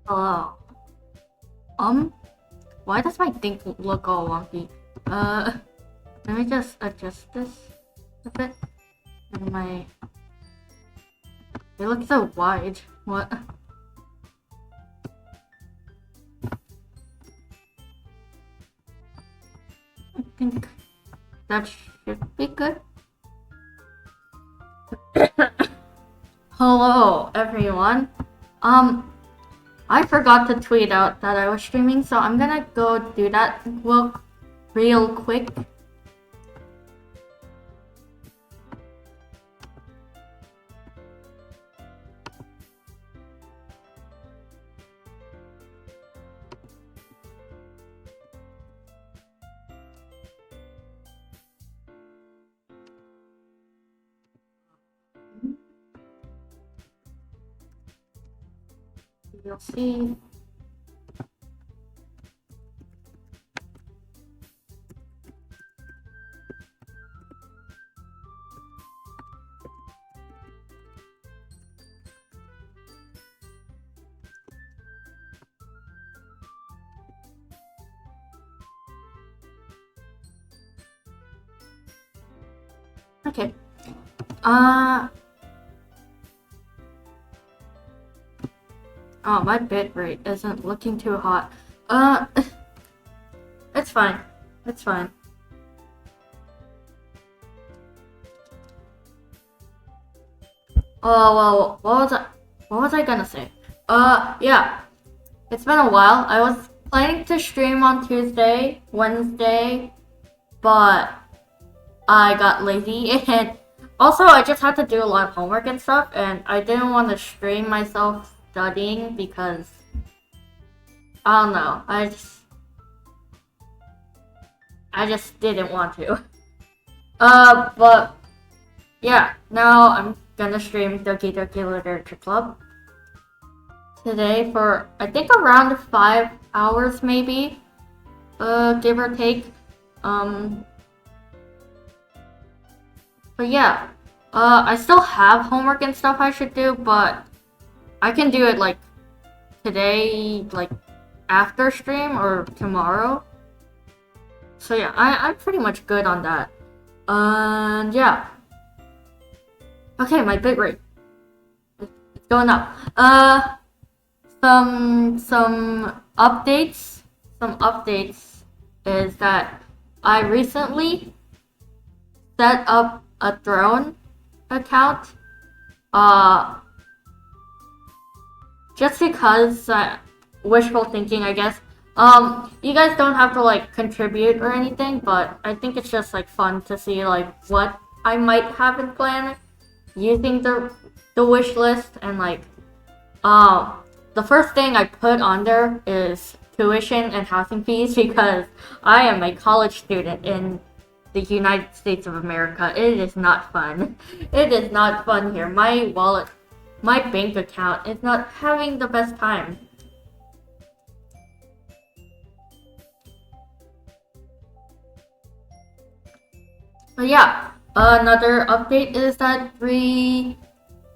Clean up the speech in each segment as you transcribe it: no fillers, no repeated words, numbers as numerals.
Hello. Why does my thing look all wonky? Let me just adjust this a bit. And it looks so wide. What? I think that should be good. Hello, everyone. I forgot to tweet out that I was streaming, so I'm gonna go do that real quick. You'll see. Okay. Oh, my bitrate isn't looking too hot. It's fine. It's fine. Oh, well, what was I gonna say? Yeah. It's been a while. I was planning to stream on Tuesday, Wednesday, but I got lazy and also I just had to do a lot of homework and stuff, and I didn't want to stream myself studying because I don't know. I just didn't want to. But yeah, now I'm gonna stream Doki Literature Club today for I think around 5 hours maybe, give or take. But yeah, I still have homework and stuff I should do, but I can do it like today, like after stream or tomorrow. So yeah, I'm pretty much good on that. And yeah. Okay, my bitrate. It's going up. Some updates. Some updates is that I recently set up a throne account. Just because wishful thinking, I guess. You guys don't have to like contribute or anything, but I think it's just like fun to see like what I might have in plan using the wish list, and like the first thing I put on there is tuition and housing fees because I am a college student in the United States of America. It is not fun. It is not fun here. My wallet, my bank account is not having the best time. But yeah, another update is that we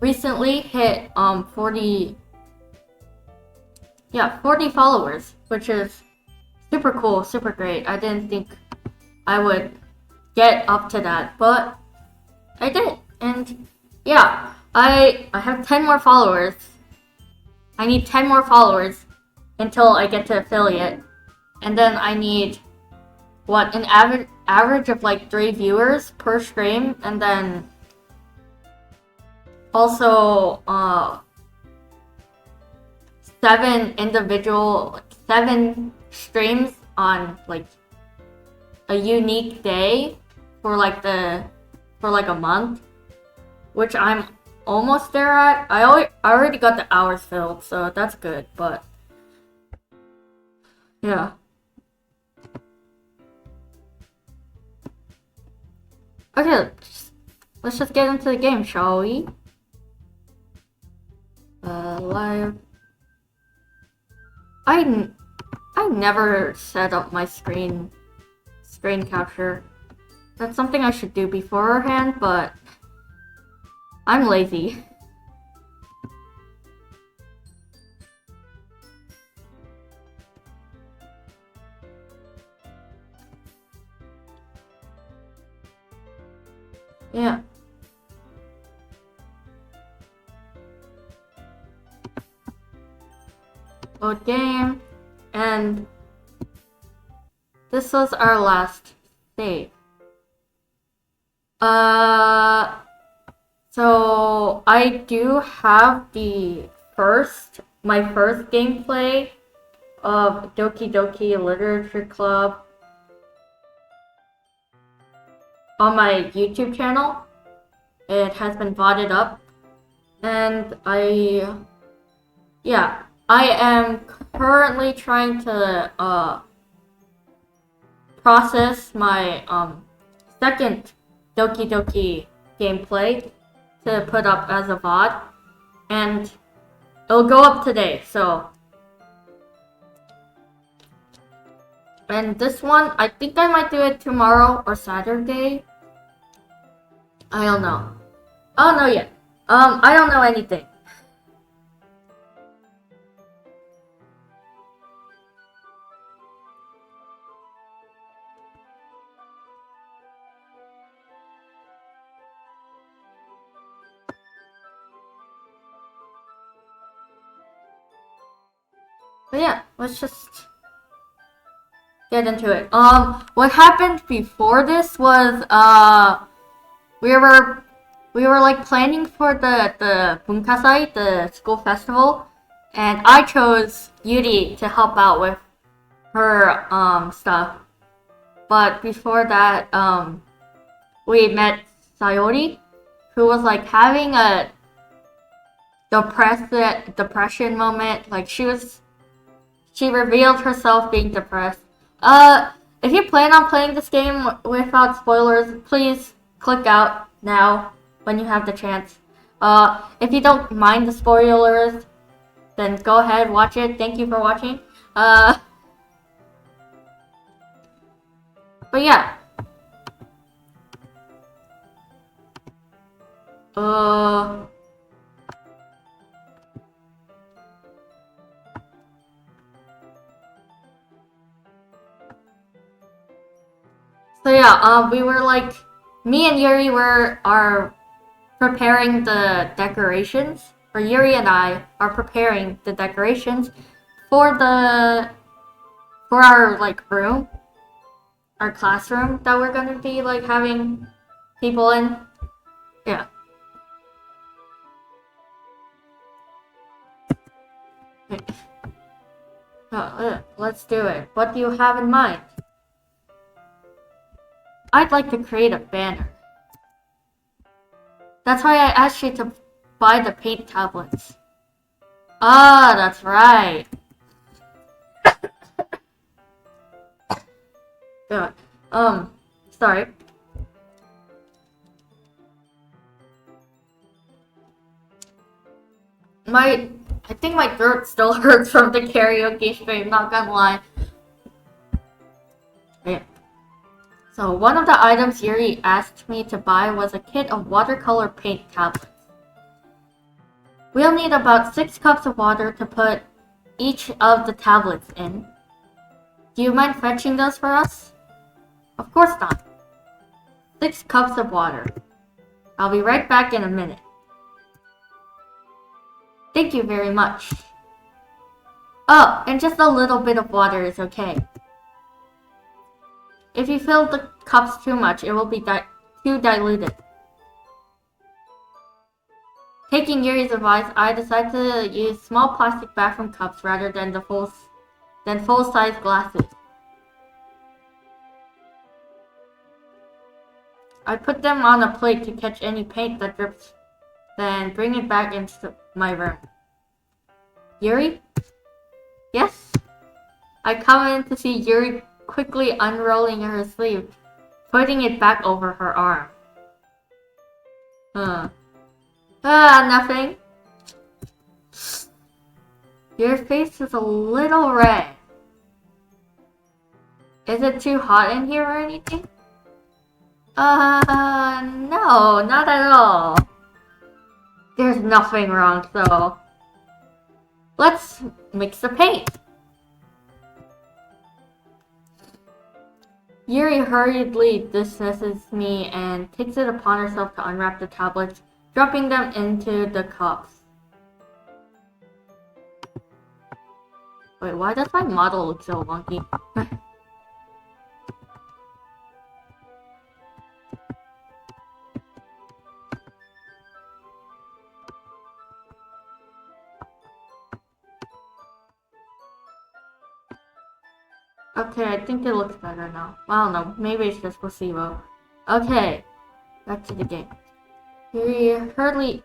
recently hit 40 followers, which is super cool, super great. I didn't think I would get up to that, but I did. And yeah, I have 10 more followers. I need 10 more followers until I get to affiliate. And then I need an average of like 3 viewers per stream, and then also 7 streams on like a unique day for like a month, which I'm almost there at. I already got the hours filled, so that's good. But yeah. Okay, let's just get into the game, shall we? Live. I never set up my screen capture. That's something I should do beforehand, but I'm lazy. Yeah. Load game. And this was our last save. So I do have my first gameplay of Doki Doki Literature Club on my YouTube channel. It has been VODed up, and I am currently trying to process my second Doki Doki gameplay to put up as a VOD, and it'll go up today, so. And this one, I think I might do it tomorrow or Saturday. I don't know. I don't know yet. I don't know anything. But yeah, let's just get into it. What happened before this was, we were like planning for the Bunkasai, the school festival, and I chose Yuri to help out with her stuff. But before that, we met Sayori, who was like having a depression moment. Like she revealed herself being depressed. If you plan on playing this game without spoilers, please click out now when you have the chance. If you don't mind the spoilers, then go ahead, watch it. Thank you for watching. But yeah. So yeah, we were like, me and Yuri are preparing the decorations. Or Yuri and I are preparing the decorations for our like room, our classroom that we're gonna be like having people in. Yeah. Let's do it. What do you have in mind? I'd like to create a banner. That's why I asked you to buy the paint tablets. Ah, that's right. Yeah. Sorry. I think my throat still hurts from the karaoke stream, not gonna lie. Yeah. So one of the items Yuri asked me to buy was a kit of watercolor paint tablets. We'll need about 6 cups of water to put each of the tablets in. Do you mind fetching those for us? Of course not. 6 cups of water. I'll be right back in a minute. Thank you very much. Oh, and just a little bit of water is okay. If you fill the cups too much, it will be too diluted. Taking Yuri's advice, I decided to use small plastic bathroom cups rather than full-size glasses. I put them on a plate to catch any paint that drips, then bring it back into my room. Yuri? Yes? I come in to see Yuri quickly unrolling her sleeve, putting it back over her arm. Nothing. Your face is a little red. Is it too hot in here or anything? No, not at all. There's nothing wrong, so let's mix the paint. Yuri hurriedly dismisses me and takes it upon herself to unwrap the tablets, dropping them into the cups. Wait, why does my model look so wonky? Okay, I think it looks better now. I don't know, maybe it's just placebo. Okay, back to the game. Yuri hurriedly,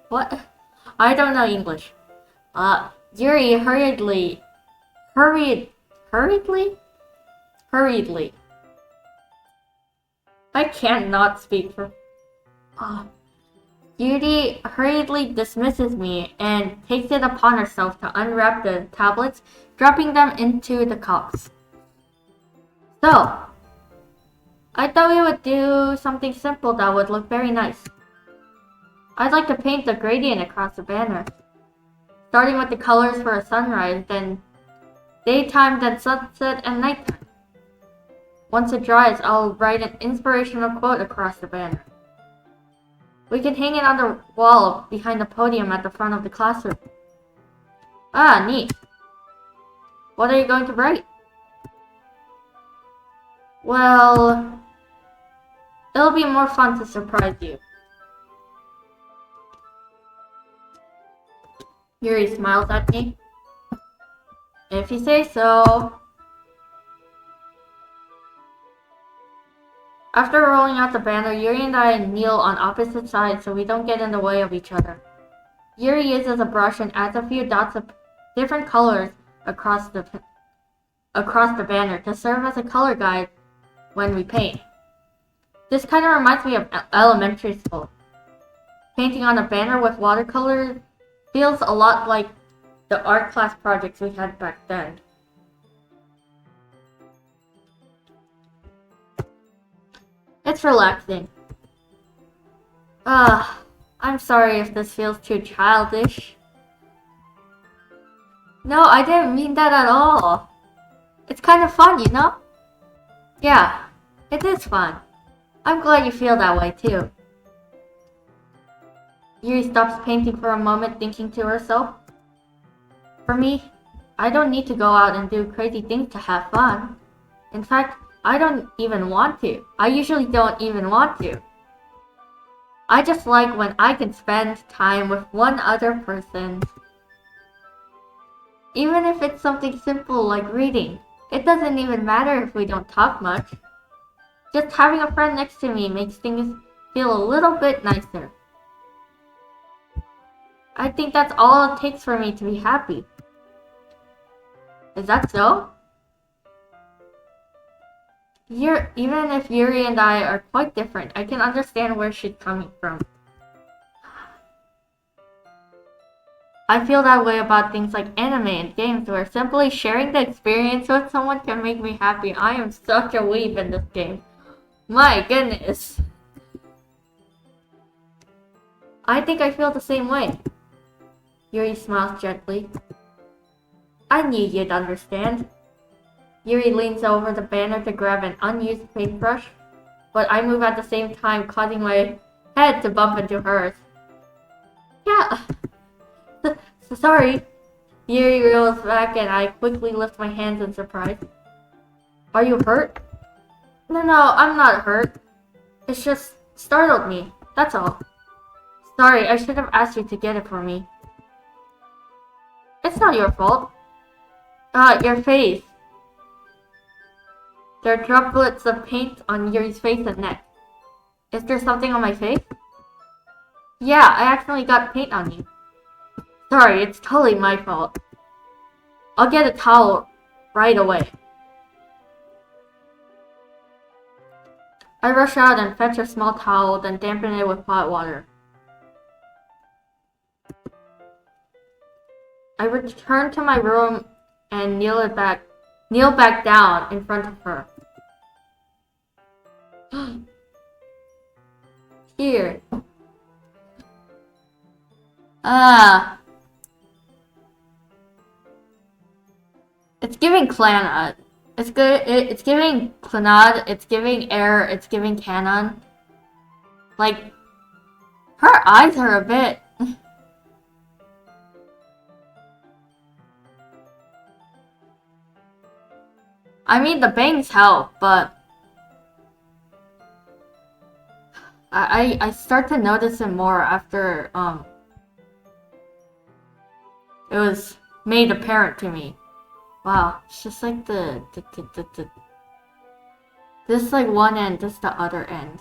what? I don't know English. Yuri hurriedly. I can't not speak for. Yuri hurriedly dismisses me and takes it upon herself to unwrap the tablets, dropping them into the cups. So, I thought we would do something simple that would look very nice. I'd like to paint the gradient across the banner, starting with the colors for a sunrise, then daytime, then sunset, and nighttime. Once it dries, I'll write an inspirational quote across the banner. We can hang it on the wall behind the podium at the front of the classroom. Ah, neat. What are you going to write? Well, it'll be more fun to surprise you. Yuri smiles at me. If you say so. After rolling out the banner, Yuri and I kneel on opposite sides so we don't get in the way of each other. Yuri uses a brush and adds a few dots of different colors across the banner to serve as a color guide when we paint. This kind of reminds me of elementary school. Painting on a banner with watercolor feels a lot like the art class projects we had back then. It's relaxing. I'm sorry if this feels too childish. No, I didn't mean that at all. It's kind of fun, you know? Yeah, it is fun. I'm glad you feel that way too. Yuri stops painting for a moment, thinking to herself. For me, I don't need to go out and do crazy things to have fun. In fact, I don't even want to. I usually don't even want to. I just like when I can spend time with one other person. Even if it's something simple like reading. It doesn't even matter if we don't talk much. Just having a friend next to me makes things feel a little bit nicer. I think that's all it takes for me to be happy. Is that so? Even if Yuri and I are quite different, I can understand where she's coming from. I feel that way about things like anime and games where simply sharing the experience with someone can make me happy. I am such a weeb in this game. My goodness. I think I feel the same way. Yuri smiles gently. I knew you'd understand. Yuri leans over the banner to grab an unused paintbrush, but I move at the same time, causing my head to bump into hers. Yeah, sorry. Yuri reels back and I quickly lift my hands in surprise. Are you hurt? No, I'm not hurt. It's just startled me, that's all. Sorry, I should have asked you to get it for me. It's not your fault. Your face. There are droplets of paint on Yuri's face and neck. Is there something on my face? Yeah, I accidentally got paint on you. Sorry, it's totally my fault. I'll get a towel right away. I rush out and fetch a small towel, then dampen it with hot water. I return to my room and kneel back down in front of her. Here. It's giving Clannad. It's good. It's giving Clannad. It's giving Air. It's giving Canon. Like, her eyes are a bit. I mean, the bangs help, but I start to notice it more after it was made apparent to me. Wow, it's just like this like one end, this the other end.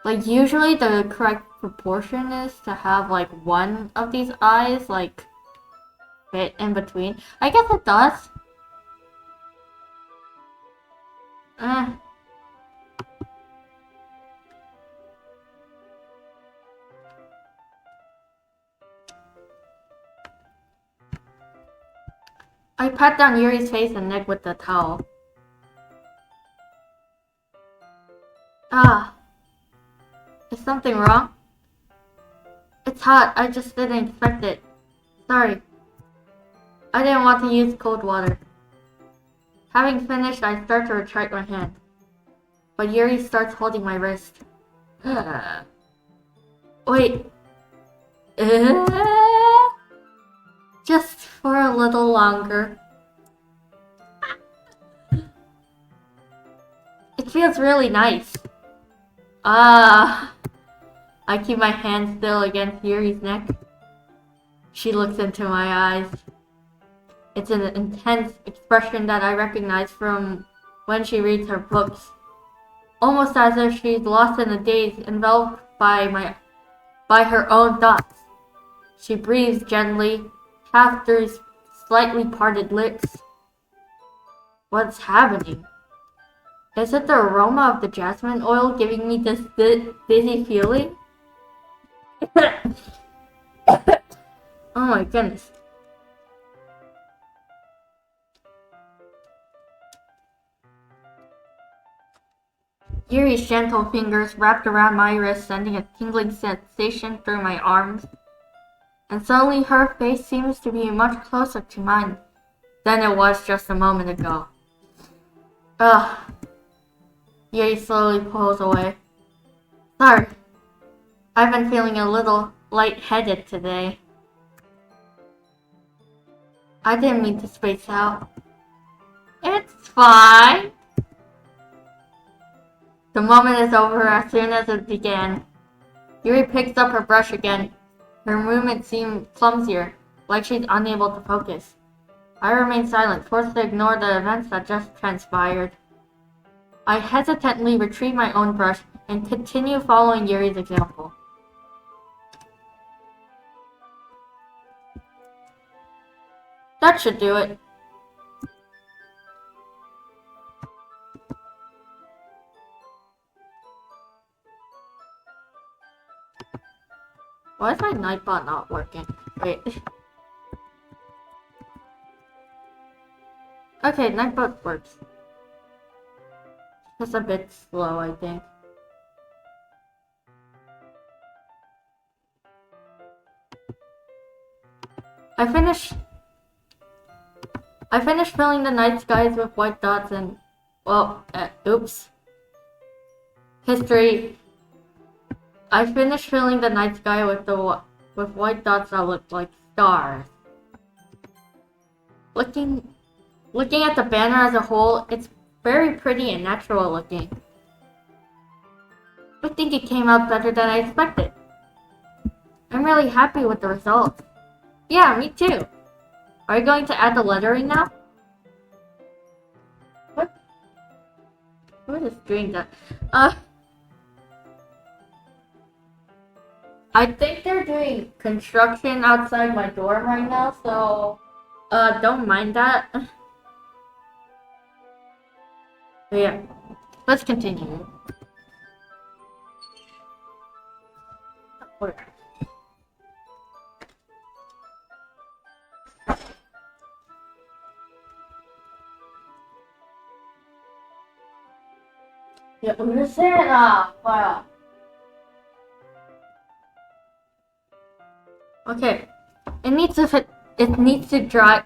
Like usually the correct proportion is to have like one of these eyes like fit in between. I guess it does. Eh. I pat down Yuri's face and neck with the towel. Ah. Is something wrong? It's hot. I just didn't expect it. Sorry. I didn't want to use cold water. Having finished, I start to retract my hand. But Yuri starts holding my wrist. Wait. Just for a little longer. It feels really nice. Ah. I keep my hand still against Yuri's neck. She looks into my eyes. It's an intense expression that I recognize from when she reads her books. Almost as if she's lost in a daze, enveloped by her own thoughts. She breathes gently, half through slightly parted lips. What's happening? Is it the aroma of the jasmine oil giving me this dizzy feeling? Oh my goodness. Yuri's gentle fingers wrapped around my wrist, sending a tingling sensation through my arms. And suddenly her face seems to be much closer to mine than it was just a moment ago. Ugh. Yuri slowly pulls away. Sorry. I've been feeling a little lightheaded today. I didn't mean to space out. It's fine. The moment is over as soon as it began. Yuri picks up her brush again. Her movements seem clumsier, like she's unable to focus. I remain silent, forced to ignore the events that just transpired. I hesitantly retrieve my own brush and continue following Yuri's example. That should do it. Why is my Nightbot not working? Wait. Okay, Nightbot works. Just a bit slow, I think. I finished filling the night skies with white dots and, well, oops. History. I finished filling the night sky with white dots that looked like stars. Looking at the banner as a whole, it's very pretty and natural looking. I think it came out better than I expected. I'm really happy with the results. Yeah, me too. Are you going to add the lettering now? What? Who is doing that? I think they're doing construction outside my dorm right now, so don't mind that. But yeah, let's continue. Yeah, okay, it needs to dry.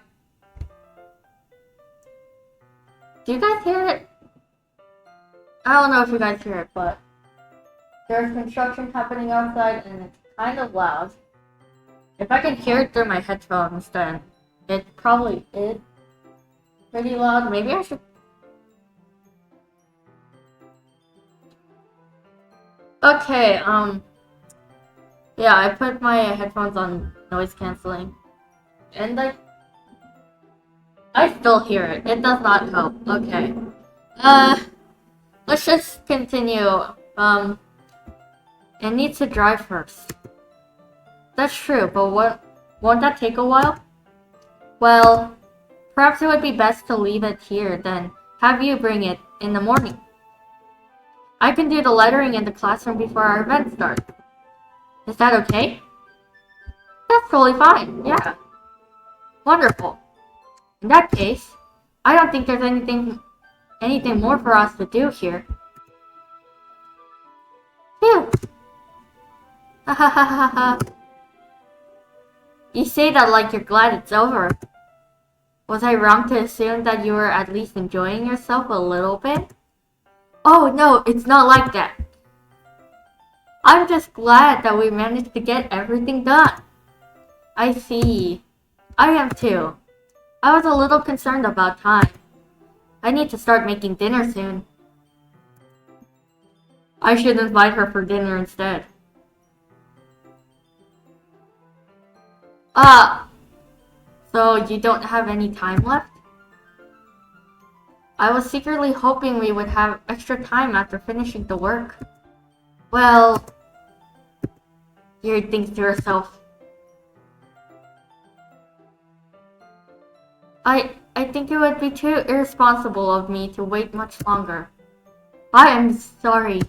Do you guys hear it? I don't know if you guys hear it, but there's construction happening outside and it's kind of loud. If I can hear it through my headphones, then it probably is pretty loud. Maybe I should... Okay, yeah, I put my headphones on noise canceling. And I still hear it. It does not help. Okay. Let's just continue. It needs to drive first. That's true, but won't that take a while? Well, perhaps it would be best to leave it here, then have you bring it in the morning. I can do the lettering in the classroom before our event starts. Is that okay? That's totally fine, yeah. Wonderful. In that case, I don't think there's anything more for us to do here. Phew! Ha ha ha ha ha. You say that like you're glad it's over. Was I wrong to assume that you were at least enjoying yourself a little bit? Oh no, it's not like that. I'm just glad that we managed to get everything done. I see. I am too. I was a little concerned about time. I need to start making dinner soon. I should invite her for dinner instead. So you don't have any time left? I was secretly hoping we would have extra time after finishing the work. Well, Yuri thinks to herself. I think it would be too irresponsible of me to wait much longer. I am sorry.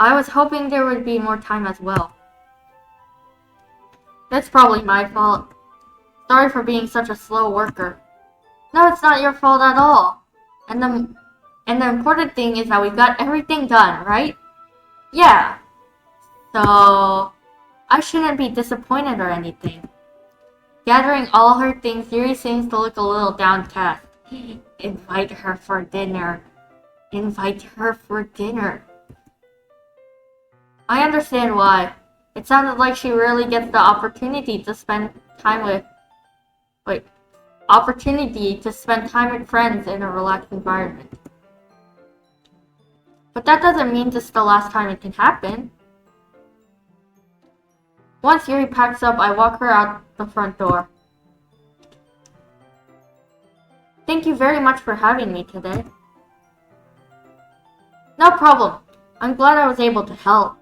I was hoping there would be more time as well. That's probably my fault. Sorry for being such a slow worker. No, it's not your fault at all. And the important thing is that we got everything done, right? Yeah. So I shouldn't be disappointed or anything. Gathering all her things, Yuri seems to look a little downcast. Invite her for dinner. Invite her for dinner. I understand why. It sounded like she really gets the opportunity to spend time with... opportunity to spend time with friends in a relaxed environment. But that doesn't mean this is the last time it can happen. Once Yuri packs up, I walk her out the front door. Thank you very much for having me today. No problem. I'm glad I was able to help.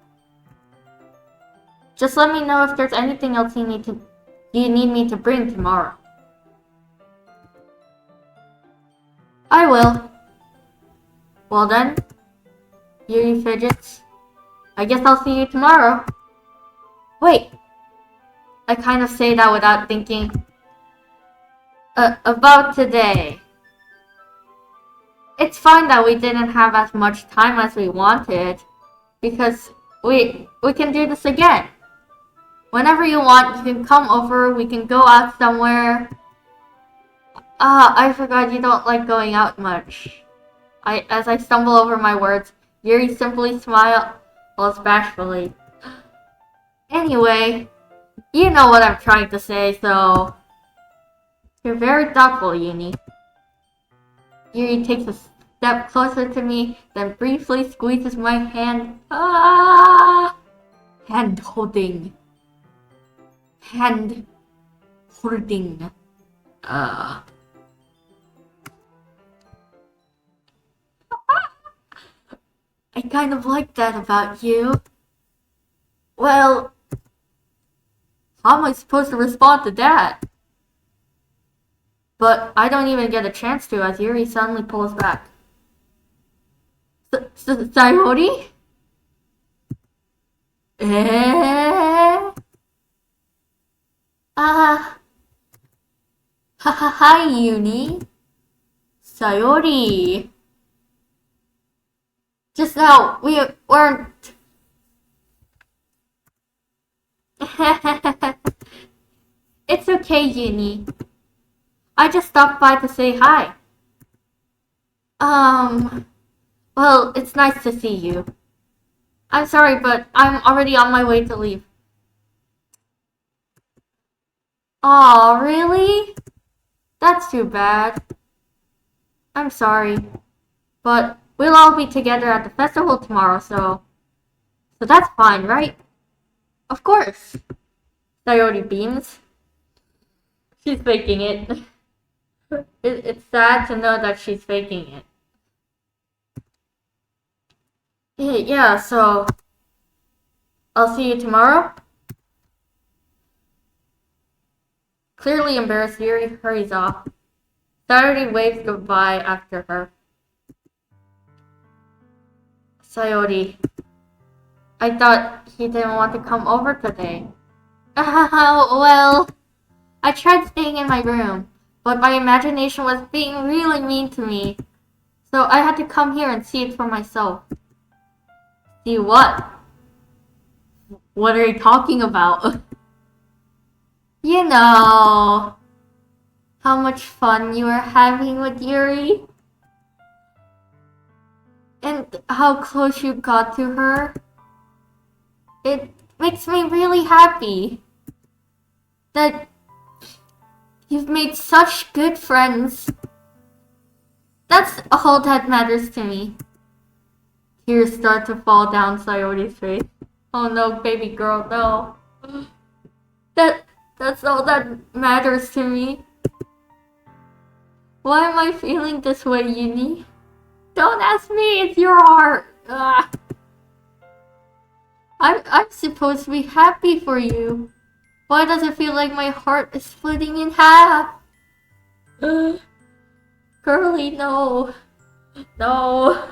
Just let me know if there's anything else you need me to bring tomorrow. I will. Well then, Yuri fidgets. I guess I'll see you tomorrow. Wait. I kind of say that without thinking. About today. It's fine that we didn't have as much time as we wanted. Because we can do this again. Whenever you want, you can come over, we can go out somewhere. I forgot you don't like going out much. As I stumble over my words, Yuri simply smiles bashfully. Anyway, you know what I'm trying to say, so... You're very thoughtful, Uni. Yuri takes a step closer to me, then briefly squeezes my hand. Hand holding. Hand holding. I kind of like that about you. Well, how am I supposed to respond to that? But I don't even get a chance to as Yuri suddenly pulls back. Sayori? Hi, Uni. Sayori. Just now, we weren't... It's okay, Uni. I just stopped by to say hi. Well, it's nice to see you. I'm sorry, but I'm already on my way to leave. Aw, really? That's too bad. I'm sorry. But we'll all be together at the festival tomorrow, so that's fine, right? Of course. Coyote beams. She's faking it. It's sad to know that she's faking it. Yeah, so I'll see you tomorrow. Clearly embarrassed, Yuri hurries off. Saturday waves goodbye after her. Coyote. I thought he didn't want to come over today. Well, I tried staying in my room, but my imagination was being really mean to me. So I had to come here and see it for myself. See what? What are you talking about? You know, how much fun you were having with Yuri? And how close you got to her? It makes me really happy that you've made such good friends. That's all that matters to me. Tears start to fall down Coyote's face. Oh no, baby girl, no. That's all that matters to me. Why am I feeling this way, Uni? Don't ask me, it's your heart. Ugh. I'm supposed to be happy for you. Why does it feel like my heart is splitting in half? Girly, no. No.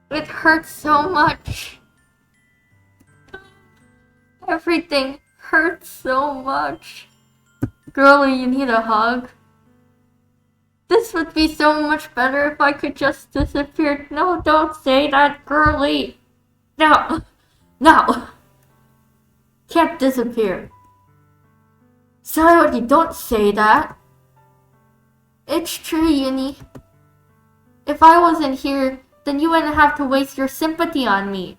It hurts so much. Everything hurts so much. Girly, you need a hug. This would be so much better if I could just disappear. No, don't say that, girly. No. No. Can't disappear. Coyote, don't say that. It's true, Uni. If I wasn't here, then you wouldn't have to waste your sympathy on me.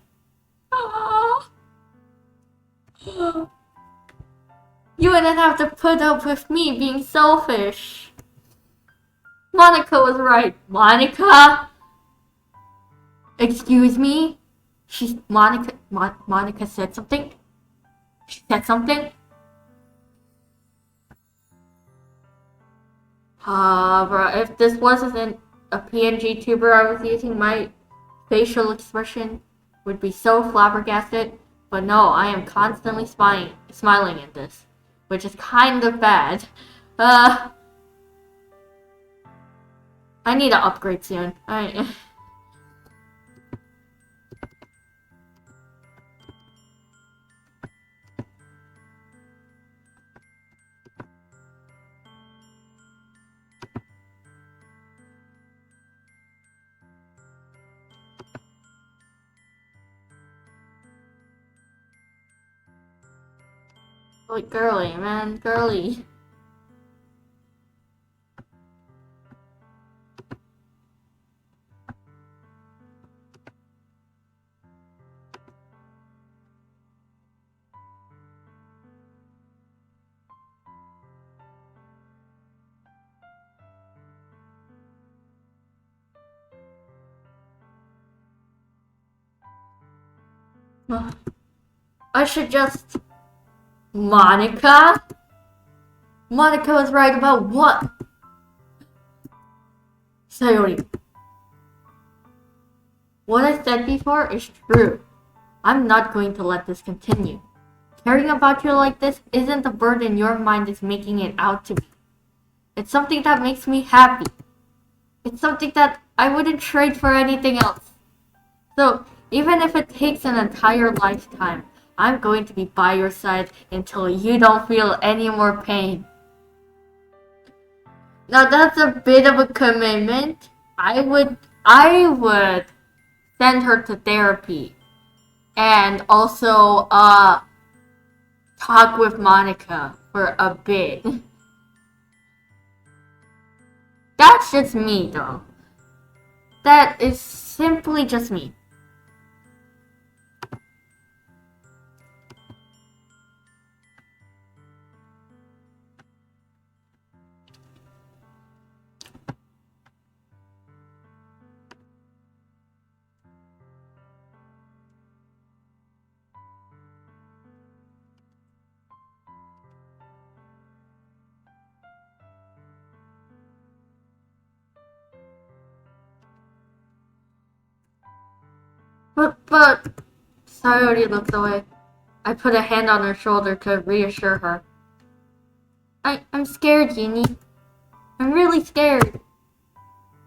You wouldn't have to put up with me being selfish. Monica was right. Monica? Excuse me? Monica said something? She said something? Bro, if this wasn't a PNG tuber I was using, my facial expression would be so flabbergasted. But no, I am constantly smiling in this, which is kind of bad. I need to upgrade soon. Like, girly, man, girly. I should just... Monica? Monica was right about what? Sayori. What I said before is true. I'm not going to let this continue. Caring about you like this isn't the burden your mind is making it out to be. It's something that makes me happy. It's something that I wouldn't trade for anything else. So, even if it takes an entire lifetime, I'm going to be by your side until you don't feel any more pain. Now that's a bit of a commitment. I would send her to therapy. And also, talk with Monica for a bit. That's just me, though. That is simply just me. But, Sayori looks away. I put a hand on her shoulder to reassure her. I'm scared, Yuni. I'm really scared.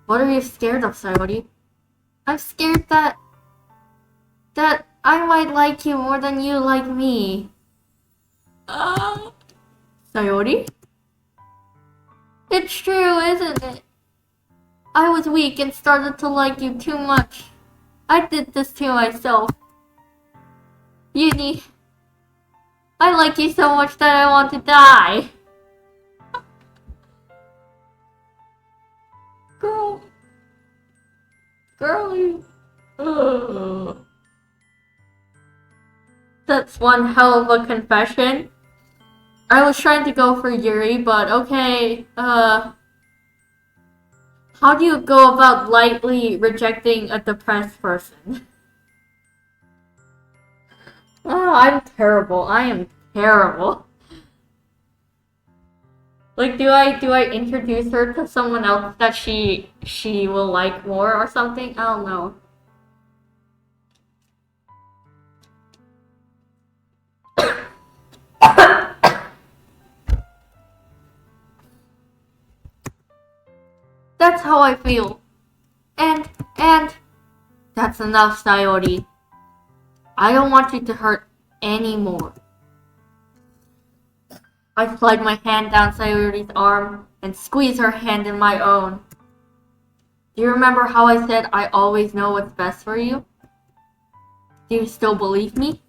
What are you scared of, Sayori? I'm scared that I might like you more than you like me. Sayori? It's true, isn't it? I was weak and started to like you too much. I did this to myself. Yuni, I like you so much that I want to die. Girlie. Ugh. That's one hell of a confession. I was trying to go for Yuri, but okay, how do you go about lightly rejecting a depressed person? Oh, I'm terrible. I am terrible. Like, do I introduce her to someone else that she will like more or something? I don't know. That's how I feel. And that's enough, Sayori. I don't want you to hurt anymore. I slide my hand down Sayori's arm and squeeze her hand in my own. Do you remember how I said I always know what's best for you? Do you still believe me?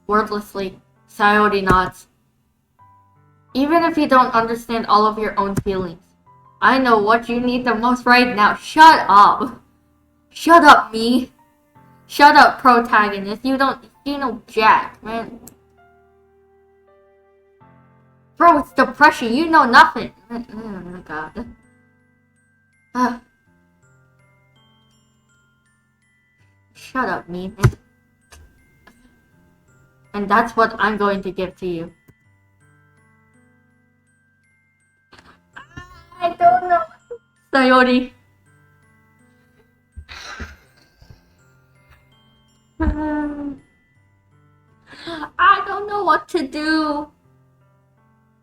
Wordlessly, Sayori nods. Even if you don't understand all of your own feelings, I know what you need the most right now. Shut up! Shut up, me! Shut up, protagonist. You know jack, man. Bro, it's depression. You know nothing. Oh my god. Shut up, me. And that's what I'm going to give to you. I don't know. Sayori. I don't know what to do.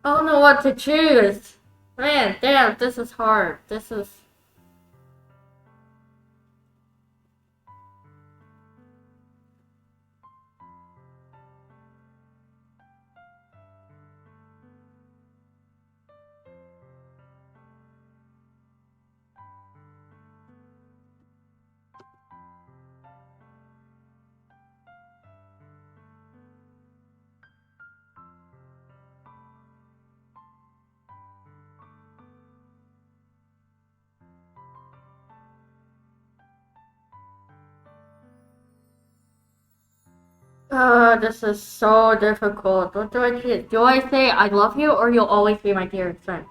I don't know what to choose. Man, damn, this is hard. This is... this is so difficult. What do I choose? Do I say I love you or you'll always be my dearest friend?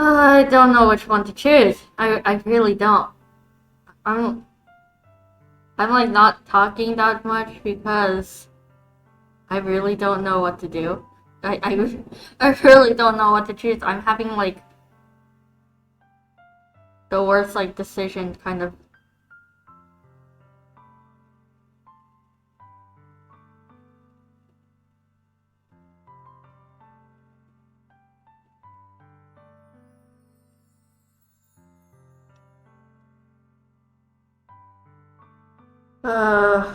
I don't know which one to choose. I really don't. I'm... I'm like not talking that much because I really don't know what to do. I really don't know what to choose. I'm having like the worst like decision kind of. Uh,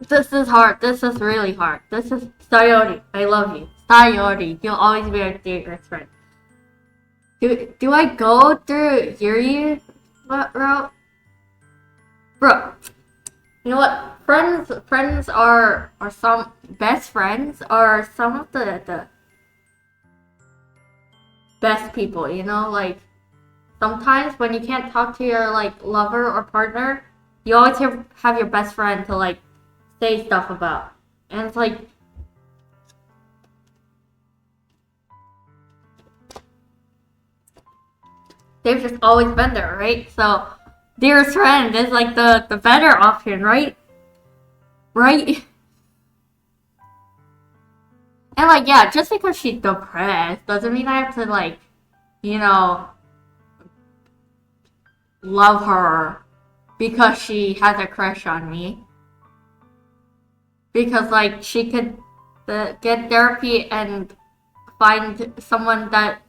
this is hard. This is really hard. This is Sayori. I love you. Sayori. You'll always be our dearest friend. Do I go through Yuri route? Bro, you know what? Friends are some best friends are some of the best people, you know? Like sometimes when you can't talk to your like lover or partner, you always have your best friend to like say stuff about. And it's like they've just always been there, right? So dearest friend is like the better option, right? Right? And like yeah, just because she's depressed doesn't mean I have to like, you know, love her because she has a crush on me. Because like she could get therapy and find someone that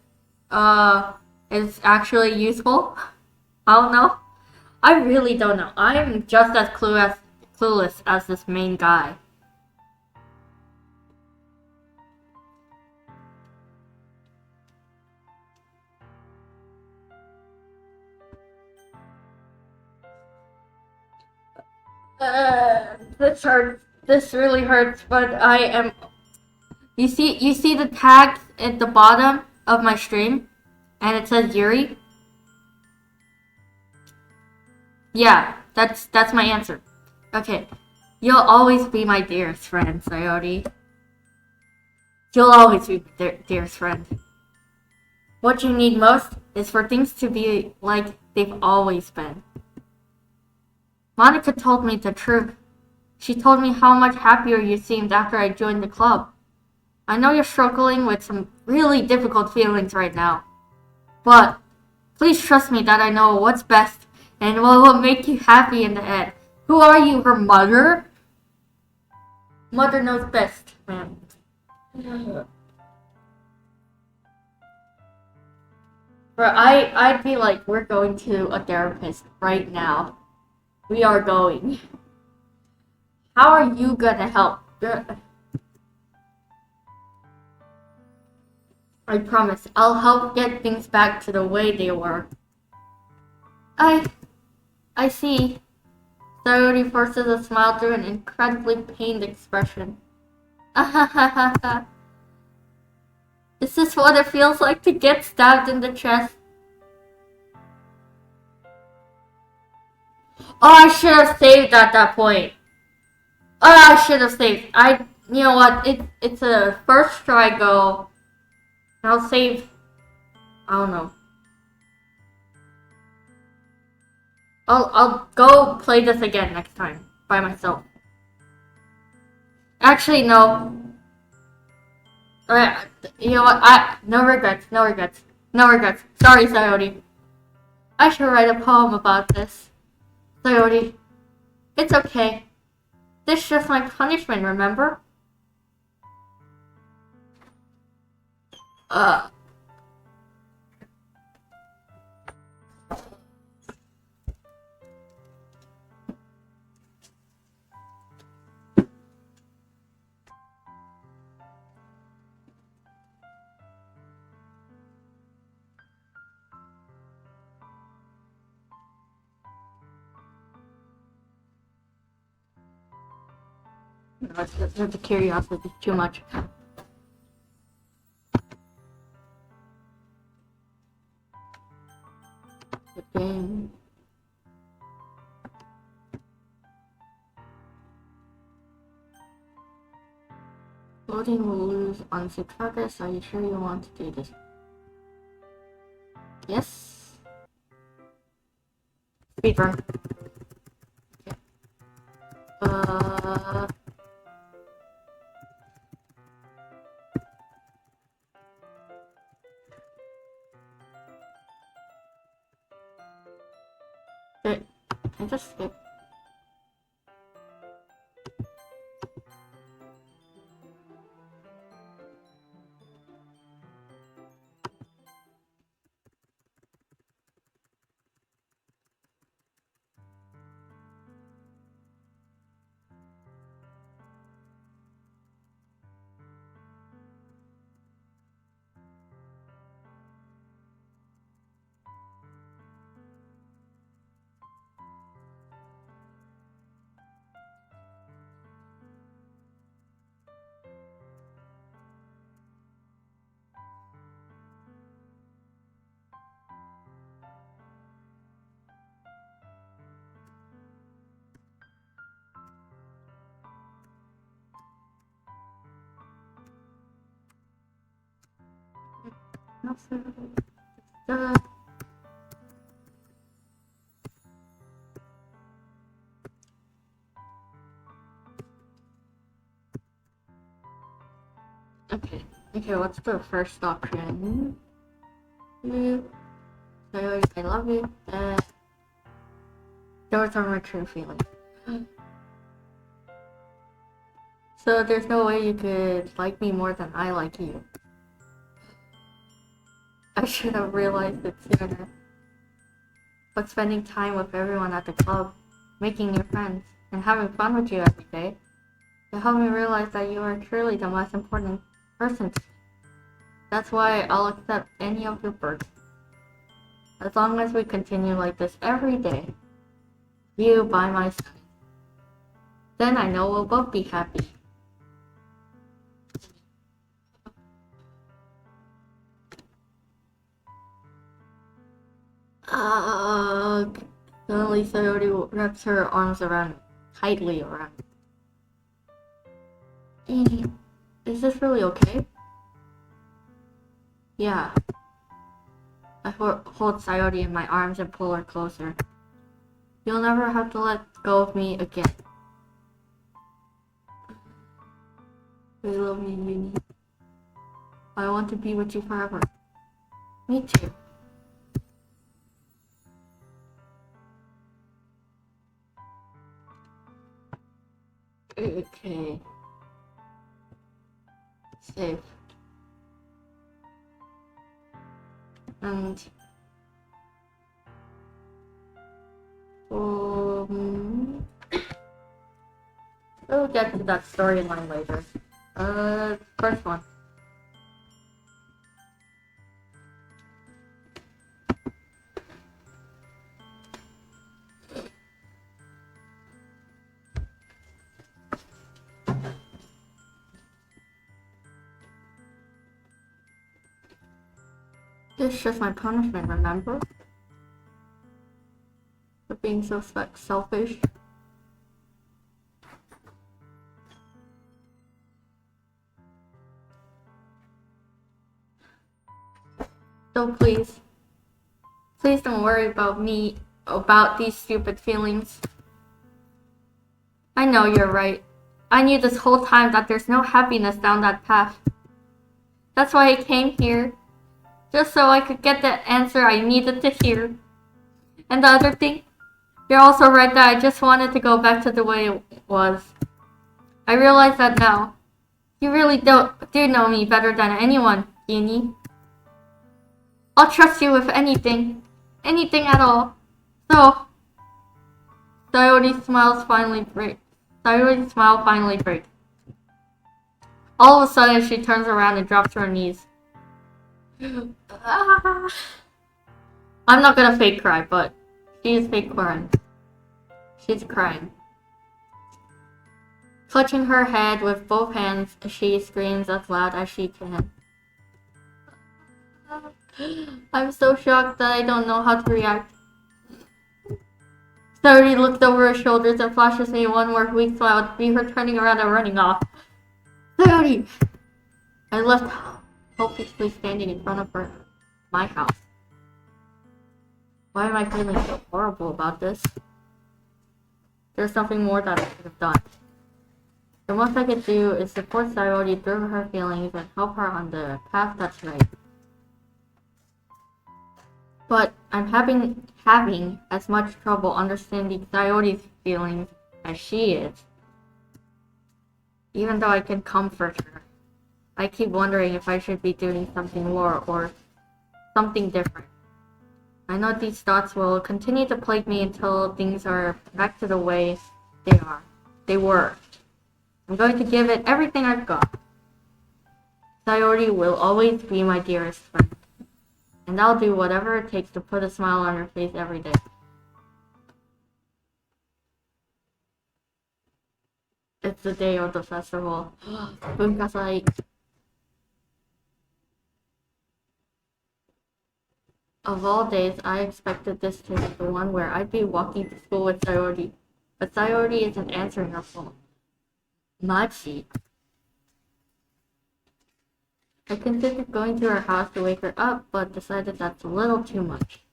is actually useful. I don't know. I really don't know. I'm just as clueless as this main guy. This hurts. This really hurts, but I am. You see the tag at the bottom of my stream, and it says Yuri. Yeah, that's my answer. Okay, you'll always be my dearest friend, Sayori. You'll always be dearest friend. What you need most is for things to be like they've always been. Monica told me the truth. She told me how much happier you seemed after I joined the club. I know you're struggling with some really difficult feelings right now. But please trust me that I know what's best and what will make you happy in the end. Who are you, her mother? Mother knows best, man. But I'd be like, we're going to a therapist right now. We are going. How are you gonna help? I promise, I'll help get things back to the way they were. I I see. Sayori forces a smile through an incredibly pained expression. Is this what it feels like to get stabbed in the chest? Oh, I should have saved at that point. Oh, I should have saved. You know what? It's a first try go. I'll save. I don't know. I'll go play this again next time by myself. Actually, no. You know what? No regrets. No regrets. No regrets. Sorry, Sayori. I should write a poem about this. Sayori, it's okay. This is just my punishment, remember? Uh. The curiosity is too much. The game. Voting will lose on subscribers. Are you sure you want to do this? Yes. Speedrun. Okay. Okay. I just skip. Okay. Okay, what's the first option? I love you. Those are my true feelings. So there's no way you could like me more than I like you. I should have realized it sooner. But spending time with everyone at the club, making new friends, and having fun with you every day, it helped me realize that you are truly the most important person to me. That's why I'll accept any of your burdens. As long as we continue like this every day, you by my side, then I know we'll both be happy. Suddenly Sayori wraps her arms tightly around me. Is this really okay? Yeah. I hold Sayori in my arms and pull her closer. You'll never have to let go of me again. I love you, Uni. I want to be with you forever. Me too. Okay. Save. And we'll get to that storyline later. First one. This is just my punishment, remember? For being so selfish. So please don't worry about me, about these stupid feelings. I know you're right. I knew this whole time that there's no happiness down that path. That's why I came here. Just so I could get the answer I needed to hear. And the other thing, you're also right that I just wanted to go back to the way it was. I realize that now. You really do know me better than anyone, Uni. I'll trust you with anything. Anything at all. So, Sayori's smile finally breaks. All of a sudden, she turns around and drops to her knees. I'm not gonna fake cry, but she is fake crying. She's crying. Clutching her head with both hands, she screams as loud as she can. I'm so shocked that I don't know how to react. Sayori looks over her shoulders and flashes me one more weak smile to see her turning around and running off. Coyote! I left hopelessly standing in front of my house. Why am I feeling so horrible about this? There's something more that I could have done. The most I could do is support Coyote through her feelings and help her on the path that's right. But I'm having as much trouble understanding Coyote's feelings as she is. Even though I can comfort her, I keep wondering if I should be doing something more or something different. I know these thoughts will continue to plague me until things are back to the way they were. I'm going to give it everything I've got. Coyote will always be my dearest friend. And I'll do whatever it takes to put a smile on her face every day. It's the day of the festival. Bunkasai. Of all days, I expected this to be the one where I'd be walking to school with Coyote. But Coyote isn't answering her phone. Machi. I considered going to her house to wake her up, but decided that's a little too much.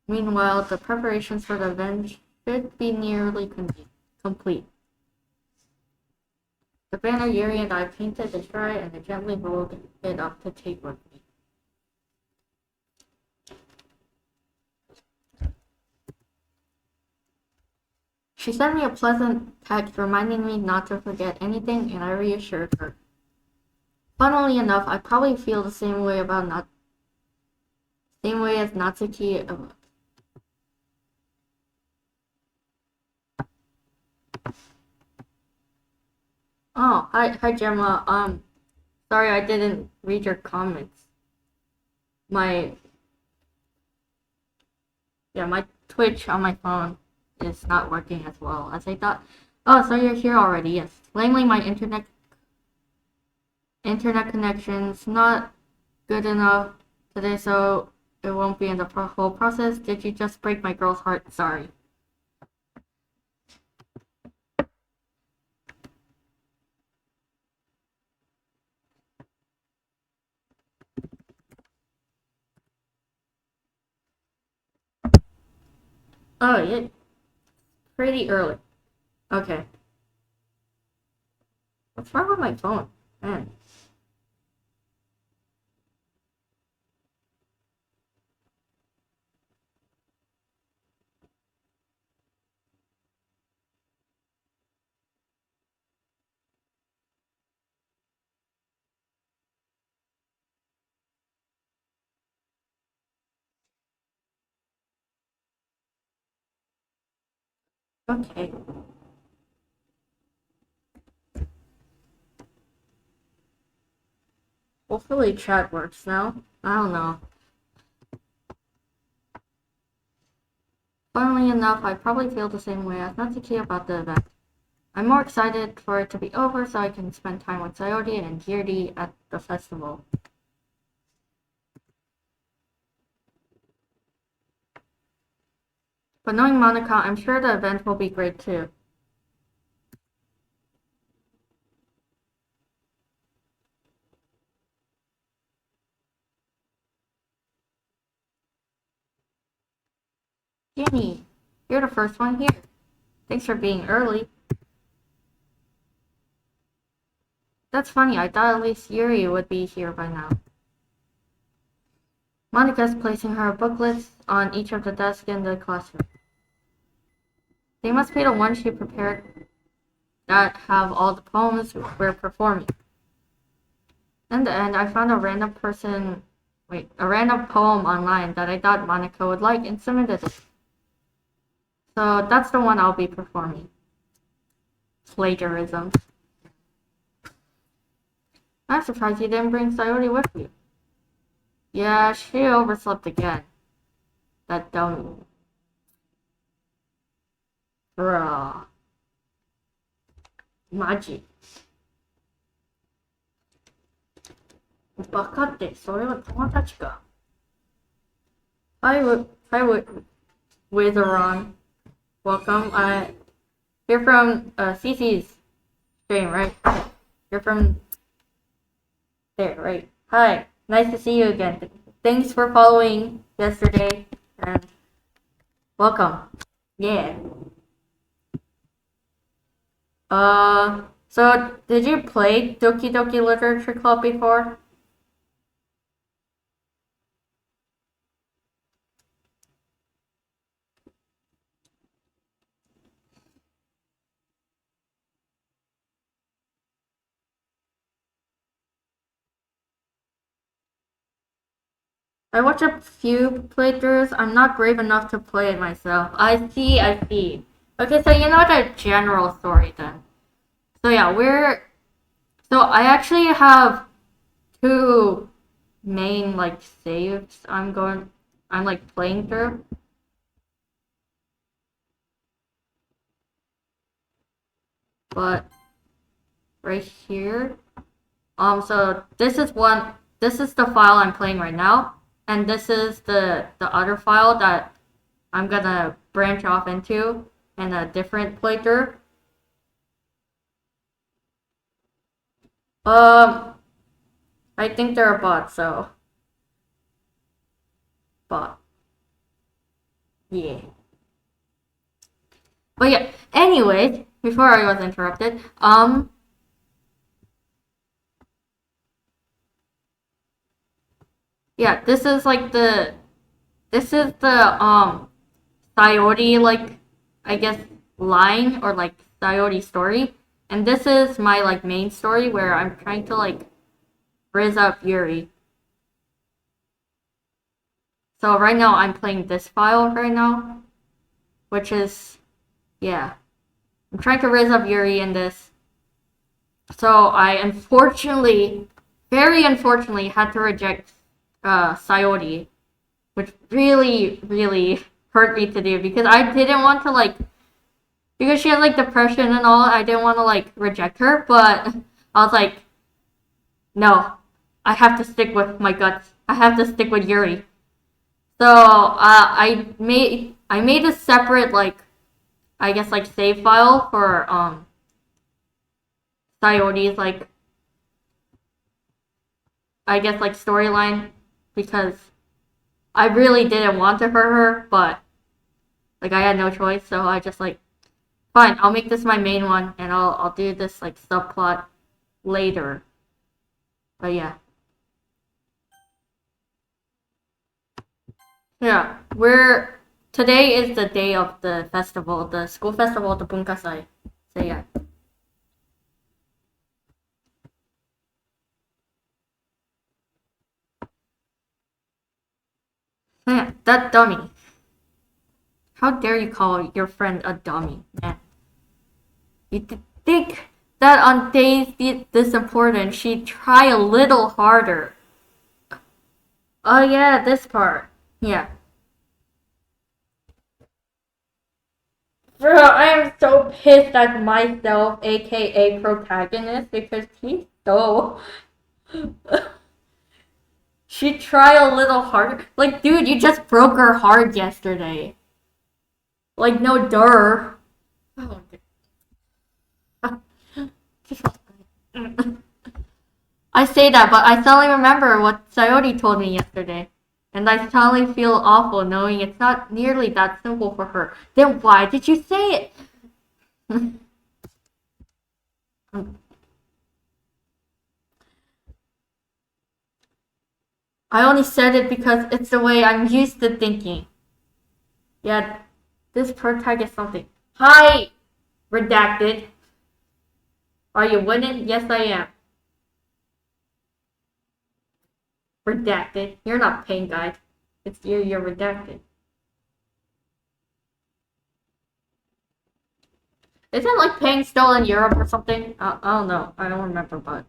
Meanwhile, the preparations for the event should be nearly complete. The banner Yuri and I painted the try and I gently rolled it up to take with me. She sent me a pleasant text reminding me not to forget anything, and I reassured her. Funnily enough, I probably feel the same way as Natsuki. Oh, hi Gemma. Sorry I didn't read your comments. My Twitch on my phone is not working as well as I thought. Oh, so you're here already? Yes. Lately, my internet connection's not good enough today, so it won't be in the whole process. Did you just break my girl's heart? Sorry. Oh, yeah. Pretty early. Okay. What's wrong with my phone? Man. Okay. Hopefully chat works now. I don't know. Funnily enough, I probably feel the same way as Natsuki about the event. I'm more excited for it to be over so I can spend time with Coyote and Yuri at the festival. But knowing Monica, I'm sure the event will be great too. Jenny, you're the first one here. Thanks for being early. That's funny, I thought at least Yuri would be here by now. Monica's placing her booklets on each of the desks in the classroom. They must be the ones she prepared that have all the poems we're performing. In the end, I found a random poem online that I thought Monica would like and submitted it. So that's the one I'll be performing. Plagiarism. I'm surprised you didn't bring Coyote with you. Yeah, she overslept again. That dummy. Bruh. Maji. バカって、それは友達か。Hi, Witheron. Welcome. You're from CC's stream, right? You're from there, right? Hi. Nice to see you again. Thanks for following yesterday, and welcome. Yeah. So did you play Doki Doki Literature Club before? I watched a few playthroughs. I'm not brave enough to play it myself. I see, I see. Okay, so you know the general story then. So yeah, so I actually have two main like saves I'm like playing through. But right here. So this is the file I'm playing right now, and this is the other file that I'm gonna branch off into in a different playthrough. Um, I think they're a bot, so bot. Yeah. But yeah. Anyways, before I was interrupted, yeah, this is the Sayori like I guess line or like Sayori story, and this is my like main story where I'm trying to like raise up Yuri. So right now I'm playing this file right now, which is yeah, I'm trying to raise up Yuri in this. So I unfortunately, very unfortunately, had to reject Sayori, which really hurt me to do because I didn't want to like because she has like depression and all. I didn't want to like reject her, but I was like, no, I have to stick with my guts. I have to stick with Yuri. So I made a separate like I guess like save file for Sayori's like I guess like storyline because I really didn't want to hurt her, but like I had no choice, so I just like fine, I'll make this my main one and I'll do this like subplot later. But yeah. Yeah. Today is the day of the festival, the school festival, the Bunkasai. So yeah. So yeah, that dummy. How dare you call your friend a dummy, man? You think that on days this important, she'd try a little harder. Oh yeah, this part. Yeah. Bro, I am so pissed at myself, aka protagonist, because he's so. She'd try a little harder. Like, dude, you just broke her heart yesterday. Like, no dur. Oh, I say that, but I suddenly remember what Sayori told me yesterday. And I suddenly feel awful knowing it's not nearly that simple for her. Then why did you say it? I only said it because it's the way I'm used to thinking. Yeah, this protagonist something. Hi! Redacted. Are you winning? Yes, I am. Redacted. You're not Pain Guide. It's you, you're redacted. Isn't like Pain still in Europe or something? I don't know. I don't remember, but.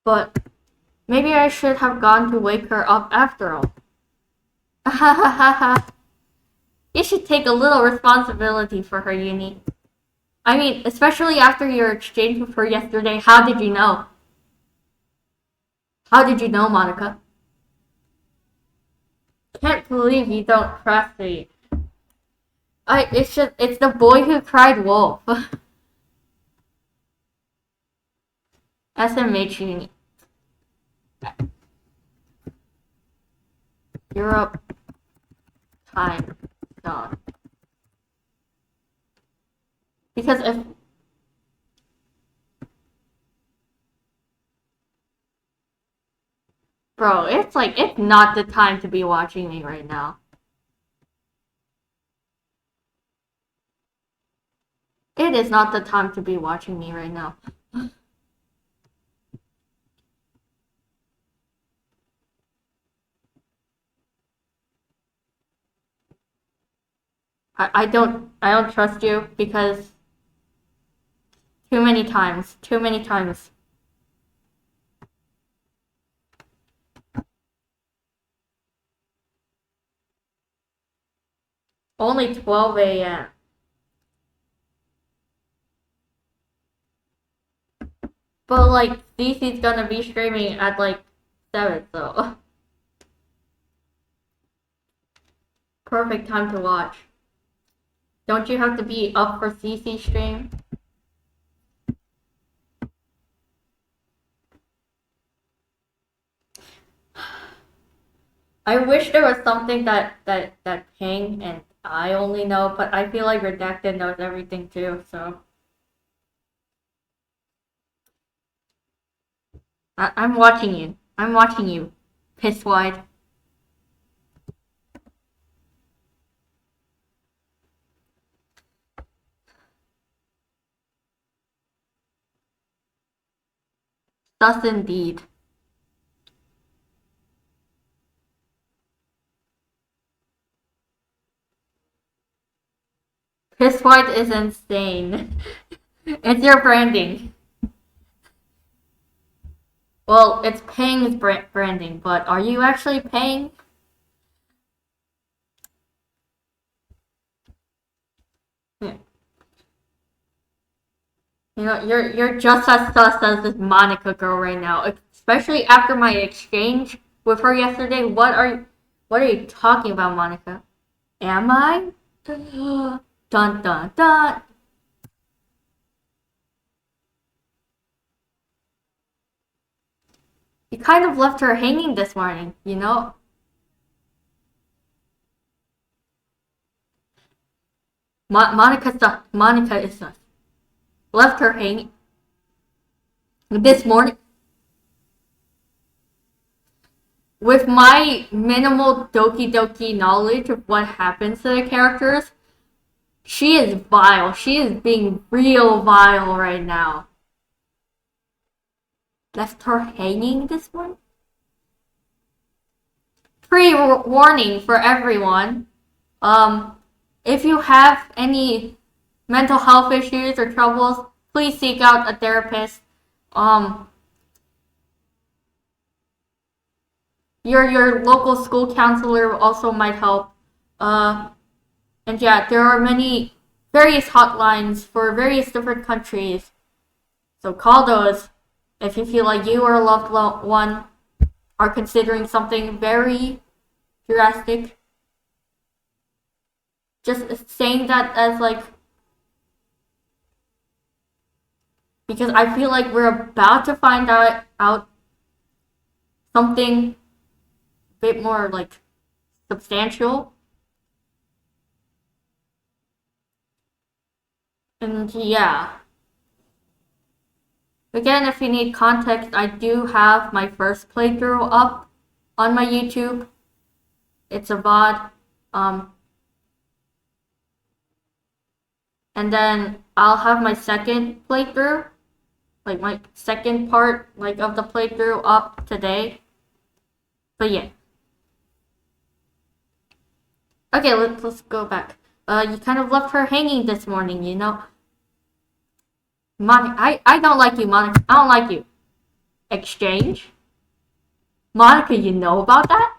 But maybe I should have gone to wake her up after all. You should take a little responsibility for her, Uni. I mean, especially after your exchange with her yesterday, how did you know? How did you know, Monica? Can't believe you don't trust me. It's the boy who cried wolf. SMH Europe time zone. Because if bro, it's not the time to be watching me right now. It is not the time to be watching me right now. I don't trust you because too many times. Too many times. Only 12 a.m. But like DC's gonna be streaming at like 7, so perfect time to watch. Don't you have to be up for CC stream? I wish there was something that Ping and I only know, but I feel like Redacted knows everything too, so I'm watching you. I'm watching you. Piss wide. Thus indeed. Piss white is insane. It's your branding. Well, it's Ping's branding, but are you actually paying? Yeah. You know, you're just as sus as this Monica girl right now, especially after my exchange with her yesterday. What are you talking about, Monica? Am I? Dun dun dun. You kind of left her hanging this morning, you know? Monica is left her hanging this morning. With my minimal Doki knowledge of what happens to the characters, she is vile. She is being real vile right now. Left her hanging this morning? Pre-warning for everyone. If you have any mental health issues or troubles, please seek out a therapist. Your local school counselor also might help. And yeah, there are many various hotlines for various different countries. So call those if you feel like you or a loved one are considering something very drastic. Just saying that as like, because I feel like we're about to find out something a bit more like substantial. And yeah. Again, if you need context, I do have my first playthrough up on my YouTube. It's a VOD. And then I'll have my second playthrough, like my second part, like of the playthrough up today. But yeah. Okay, let's go back. You kind of left her hanging this morning, you know. Monica, I don't like you, Monica. I don't like you. Exchange? Monica, you know about that?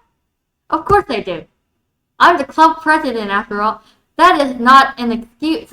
Of course I do. I'm the club president after all. That is not an excuse.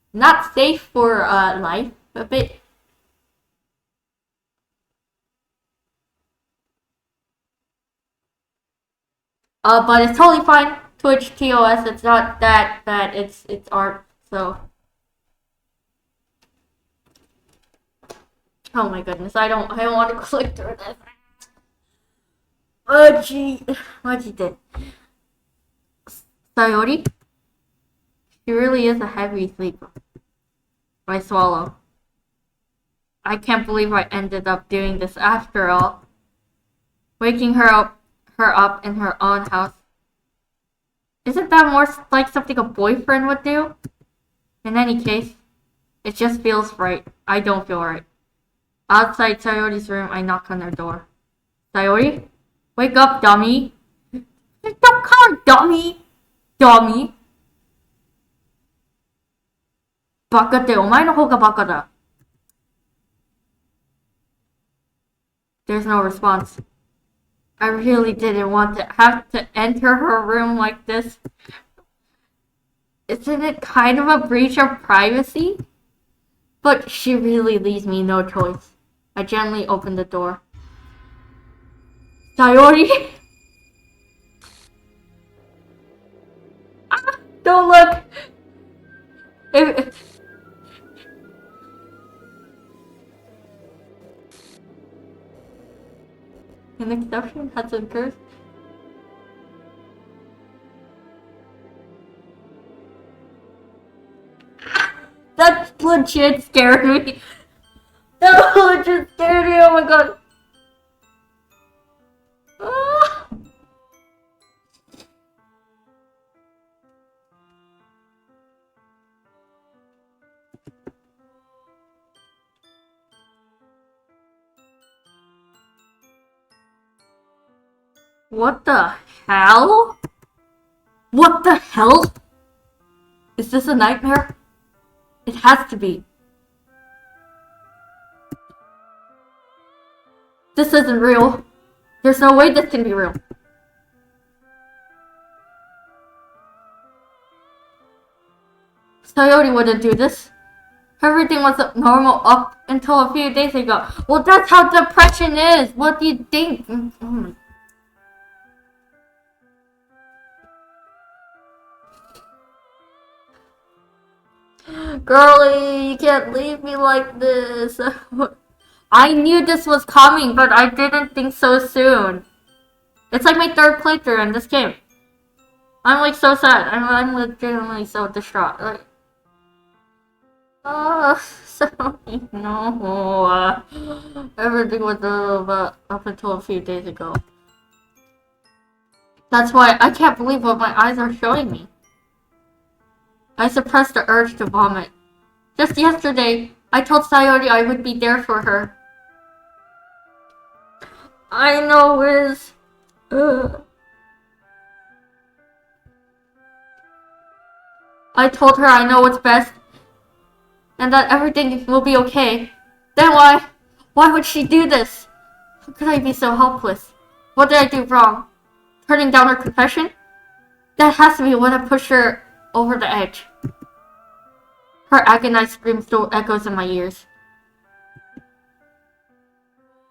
not safe for life a bit. But it's totally fine. Twitch TOS, it's not that bad. It's art, so. Oh my goodness, I don't want to click through this. Oh gee, what you did? Sayori? She really is a heavy sleeper. I swallow. I can't believe I ended up doing this after all. Waking her up in her own house. Isn't that more like something a boyfriend would do? In any case, it just feels right. I don't feel right. Outside Sayori's room, I knock on her door. Sayori? Wake up, dummy. Don't call her dummy. Dummy. バカってお前の方がバカだ. There's no response. I really didn't want to have to enter her room like this. Isn't it kind of a breach of privacy? But she really leaves me no choice. I gently open the door. Sayori? Ah, don't look! An exception has occurred. That legit scared me. That legit scared me, oh my god. Ah. What the hell? What the hell? Is this a nightmare? It has to be. This isn't real. There's no way this can be real. Sayori wouldn't do this. Everything was normal up until a few days ago. Well, that's how depression is. What do you think? Oh my. Girlie, you can't leave me like this. I knew this was coming, but I didn't think so soon. It's like my third playthrough in this game. I'm like so sad. I'm legitimately so distraught. Like, so no. Everything was up until a few days ago. That's why I can't believe what my eyes are showing me. I suppressed the urge to vomit. Just yesterday, I told Sayori I would be there for her. I know, Wiz. I told her I know what's best, and that everything will be okay. Then why would she do this? How could I be so helpless? What did I do wrong? Turning down her confession? That has to be what pushed her over the edge. Her agonized scream still echoes in my ears.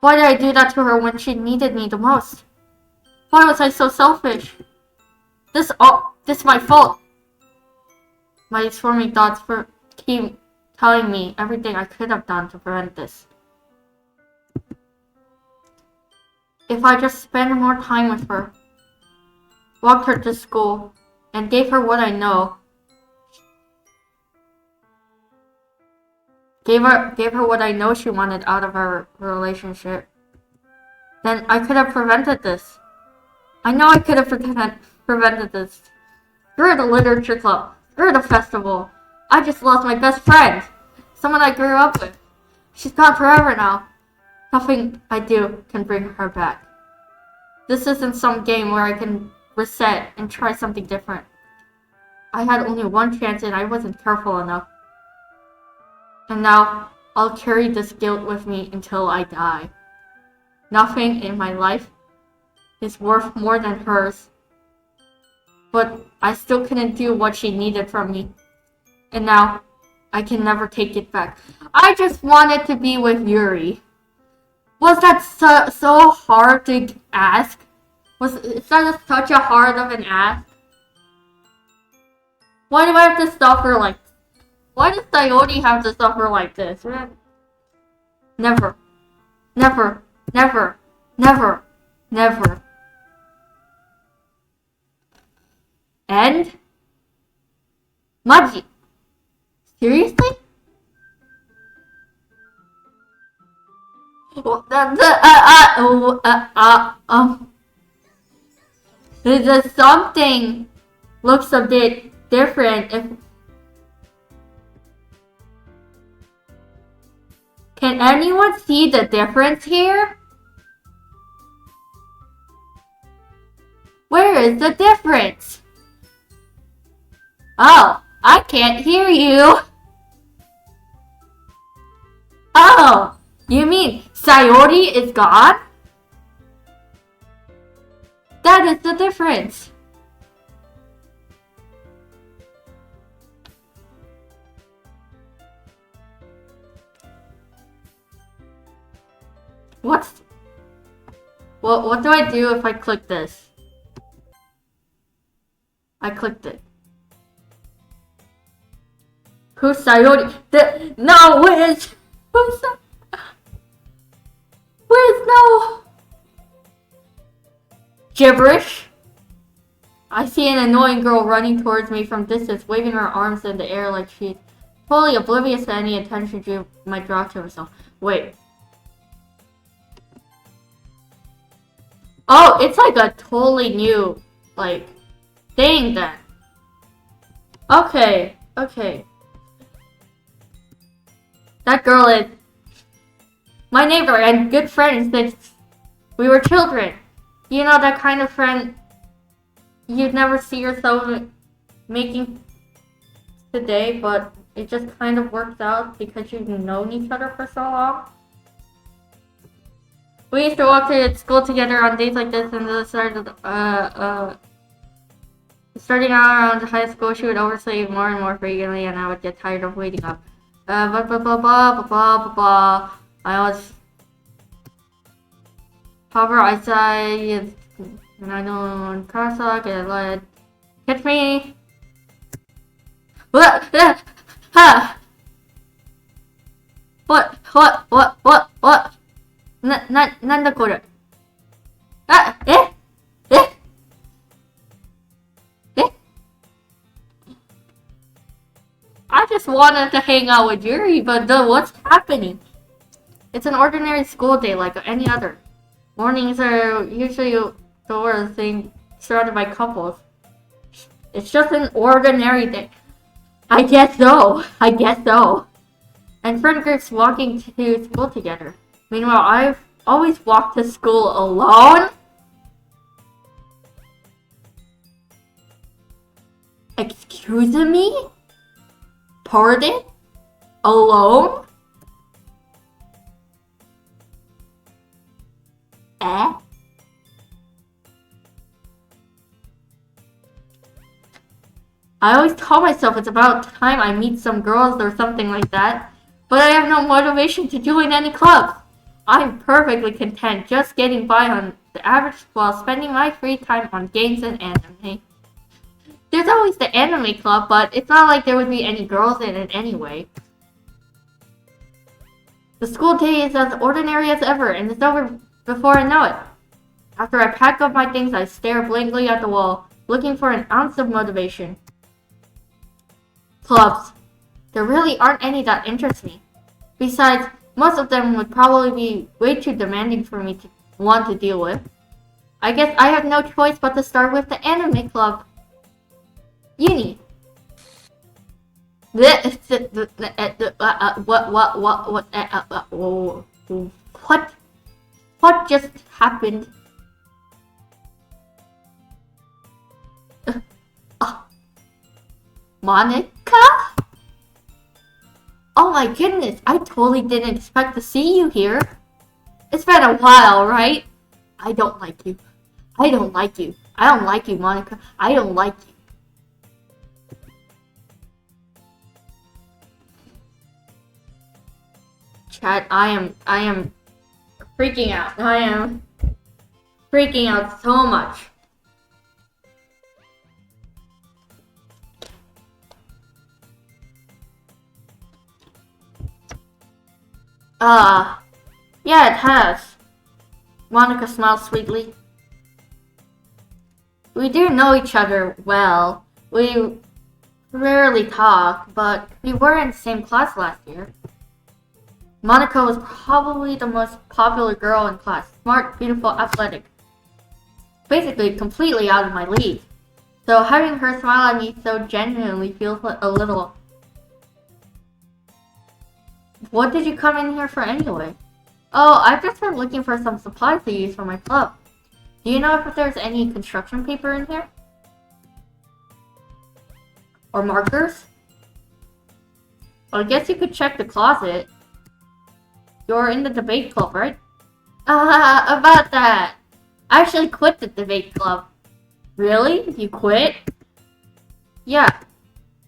Why did I do that to her when she needed me the most? Why was I so selfish? This my fault. My swarming thoughts keep telling me everything I could have done to prevent this. If I just spent more time with her, walked her to school, and gave her what I know, gave her what I know she wanted out of our relationship, then I could have prevented this. I know I could have prevented this. Screw the literature club. Screw the festival. I just lost my best friend. Someone I grew up with. She's gone forever now. Nothing I do can bring her back. This isn't some game where I can reset and try something different. I had only one chance and I wasn't careful enough. And now, I'll carry this guilt with me until I die. Nothing in my life is worth more than hers. But I still couldn't do what she needed from me. And now, I can never take it back. I just wanted to be with Yuri. Was that so hard to ask? Is that such a hard of an ask? Why do I have to suffer like? Why does Coyote have to suffer like this? Never, never, never, never, never. And Maji, seriously? The something looks a bit different. Can anyone see the difference here? Where is the difference? Oh, I can't hear you. Oh, you mean Sayori is gone? That is the difference. What do I do if I click this? I clicked it. Who's Sayori? No, who's no gibberish? I see an annoying girl running towards me from distance, waving her arms in the air like she's totally oblivious to any attention she might draw to herself. Wait. Oh, it's like a totally new, like, thing then. Okay. That girl is my neighbor and good friend since we were children. You know, that kind of friend you'd never see yourself making today, but it just kind of works out because you've known each other for so long. We used to walk to school together on days like this, and starting out around high school, she would oversleep more and more frequently, and I would get tired of waiting up. I was however eyesight, and I don't cross-talk, and let catch me. What? What? なんだこれ? I just wanted to hang out with Yuri, but what's happening? It's an ordinary school day like any other. Mornings are usually the thing surrounded by couples. It's just an ordinary day. I guess so. And friend groups walking to school together. Meanwhile, I've always walked to school alone. Excuse me? Pardon? Alone? I always tell myself it's about time I meet some girls or something like that, but I have no motivation to join any clubs. I'm perfectly content just getting by on the average while spending my free time on games and anime. There's always the anime club, but it's not like there would be any girls in it anyway. The school day is as ordinary as ever, and it's over before I know it. After I pack up my things, I stare blankly at the wall, looking for an ounce of motivation. Clubs. There really aren't any that interest me. Besides, most of them would probably be way too demanding for me to want to deal with. I guess I have no choice but to start with the anime club. Uni. What just happened? Monica? Oh my goodness, I totally didn't expect to see you here. It's been a while, right? I don't like you. I don't like you, Monica. I don't like you. Chat, I am freaking out. I am freaking out so much. Yeah, it has. Monica smiles sweetly. We do know each other well. We rarely talk, but we were in the same class last year. Monica was probably the most popular girl in class. Smart, beautiful, athletic. Basically, completely out of my league. So having her smile at me so genuinely feels a little... What did you come in here for anyway? Oh, I've just been looking for some supplies to use for my club. Do you know if there's any construction paper in here? Or markers? Well, I guess you could check the closet. You're in the debate club, right? About that. I actually quit the debate club. Really? You quit? Yeah.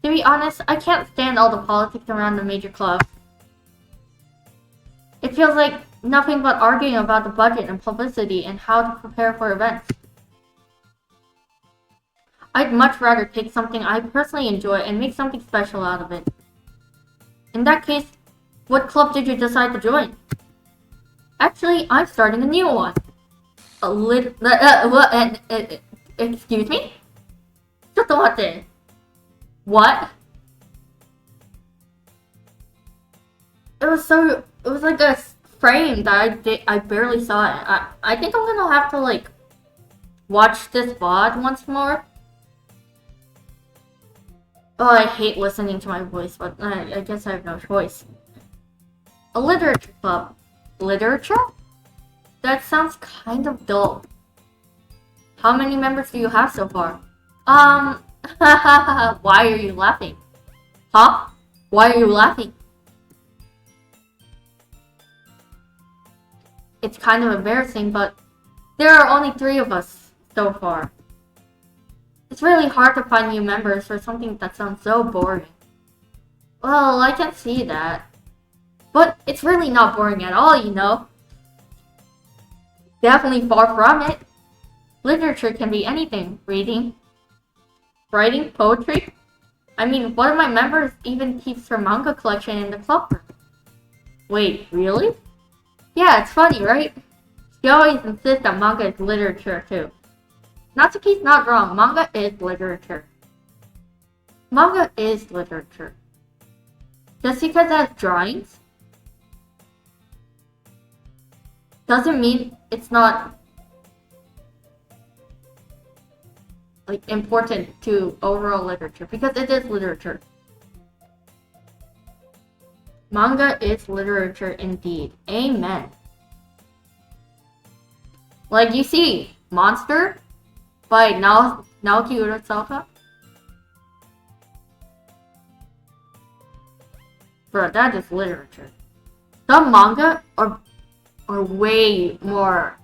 To be honest, I can't stand all the politics around the major clubs. It feels like nothing but arguing about the budget and publicity and how to prepare for events. I'd much rather take something I personally enjoy and make something special out of it. In that case, what club did you decide to join? Actually, I'm starting a new one. Excuse me? ちょっと待って。What? It was like a frame that I barely saw it. I think I'm gonna have to like watch this VOD once more. Oh, I hate listening to my voice, but I guess I have no choice. A literature club. Literature? That sounds kind of dull. How many members do you have so far? Why are you laughing? Huh? Why are you laughing? It's kind of embarrassing, but there are only 3 of us so far. It's really hard to find new members for something that sounds so boring. Well, I can see that. But it's really not boring at all, you know. Definitely far from it. Literature can be anything. Reading, writing, poetry. I mean, one of my members even keeps her manga collection in the club room. Wait, really? Yeah, it's funny, right? She always insists that manga is literature, too. Natsuki's not wrong. Manga is literature. Manga is literature. Just because it has drawings doesn't mean it's not like important to overall literature, because it is literature. Manga is literature indeed. Amen. Like you see, Monster by Naoki Urasawa. Bro, that is literature. Some manga are way more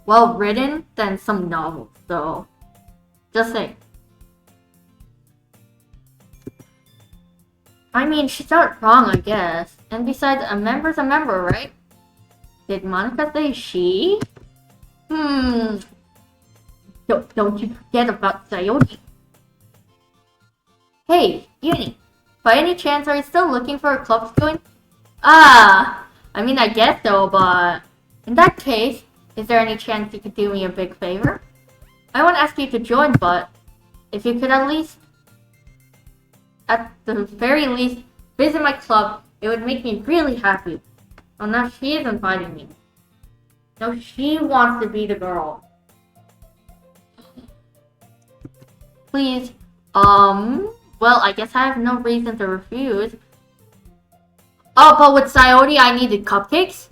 well written than some novels, so just saying. I mean, she's not wrong, I guess. And besides, a member's a member, right? Did Monica say she? Don't you forget about Sayori. Hey, Uni. By any chance, are you still looking for a club to join? I mean, I guess so, but... In that case, is there any chance you could do me a big favor? I won't ask you to join, but... If you could at the very least, visit my club, it would make me really happy. Oh, now she is inviting me. No, she wants to be the girl. Please, well, I guess I have no reason to refuse. Oh, but with Sayori, I needed cupcakes?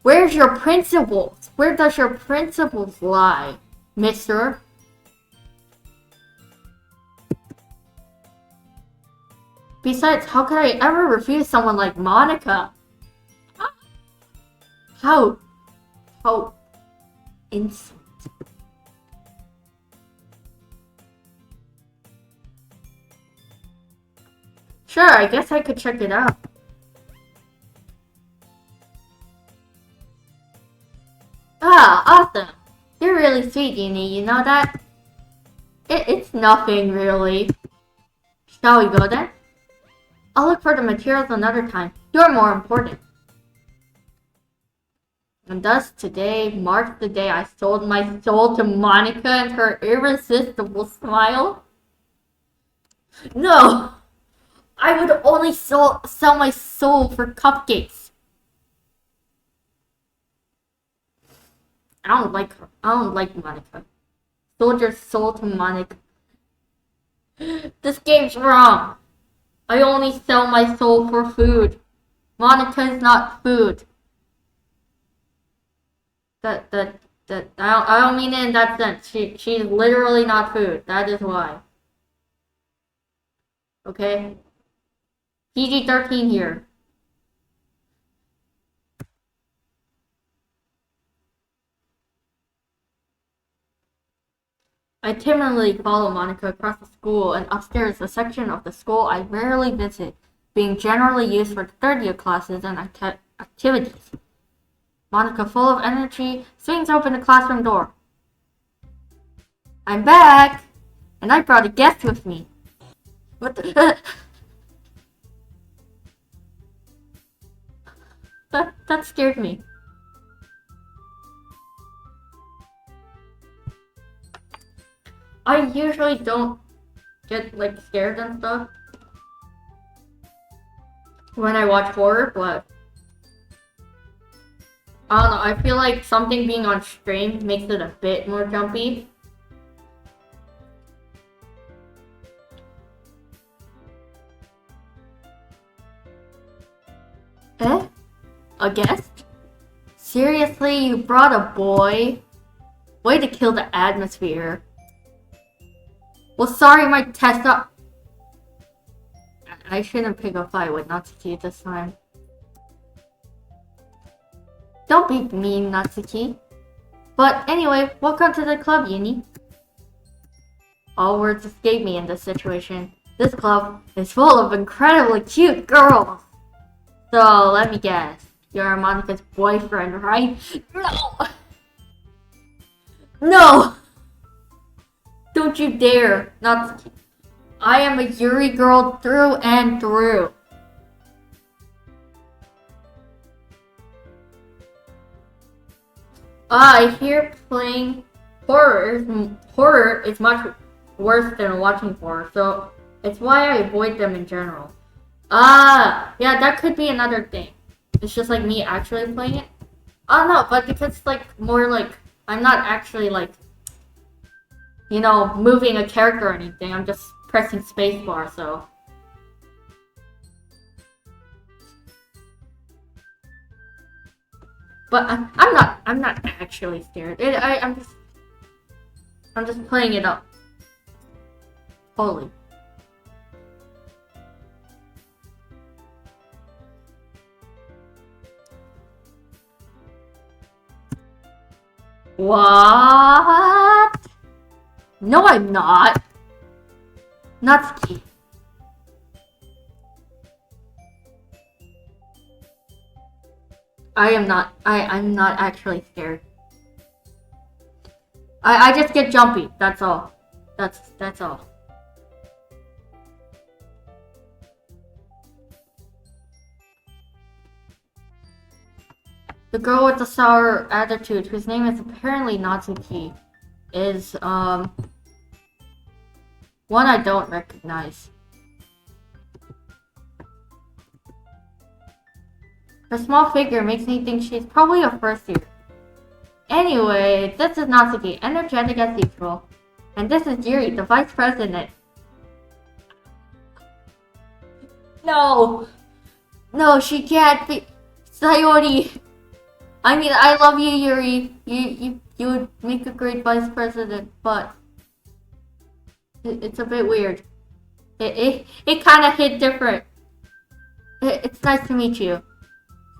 Where's your principles? Where does your principles lie, mister? Besides, how could I ever refuse someone like Monica? How insolent. Sure, I guess I could check it out. Ah, awesome. You're really sweet, Uni, you know that? It's nothing, really. Shall we go then? I'll look for the materials another time. You're more important. And thus today marks the day I sold my soul to Monica and her irresistible smile. No! I would only sell my soul for cupcakes. I don't like her. I don't like Monica. Sold your soul to Monica. This game's wrong. I only sell my soul for food. Monica is not food. I don't mean it in that sense. She's literally not food. That is why. Okay? Pt.3 here. I timidly follow Monica across the school and upstairs a section of the school I rarely visit, being generally used for 3rd year classes and activities. Monica, full of energy, swings open the classroom door. I'm back! And I brought a guest with me. What the? That scared me. I usually don't get like scared and stuff when I watch horror, but I don't know, I feel like something being on stream makes it a bit more jumpy. Eh? A guest? Seriously, you brought a boy? Way to kill the atmosphere. Well, sorry, my test up. I shouldn't pick a fight with Natsuki this time. Don't be mean, Natsuki. But anyway, welcome to the club, Uni. All words escape me in this situation. This club is full of incredibly cute girls. So, let me guess. You're Monica's boyfriend, right? No! No! Don't you dare! Natsuki. I am a Yuri girl through and through. I hear playing horror is much worse than watching horror, so it's why I avoid them in general. Ah, yeah, that could be another thing. It's just like me actually playing it. Oh no, but because it's like more like I'm not actually like, you know, moving a character or anything. I'm just pressing spacebar, so. But I'm not actually scared. I'm just playing it up. Fully. What? No, I'm not. Natsuki. I'm not actually scared. I just get jumpy, that's all. That's all. The girl with the sour attitude, whose name is apparently Natsuki, is one I don't recognize. Her small figure makes me think she's probably a first year. Anyway, this is Natsuki, energetic as usual. And this is Yuri, the vice president. No! No, she can't be... Sayori! I mean, I love you, Yuri. You would make a great vice president, but... It's a bit weird. It kind of hit different. It's nice to meet you.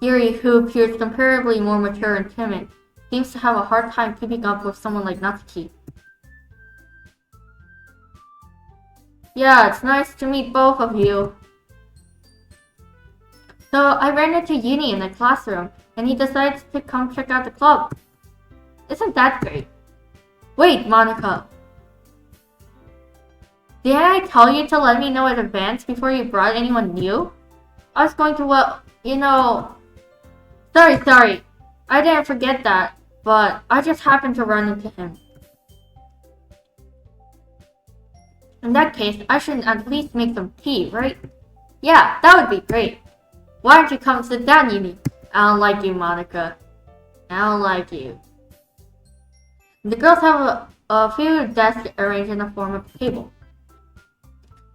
Yuri, who appears comparably more mature and timid, seems to have a hard time keeping up with someone like Natsuki. Yeah, it's nice to meet both of you. So I ran into Uni in the classroom, and he decides to come check out the club. Isn't that great? Wait, Monica. Didn't I tell you to let me know in advance before you brought anyone new? I was going to, Sorry. I didn't forget that, but I just happened to run into him. In that case, I should at least make some tea, right? Yeah, that would be great. Why don't you come sit down, Uni? I don't like you, Monica. I don't like you. The girls have a few desks arranged in the form of a table.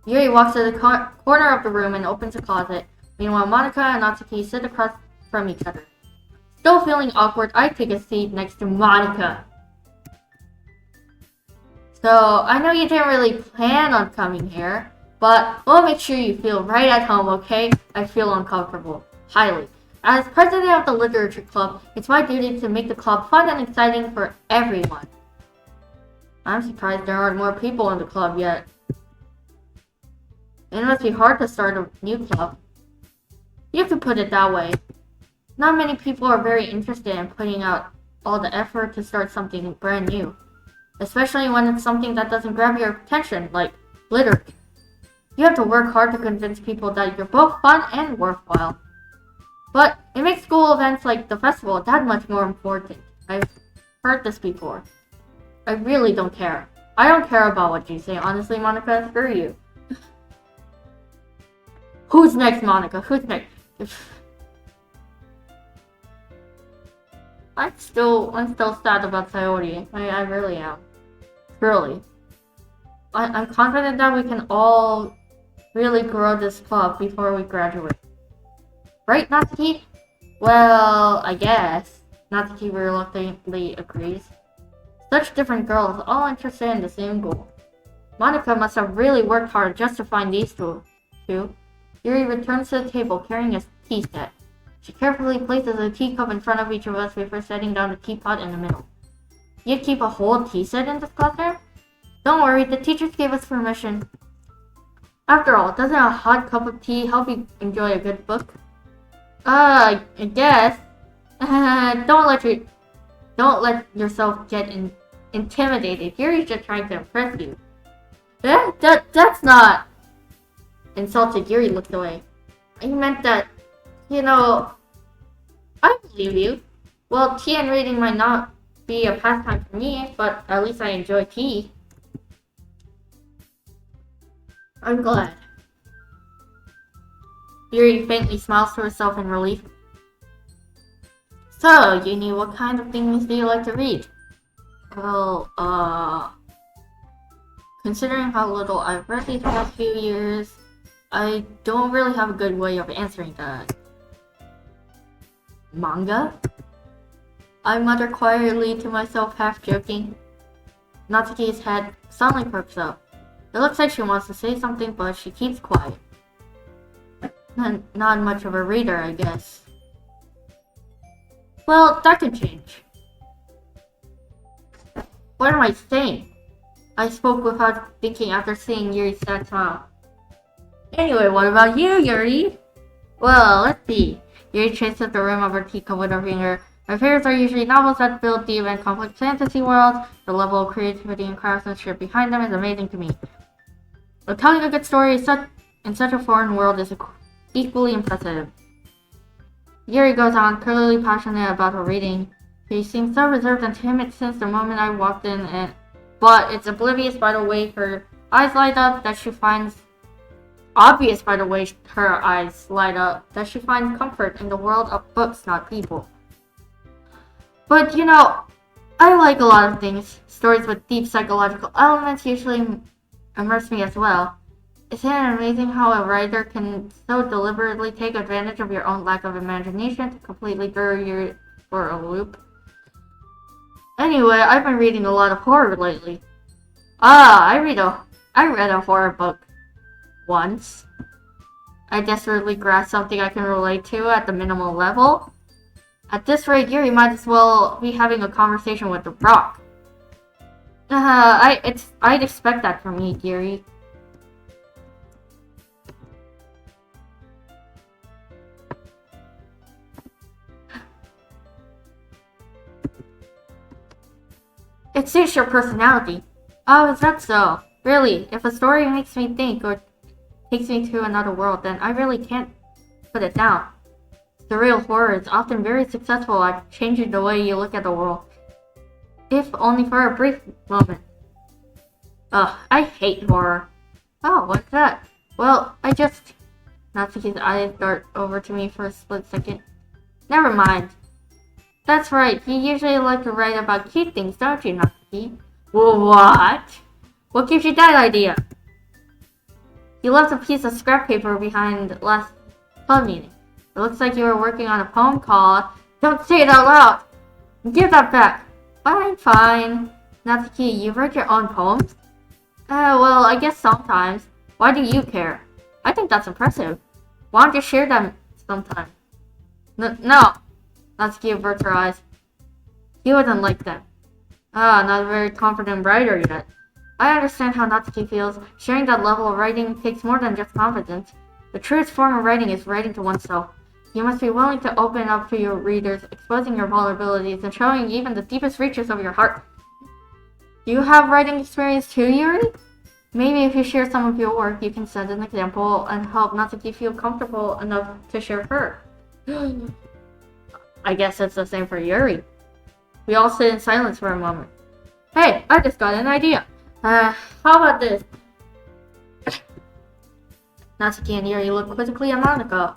Yuri walks to the corner of the room and opens a closet. Meanwhile, Monica and Natsuki sit across from each other. Still feeling awkward, I take a seat next to Monica. So, I know you didn't really plan on coming here, but we'll make sure you feel right at home, okay? I feel uncomfortable. Highly. As president of the literature club, it's my duty to make the club fun and exciting for everyone. I'm surprised there aren't more people in the club yet. It must be hard to start a new club. You could put it that way. Not many people are very interested in putting out all the effort to start something brand new. Especially when it's something that doesn't grab your attention, like literature. You have to work hard to convince people that you're both fun and worthwhile. But it makes school events like the festival that much more important. I've heard this before. I really don't care. I don't care about what you say, honestly, Monica. Screw you. Who's next, Monica? Who's next? I'm still sad about Sayori. I really am. Really. I'm confident that we can all really grow this club before we graduate. Right, Natsuki? Well, I guess. Natsuki reluctantly agrees. Such different girls, all interested in the same goal. Monica must have really worked hard just to find these two. Yuri returns to the table carrying a tea set. She carefully places a teacup in front of each of us before setting down the teapot in the middle. You keep a whole tea set in this classroom? Don't worry, the teachers gave us permission. After all, doesn't a hot cup of tea help you enjoy a good book? I guess. Don't let yourself get intimidated. Yuri's just trying to impress you. That's not... Insulted, Yuri looked away. You meant that, I believe you. Well, tea and reading might not be a pastime for me, but at least I enjoy tea. I'm glad. Yuri faintly smiles to herself in relief. So, Uni, what kind of things do you like to read? Well, considering how little I've read these past few years, I don't really have a good way of answering that. Manga? I mutter quietly to myself, half joking. Natsuki's head suddenly perks up. It looks like she wants to say something, but she keeps quiet. Not much of a reader, I guess. Well, that could change. What am I saying? I spoke without thinking after seeing Yuri's sad smile. Anyway, what about you, Yuri? Well, let's see. Yuri traces the rim of her teacup with her finger. My favorites are usually novels that build deep and complex fantasy worlds. The level of creativity and craftsmanship behind them is amazing to me. But telling a good story in such a foreign world is equally impressive. Yuri goes on, clearly passionate about her reading. She seems so reserved and timid since the moment I walked in, but it's oblivious by the way her eyes light up that she finds comfort in the world of books, not people. But I like a lot of things. Stories with deep psychological elements usually immerse me as well. Isn't it amazing how a writer can so deliberately take advantage of your own lack of imagination to completely throw you for a loop? Anyway, I've been reading a lot of horror lately. I read a horror book once. I desperately grasped something I can relate to at the minimal level. At this rate, Yuri might as well be having a conversation with the rock. I'd expect that from me, Yuri. It suits your personality. Oh, is that so? Really, if a story makes me think or takes me to another world, then I really can't put it down. Surreal horror is often very successful at changing the way you look at the world, if only for a brief moment. Ugh, I hate horror. Oh, what's that? Well, Natsuki's eyes dart over to me for a split second. Never mind. That's right, you usually like to write about cute things, don't you, Natsuki? What? What gives you that idea? You left a piece of scrap paper behind last club meeting. It looks like you were working on a poem called... Don't say it out loud! Give that back! Fine. Natsuki, you write your own poems? Well, I guess sometimes. Why do you care? I think that's impressive. Why don't you share them sometime? No. Natsuki averts her eyes. He wouldn't like them. Not a very confident writer yet. I understand how Natsuki feels. Sharing that level of writing takes more than just confidence. The truest form of writing is writing to oneself. You must be willing to open up to your readers, exposing your vulnerabilities and showing even the deepest reaches of your heart. Do you have writing experience too, Yuri? Maybe if you share some of your work, you can set an example and help Natsuki feel comfortable enough to share her. I guess it's the same for Yuri. We all sit in silence for a moment. Hey, I just got an idea. How about this? Natsuki and Yuri look quizzically at Monika.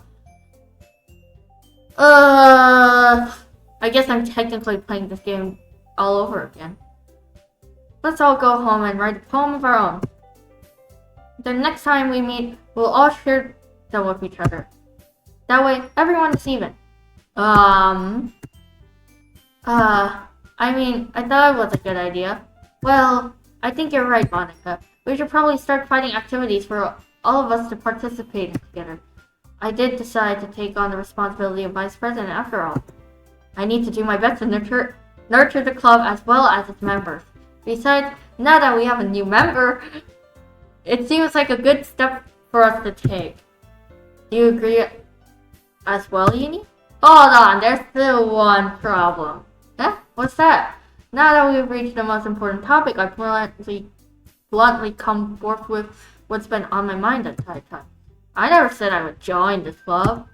I guess I'm technically playing this game all over again. Let's all go home and write a poem of our own. The next time we meet, we'll all share them with each other. That way, everyone is even. I thought it was a good idea. Well, I think you're right, Monika. We should probably start finding activities for all of us to participate in together. I did decide to take on the responsibility of vice president after all. I need to do my best to nurture the club as well as its members. Besides, now that we have a new member, it seems like a good step for us to take. Do you agree as well, Uni? Hold on, there's still one problem. Eh? What's that? Now that we've reached the most important topic, I bluntly come forth with what's been on my mind the entire time. I never said I would join this club.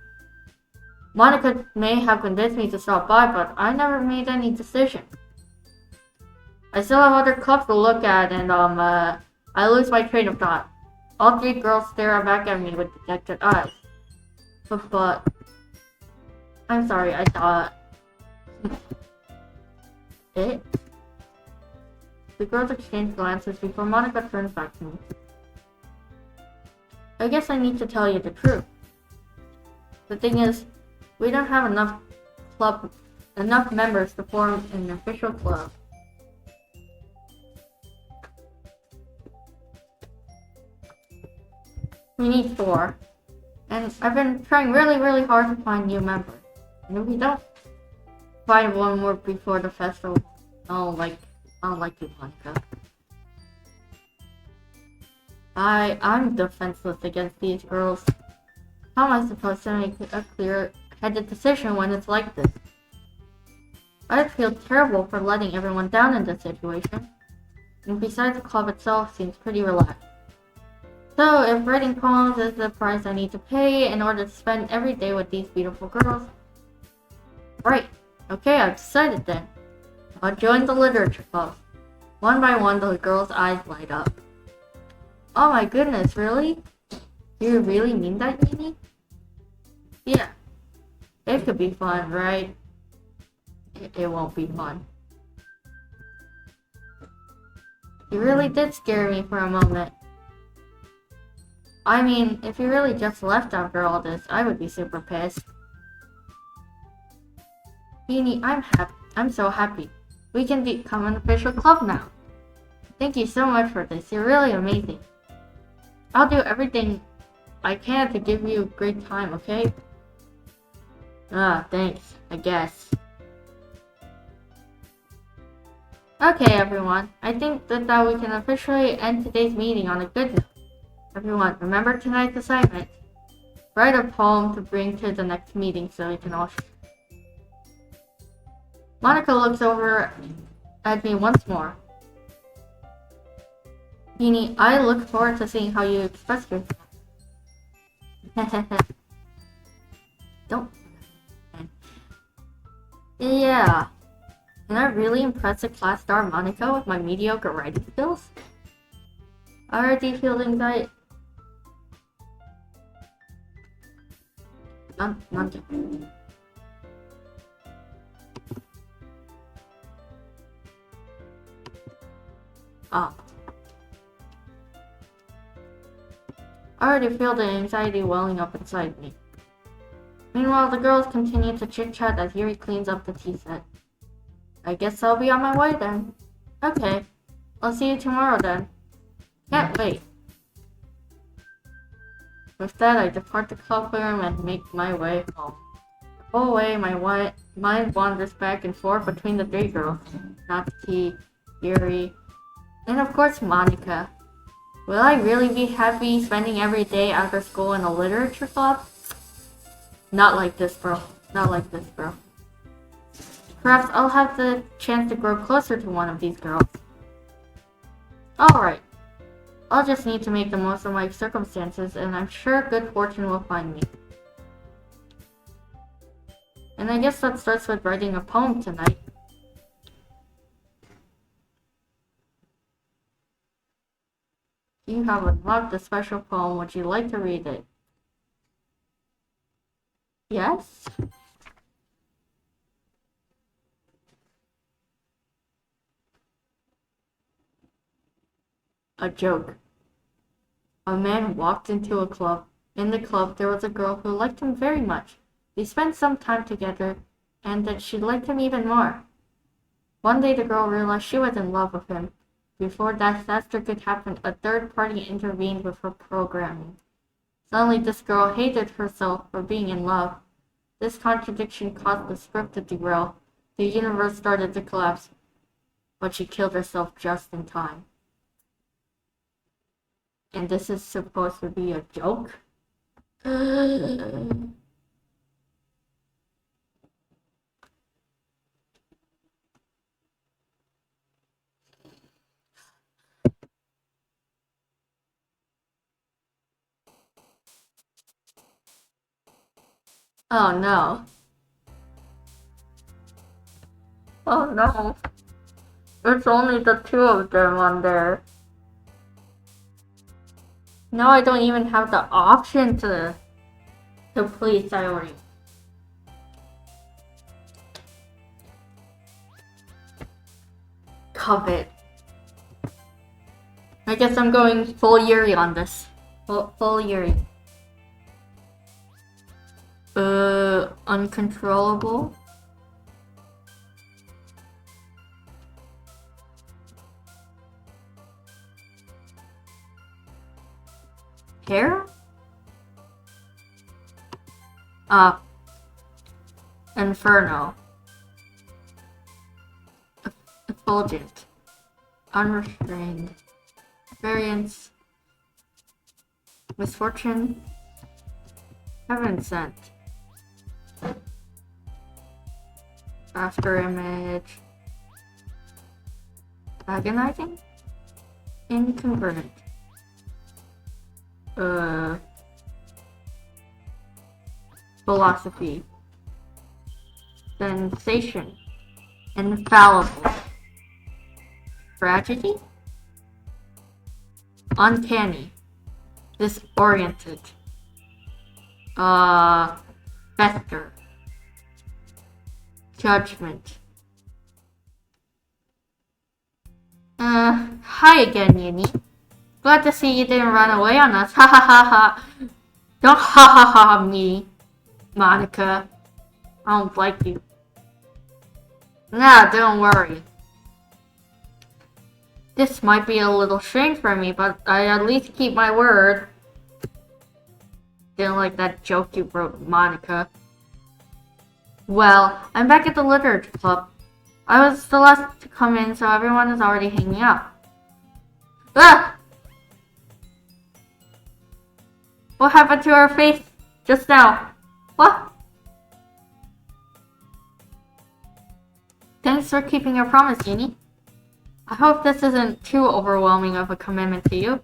Monika may have convinced me to stop by, but I never made any decision. I still have other clubs to look at, and I lose my train of thought. All three girls stare back at me with dejected eyes. But I'm sorry, I thought... It? The girls exchange glances before Monika turns back to me. I guess I need to tell you the truth. The thing is, we don't have enough members to form an official club. We need 4. And I've been trying really hard to find new members. And if we don't find one more before the festival, I don't like you, Monika. I'm defenseless against these girls. How am I supposed to make a clear-headed decision when it's like this? I feel terrible for letting everyone down in this situation. And besides, the club itself seems pretty relaxed. So, if writing poems is the price I need to pay in order to spend every day with these beautiful girls... Right. Okay, I've decided then. I'll join the literature club. One by one, the girls' eyes light up. Oh my goodness, really? Do you really mean that, Nini? Yeah. It could be fun, right? It won't be fun. You really did scare me for a moment. I mean, if you really just left after all this, I would be super pissed. Nini, I'm happy. I'm so happy. We can become an official club now. Thank you so much for this. You're really amazing. I'll do everything I can to give you a great time, okay? Thanks, I guess. Okay, everyone. I think that we can officially end today's meeting on a good note. Everyone, remember tonight's assignment. Write a poem to bring to the next meeting so we can all... Monika looks over add me once more. Beanie, I look forward to seeing how you express yourself. Don't. Yeah. Can I really impress a class star Monica with my mediocre writing skills? I already feel anxiety. Monica. Ah. I already feel the anxiety welling up inside me. Meanwhile, the girls continue to chit-chat as Yuri cleans up the tea set. I guess I'll be on my way then. Okay. I'll see you tomorrow then. Can't wait. With that, I depart the club room and make my way home. The whole way, my mind wanders back and forth between the three girls. Natsuki, Yuri, and of course Monica. Will I really be happy spending every day after school in a literature club? Not like this, bro. Not like this, bro. Perhaps I'll have the chance to grow closer to one of these girls. Alright. I'll just need to make the most of my circumstances, and I'm sure good fortune will find me. And I guess that starts with writing a poem tonight. You have unlocked a special poem. Would you like to read it? Yes? A joke. A man walked into a club. In the club, there was a girl who liked him very much. They spent some time together, and that she liked him even more. One day, the girl realized she was in love with him. Before that disaster could happen, a third party intervened with her programming. Suddenly, this girl hated herself for being in love. This contradiction caused the script to derail. The universe started to collapse, but she killed herself just in time. And this is supposed to be a joke? Oh no. Oh no. It's only the two of them on there. Now I don't even have the option to please Sayori. Covet. I guess I'm going full Yuri on this. Full Yuri. Uncontrollable. Hair? Inferno. Effulgent. Unrestrained. Variance. Misfortune. Heaven sent. After image. Agonizing? Incongruent. Philosophy. Sensation. Infallible. Tragedy? Uncanny. Disoriented. Fester. Judgment. Hi again, Yuni. Glad to see you didn't run away on us. Ha ha ha ha. Don't ha ha ha me, Monica. I don't like you. Nah, don't worry. This might be a little strange for me, but I at least keep my word. Didn't like that joke you wrote, Monica. Well, I'm back at the literature club. I was the last to come in, so everyone is already hanging out. Ah! What happened to her face just now? What? Thanks for keeping your promise, Yuni. I hope this isn't too overwhelming of a commitment to you,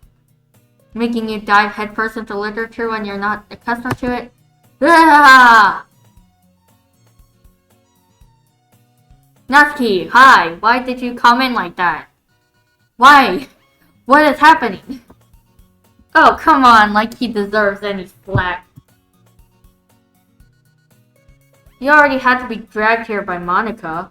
making you dive headfirst into literature when you're not accustomed to it. Ah! Natsuki, hi, why did you come in like that? Why? What is happening? Oh, come on, like he deserves any slack. He already had to be dragged here by Monica.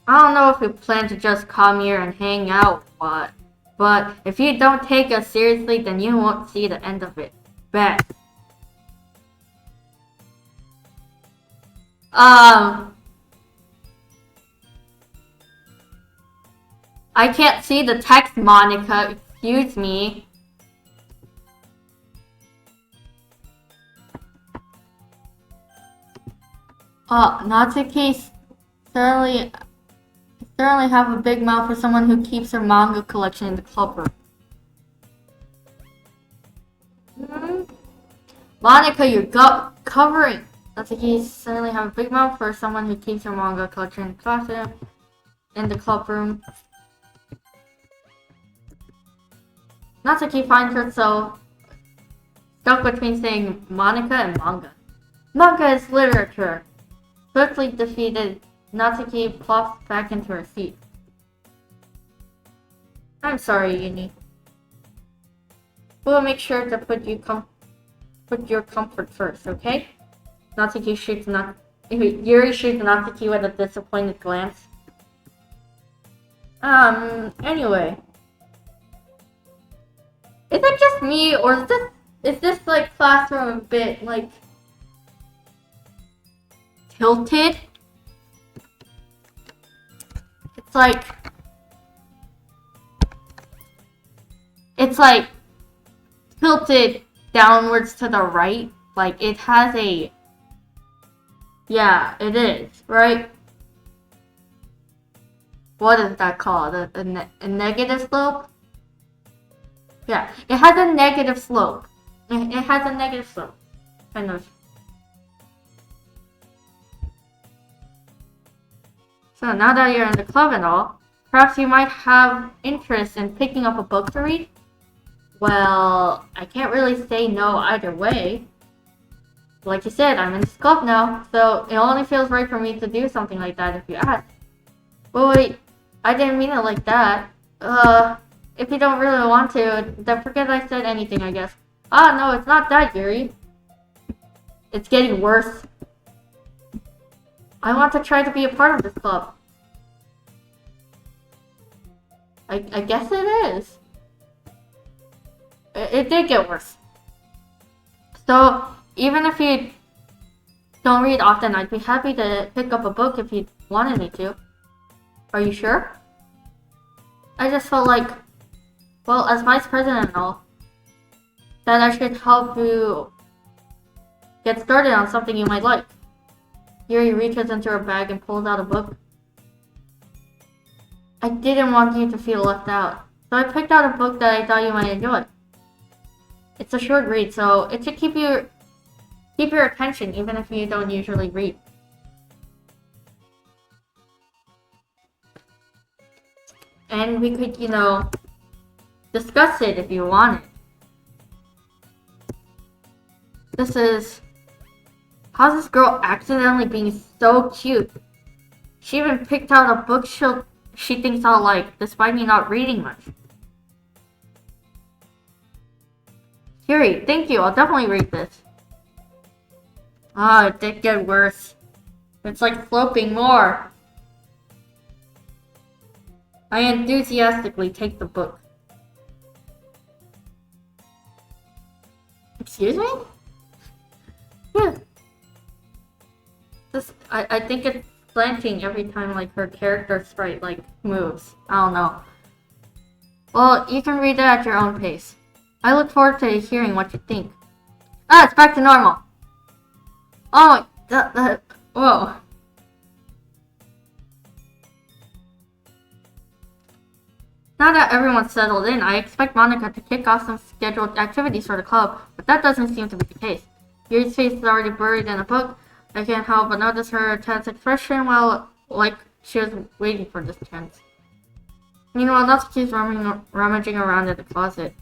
I don't know if we plan to just come here and hang out, but if you don't take us seriously, then you won't see the end of it. Bet. I can't see the text, Monica. Excuse me. Natsuki certainly have a big mouth for someone who keeps her manga collection in the club room. Monica, you're covering. Natsuki certainly have a big mouth for someone who keeps her manga collection in the club room. Natsuki finds herself stuck between saying Monica and manga. Manga is literature. Swiftly defeated, Natsuki plops back into her seat. I'm sorry, Uni. We'll make sure to put your comfort first, okay? Yuri shoots Natsuki with a disappointed glance. Anyway. Is it just me, or is this like classroom a bit like tilted? It's like tilted downwards to the right. Like it has a, yeah, it is, right? What is that called? A negative slope? Yeah, it has a negative slope. It has a negative slope. Kind of. So now that you're in the club and all, perhaps you might have interest in picking up a book to read? Well, I can't really say no either way. Like you said, I'm in this club now, so it only feels right for me to do something like that if you ask. But wait, I didn't mean it like that. If you don't really want to, then forget I said anything, I guess. Ah, no, it's not that, Yuri. It's getting worse. I want to try to be a part of this club. I guess it is. It did get worse. So, even if you don't read often, I'd be happy to pick up a book if you wanted me to. Are you sure? I just felt like, well, as vice president and all, that I should help you get started on something you might like. Yuri reaches into her bag and pulls out a book. I didn't want you to feel left out, so I picked out a book that I thought you might enjoy. It's a short read, so it should keep your attention even if you don't usually read. And we could, discuss it if you wanted. This is... How's this girl accidentally being so cute? She even picked out a book she thinks I'll like, despite me not reading much. Yuri, thank you. I'll definitely read this. Ah, it did get worse. It's like sloping more. I enthusiastically take the book. Excuse me? Yeah. I think it's slanting every time like her character sprite like moves. I don't know. Well, you can read it at your own pace. I look forward to hearing what you think. Ah, it's back to normal. Oh, whoa. Now that everyone's settled in, I expect Monica to kick off some scheduled activities for the club, but that doesn't seem to be the case. Yuri's face is already buried in a book. I can't help but notice her tense expression while, like, she was waiting for this chance. Meanwhile, Natsuki's rummaging around in the closet.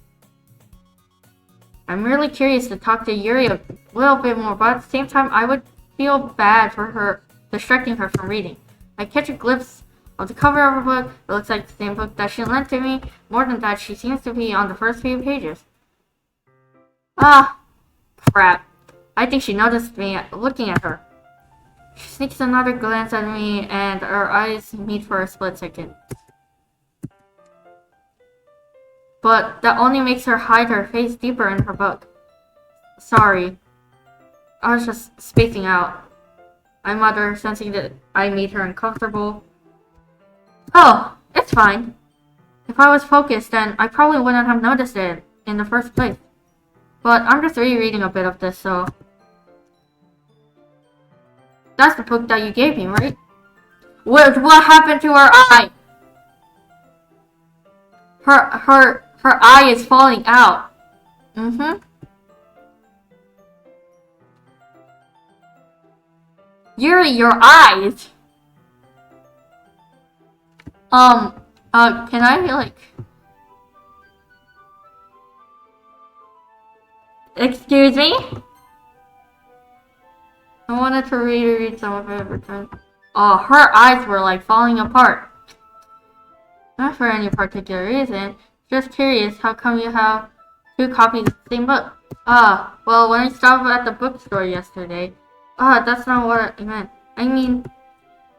I'm really curious to talk to Yuri a little bit more, but at the same time, I would feel bad for her, distracting her from reading. I catch a glimpse of the cover of her book. It looks like the same book that she lent to me. More than that, she seems to be on the first few pages. Ah, crap. I think she noticed me looking at her. She sneaks another glance at me, and our eyes meet for a split second. But that only makes her hide her face deeper in her book. Sorry. I was just spacing out. I mutter, sensing that I made her uncomfortable. Oh, it's fine. If I was focused, then I probably wouldn't have noticed it in the first place. But I'm just rereading a bit of this, so... That's the book that you gave me, right? What happened to her eye? Her eye is falling out. Mm-hmm. Yuri, your eyes! Can I, like... Excuse me? I wanted to reread some of it every time. Oh, her eyes were, like, falling apart. Not for any particular reason. Just curious, how come you have 2 copies of the same book? Well, when I stopped at the bookstore yesterday... that's not what I meant. I mean,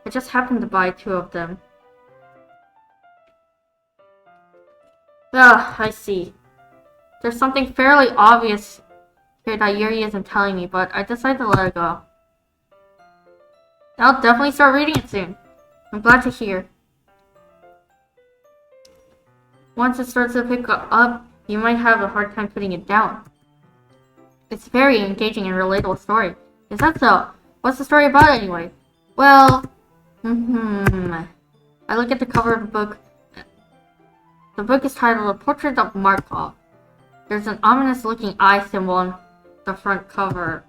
I just happened to buy 2 of them. I see. There's something fairly obvious here that Yuri isn't telling me, but I decided to let it go. I'll definitely start reading it soon. I'm glad to hear. Once it starts to pick up, you might have a hard time putting it down. It's a very engaging and relatable story. Is that so? What's the story about anyway? Well, I look at the cover of the book. The book is titled A Portrait of Markov. There's an ominous looking eye symbol on the front cover.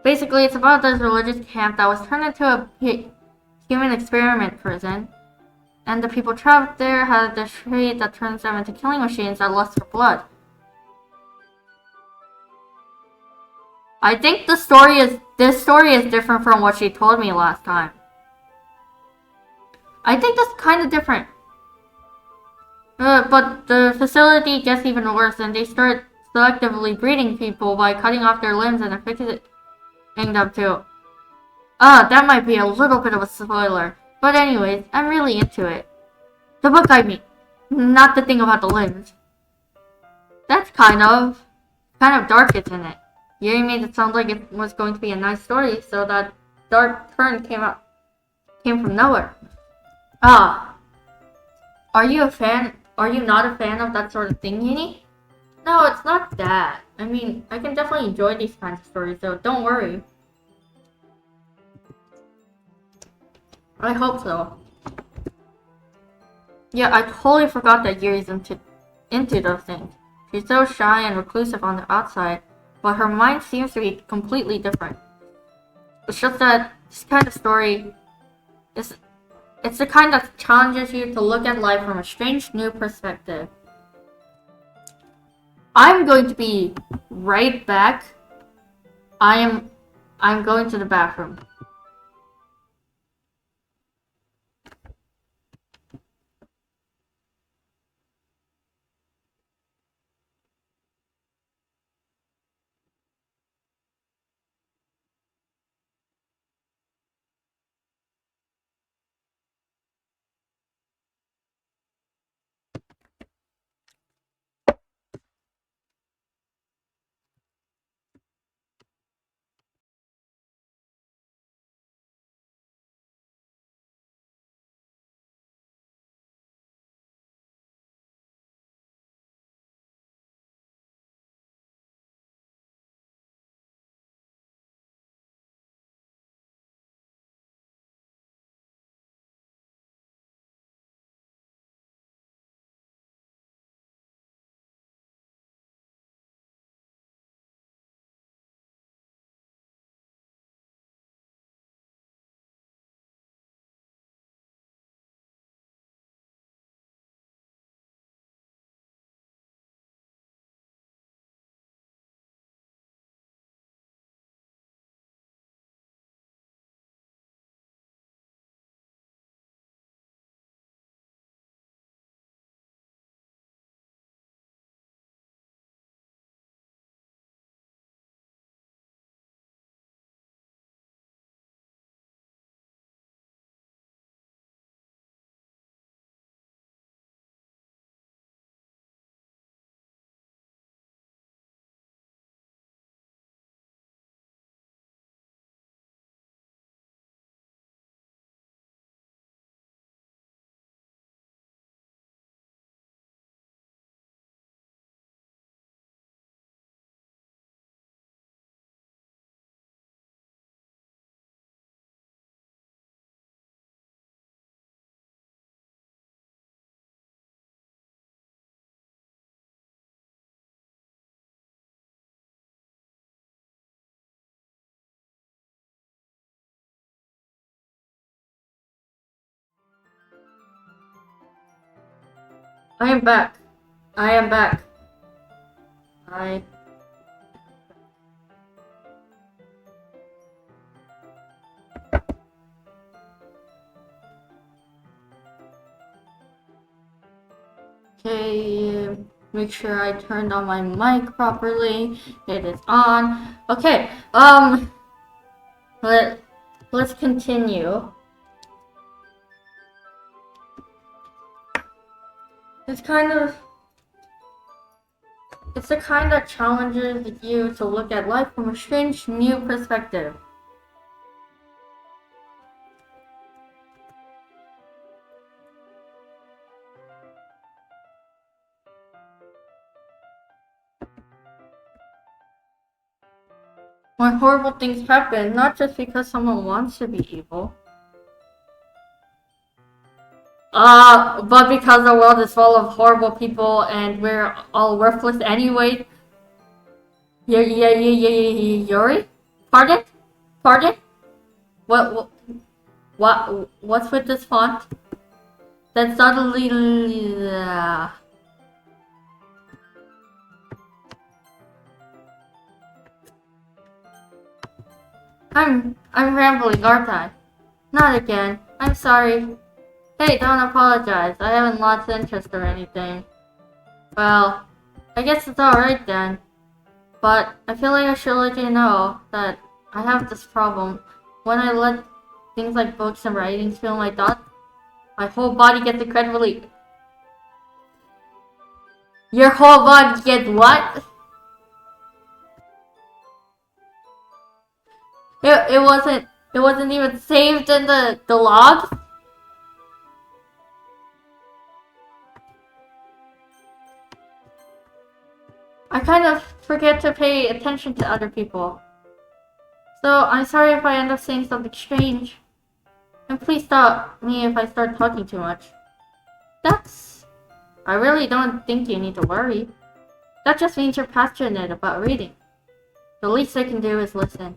Basically, it's about this religious camp that was turned into a human experiment prison. And the people trapped there had the trait that turns them into killing machines that lust for blood. I think this story is different from what she told me last time. I think that's kind of different. But the facility gets even worse, and they start selectively breeding people by cutting off their limbs and affixing them to. That might be a little bit of a spoiler. But anyways, I'm really into it. The book I mean. Not the thing about the limbs. That's kind of dark, isn't it? Yuri made it sound like it was going to be a nice story, so that dark turn came from nowhere. Are you a fan? Are you not a fan of that sort of thing, Yini? No, it's not that. I mean, I can definitely enjoy these kinds of stories, so don't worry. I hope so. Yeah, I totally forgot that Yuri's into those things. She's so shy and reclusive on the outside, but her mind seems to be completely different. It's just that this kind of story it's the kind that challenges you to look at life from a strange new perspective. I'm going to be right back. I'm going to the bathroom. I am back. I am back. I... Okay, make sure I turned on my mic properly. It is on. Okay, let's continue. It's the kind that challenges you to look at life from a strange new perspective. When horrible things happen, not just because someone wants to be evil. But because the world is full of horrible people and we're all worthless anyway. Yuri? Pardon? Pardon? What's with this font? Then suddenly... I'm rambling, aren't I? Not again. I'm sorry. Hey, don't apologize. I haven't lost interest or anything. Well, I guess it's alright then. But I feel like I should let you know that I have this problem. When I let things like books and writings fill my thoughts, my whole body gets incredibly... Your whole body gets what? It wasn't even saved in the log? I kind of forget to pay attention to other people. So I'm sorry if I end up saying something strange. And please stop me if I start talking too much. I really don't think you need to worry. That just means you're passionate about reading. The least I can do is listen.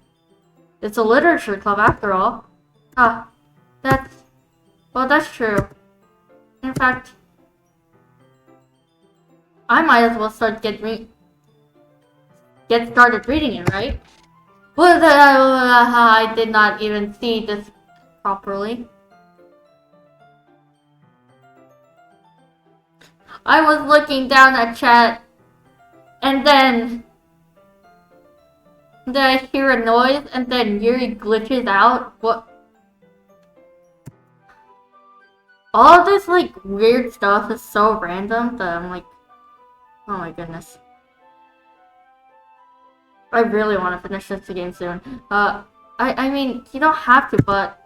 It's a literature club after all. Ah, well, that's true. In fact, I might as well get started reading it, right? Well, I did not even see this properly. I was looking down at chat, and then I hear a noise, and then Yuri glitches out. What? All this, like, weird stuff is so random that I'm like, oh my goodness. I really want to finish this game soon. I mean, you don't have to, but...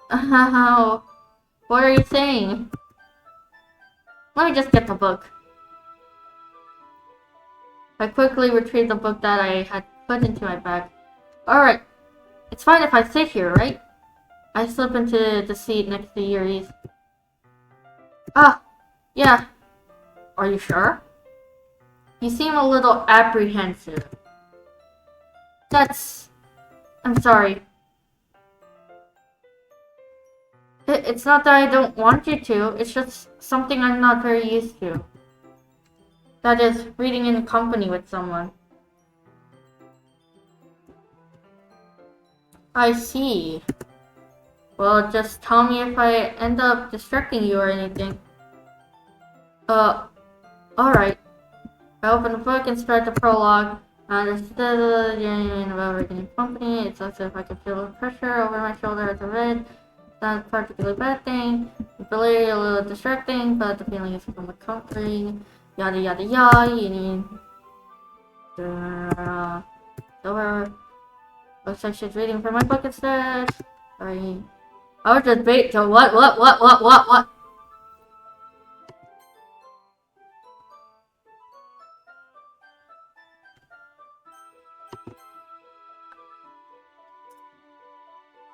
what are you saying? Let me just get the book. I quickly retrieved the book that I had put into my bag. Alright. It's fine if I sit here, right? I slip into the seat next to Yuri's. Ah, yeah. Are you sure? You seem a little apprehensive. I'm sorry. It's not that I don't want you to, it's just something I'm not very used to. That is, reading in company with someone. I see. Well, just tell me if I end up distracting you or anything. Alright. I open the book and start the prologue. Instead of the about reading in company, it's as if I could feel the pressure over my shoulder as I read. It's not a particularly bad thing. It's really a little distracting, but the feeling is somewhat comforting. Yada yada yada. You need... over. Looks like she's reading from my book instead. Sorry. I was just bait to what?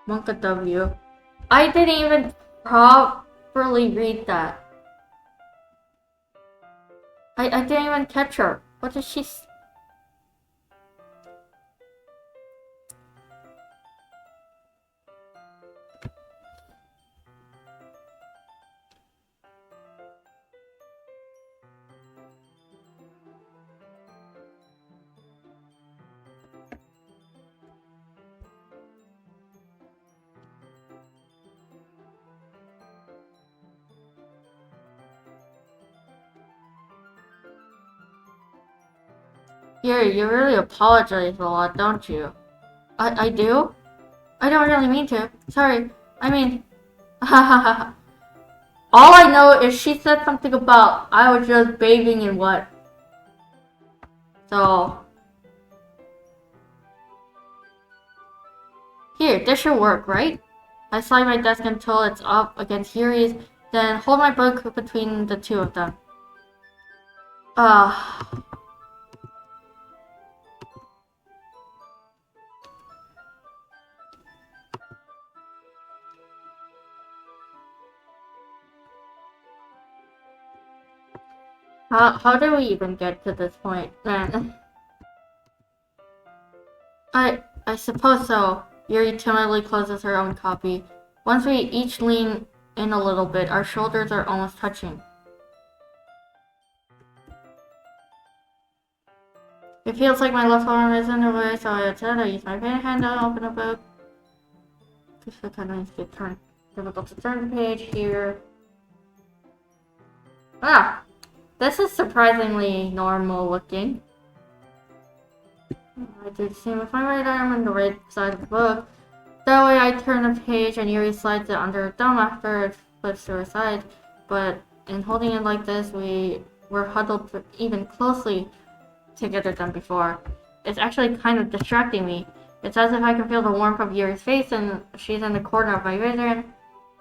Monka W. I didn't even properly read that. I didn't even catch her. What did she... Yuri, you really apologize a lot, don't you? I do? I don't really mean to. Sorry. I mean, all I know is she said something about I was just bathing in what. So, here, this should work, right? I slide my desk until it's up against Yuri's, then hold my book between the two of them. Uh, how did we even get to this point, then? I suppose so. Yuri timidly closes her own copy. Once we each lean in a little bit, our shoulders are almost touching. It feels like my left arm is in the way, so I said I use my pen hand to open a book. Just the kind of get turned. Difficult to turn the page here. Ah! This is surprisingly normal looking. I do the same with my right arm on the right side of the book. That way I turn the page and Yuri slides it under her thumb after it flips to her side. But in holding it like this, we were huddled even closely together than before. It's actually kind of distracting me. It's as if I can feel the warmth of Yuri's face and she's in the corner of my vision.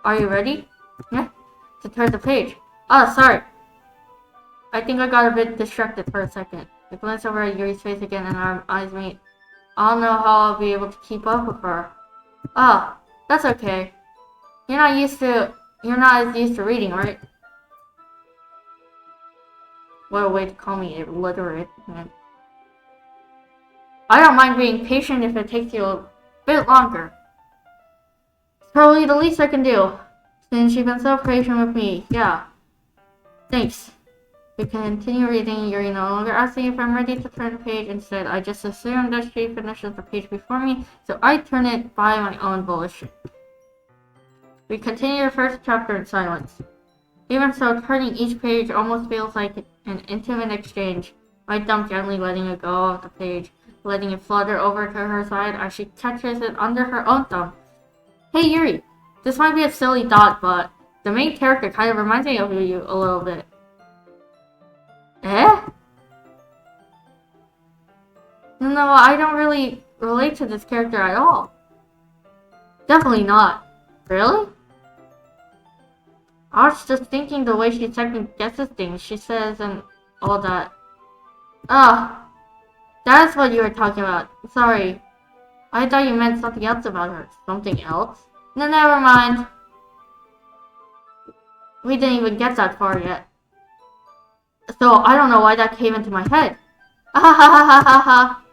Are you ready? Yeah? To turn the page. Oh, sorry. I think I got a bit distracted for a second. I glance over at Yuri's face again and our eyes meet. I don't know how I'll be able to keep up with her. Oh, that's okay. You're not as used to reading, right? What a way to call me illiterate, man. I don't mind being patient if it takes you a bit longer. It's probably the least I can do, since you've been so patient with me. Yeah. Thanks. We continue reading. Yuri no longer asking if I'm ready to turn the page. Instead, I just assume that she finishes the page before me, so I turn it by my own volition. We continue the first chapter in silence. Even so, turning each page almost feels like an intimate exchange. My thumb gently letting it go of the page, letting it flutter over to her side as she catches it under her own thumb. Hey Yuri, this might be a silly thought, but the main character kind of reminds me of you a little bit. Eh? No, I don't really relate to this character at all. Definitely not. Really? I was just thinking the way she second guesses things, she says and all that. Ah, that's what you were talking about. Sorry. I thought you meant something else about her. Something else? No, never mind. We didn't even get that far yet. So I don't know why that came into my head. Ah.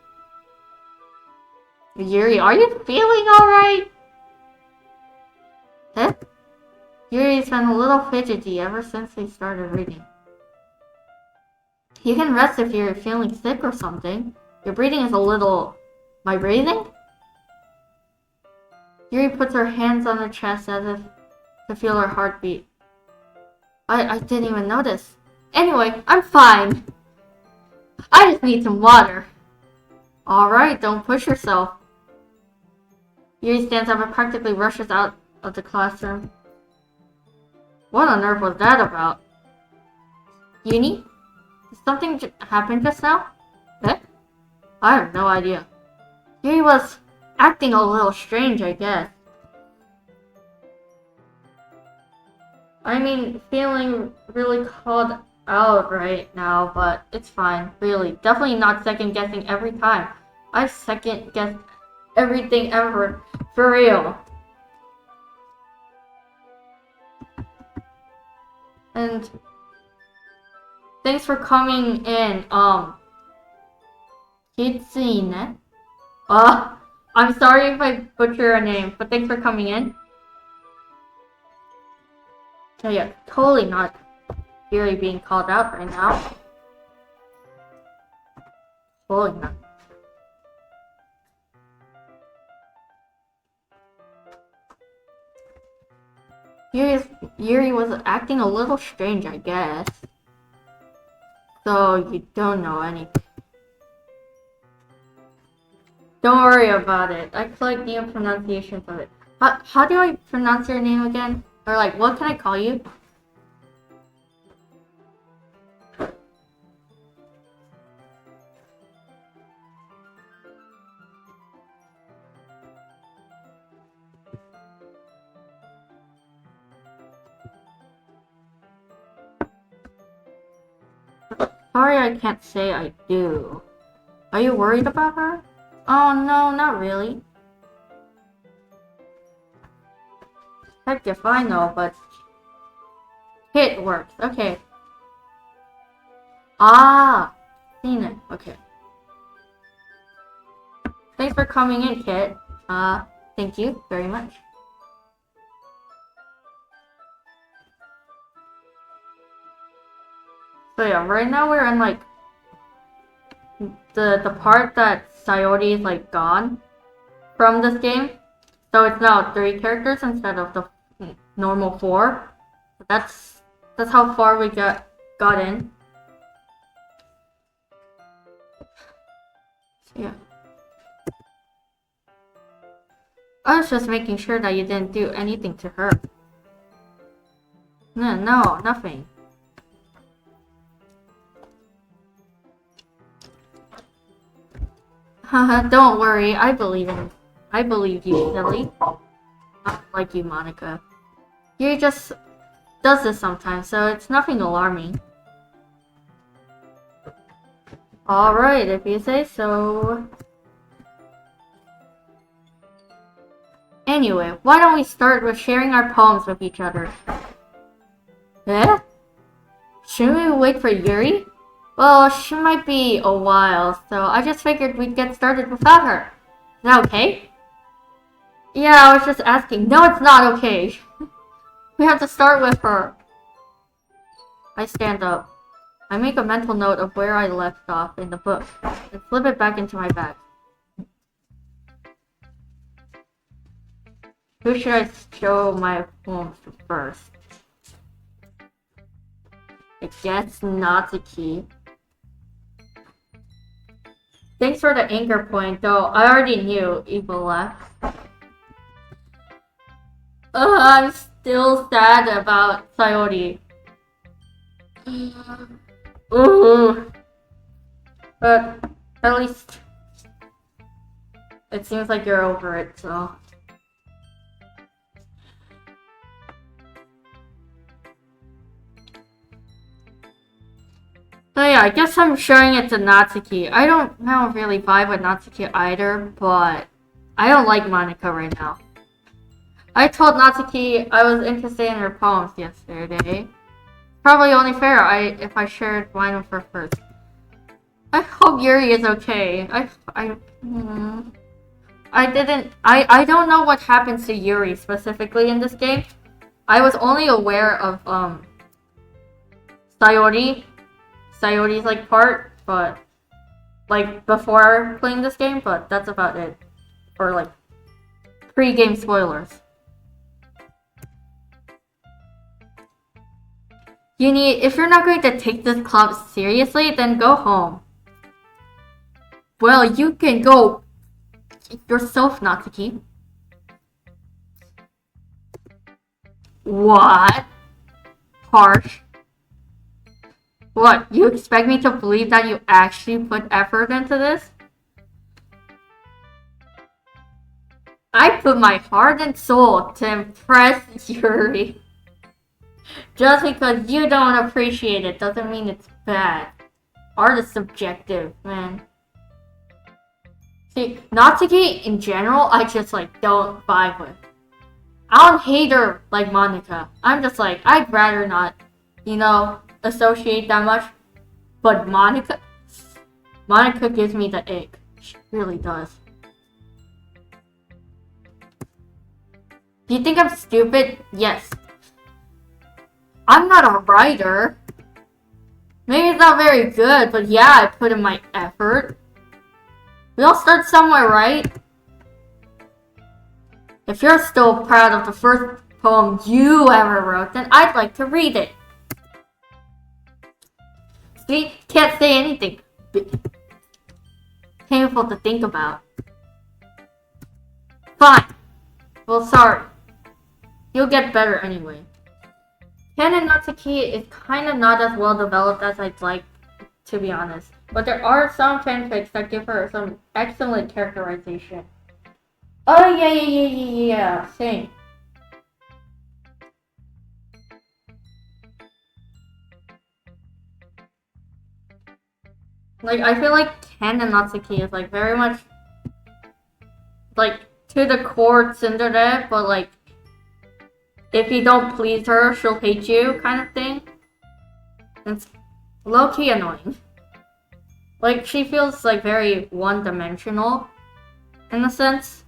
Yuri, are you feeling alright? Eh? Yuri's been a little fidgety ever since we started reading. You can rest if you're feeling sick or something. Your breathing is a little... My breathing? Yuri puts her hands on her chest as if to feel her heartbeat. I didn't even notice. Anyway, I'm fine. I just need some water. Alright, don't push yourself. Yuri stands up and practically rushes out of the classroom. What on earth was that about? Uni? Did something happen just now? Eh? I have no idea. Yuri was acting a little strange, I guess. I mean, feeling really called out right now, but it's fine, really. Definitely not second guessing every time. I second guess everything ever, for real. And thanks for coming in, Kitsune. I'm sorry if I butcher a name, but thanks for coming in. Oh yeah, totally not Yuri being called out right now. Totally not. Yuri was acting a little strange, I guess. So you don't know anything. Don't worry about it. I collect the pronunciations of it. How do I pronounce your name again? Or like, what can I call you? Sorry, I can't say I do. Are you worried about her? Oh no, not really. Heck if I know, but Kit works. Okay. Ah, seen it. Okay. Thanks for coming in, Kit. Thank you very much. So yeah, right now we're in like the part that Sayori is like gone from this game. So it's now 3 characters instead of the normal 4. That's how far we got in. So yeah. I was just making sure that you didn't do anything to her. No, nothing. Haha, don't worry. I believe you, silly. Not like you, Monica. You just does this sometimes, so it's nothing alarming. Alright, if you say so. Anyway, why don't we start with sharing our poems with each other? Eh? Shouldn't we wait for Yuri? Well, she might be a while, so I just figured we'd get started without her. Is that okay? Yeah, I was just asking. No, it's not okay. We have to start with her. I stand up. I make a mental note of where I left off in the book and slip it back into my bag. Who should I show my poems to first? I guess Natsuki. Thanks for the anchor point, though I already knew Evil left. I'm still sad about Sayori. Ooh. But at least it seems like you're over it, so. So yeah, I guess I'm showing it to Natsuki. I don't really vibe with Natsuki either, but I don't like Monica right now. I told Natsuki I was interested in her poems yesterday. Probably only fair if I shared mine with her first. I hope Yuri is okay. I don't know what happens to Yuri specifically in this game. I was only aware of Sayori's like part, but like before playing this game, but that's about it. Or like pre-game spoilers. If you're not going to take this club seriously, then go home. Well, you can go yourself, Natsuki. What? Harsh. What, you expect me to believe that you actually put effort into this? I put my heart and soul to impress Yuri. Just because you don't appreciate it doesn't mean it's bad. Art is subjective, man. See, Natsuki in general, I just like don't vibe with. I don't hate her like Monica. I'm just like, I'd rather not, associate that much. But Monica gives me the ick. She really does. Do you think I'm stupid? Yes. I'm not a writer. Maybe it's not very good, but yeah, I put in my effort. We all start somewhere, right? If you're still proud of the first poem you ever wrote, then I'd like to read it. See? Can't say anything. Painful to think about. Fine. Well, sorry. You'll get better anyway. Ken and Natsuki is kinda not as well developed as I'd like, to be honest. But there are some fanfics that give her some excellent characterization. Oh, yeah, same. Like, I feel like Ken and Natsuki is, like, very much, like, to the core tsundere, but, like, if you don't please her, she'll hate you, kind of thing. It's low-key annoying. Like, she feels, like, very one-dimensional, in a sense.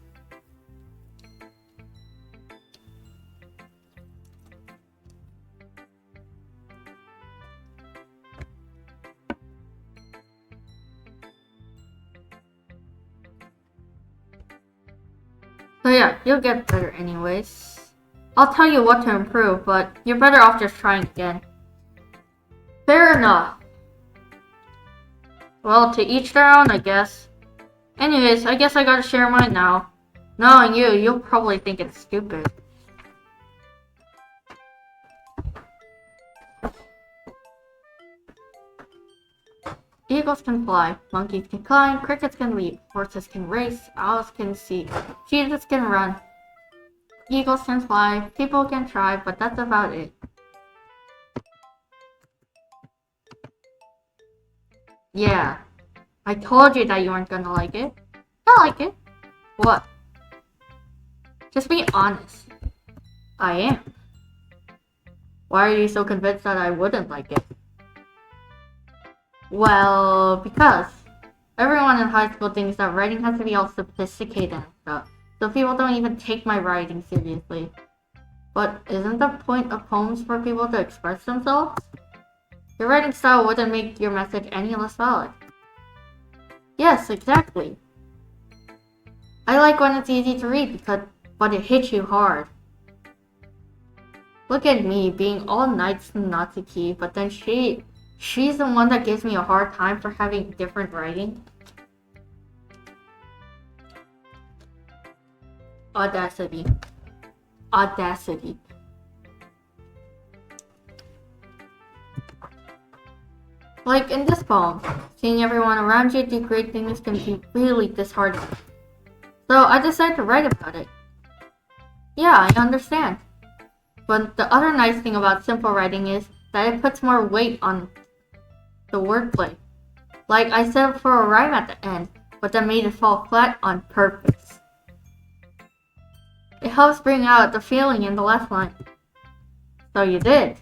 So yeah, you'll get better anyways. I'll tell you what to improve, but you're better off just trying again. Fair enough. Well, to each their own, I guess. Anyways, I guess I gotta share mine now. Knowing you, you'll probably think it's stupid. Eagles can fly, monkeys can climb, crickets can leap, horses can race, owls can see, cheetahs can run. Eagles can fly, people can try, but that's about it. Yeah, I told you that you weren't gonna like it. I like it. What? Just be honest. I am. Why are you so convinced that I wouldn't like it? Well, because everyone in high school thinks that writing has to be all sophisticated and stuff, so people don't even take my writing seriously. But isn't the point of poems for people to express themselves? Your writing style wouldn't make your message any less valid. Yes, exactly. I like when it's easy to read but it hits you hard. Look at me being all nice to Natsuki, but then she's the one that gives me a hard time for having different writing. Audacity. Audacity. Like in this poem, seeing everyone around you do great things can be really disheartening. So I decided to write about it. Yeah, I understand. But the other nice thing about simple writing is that it puts more weight on the wordplay. Like I set up for a rhyme at the end, but then made it fall flat on purpose. It helps bring out the feeling in the last line. So you did.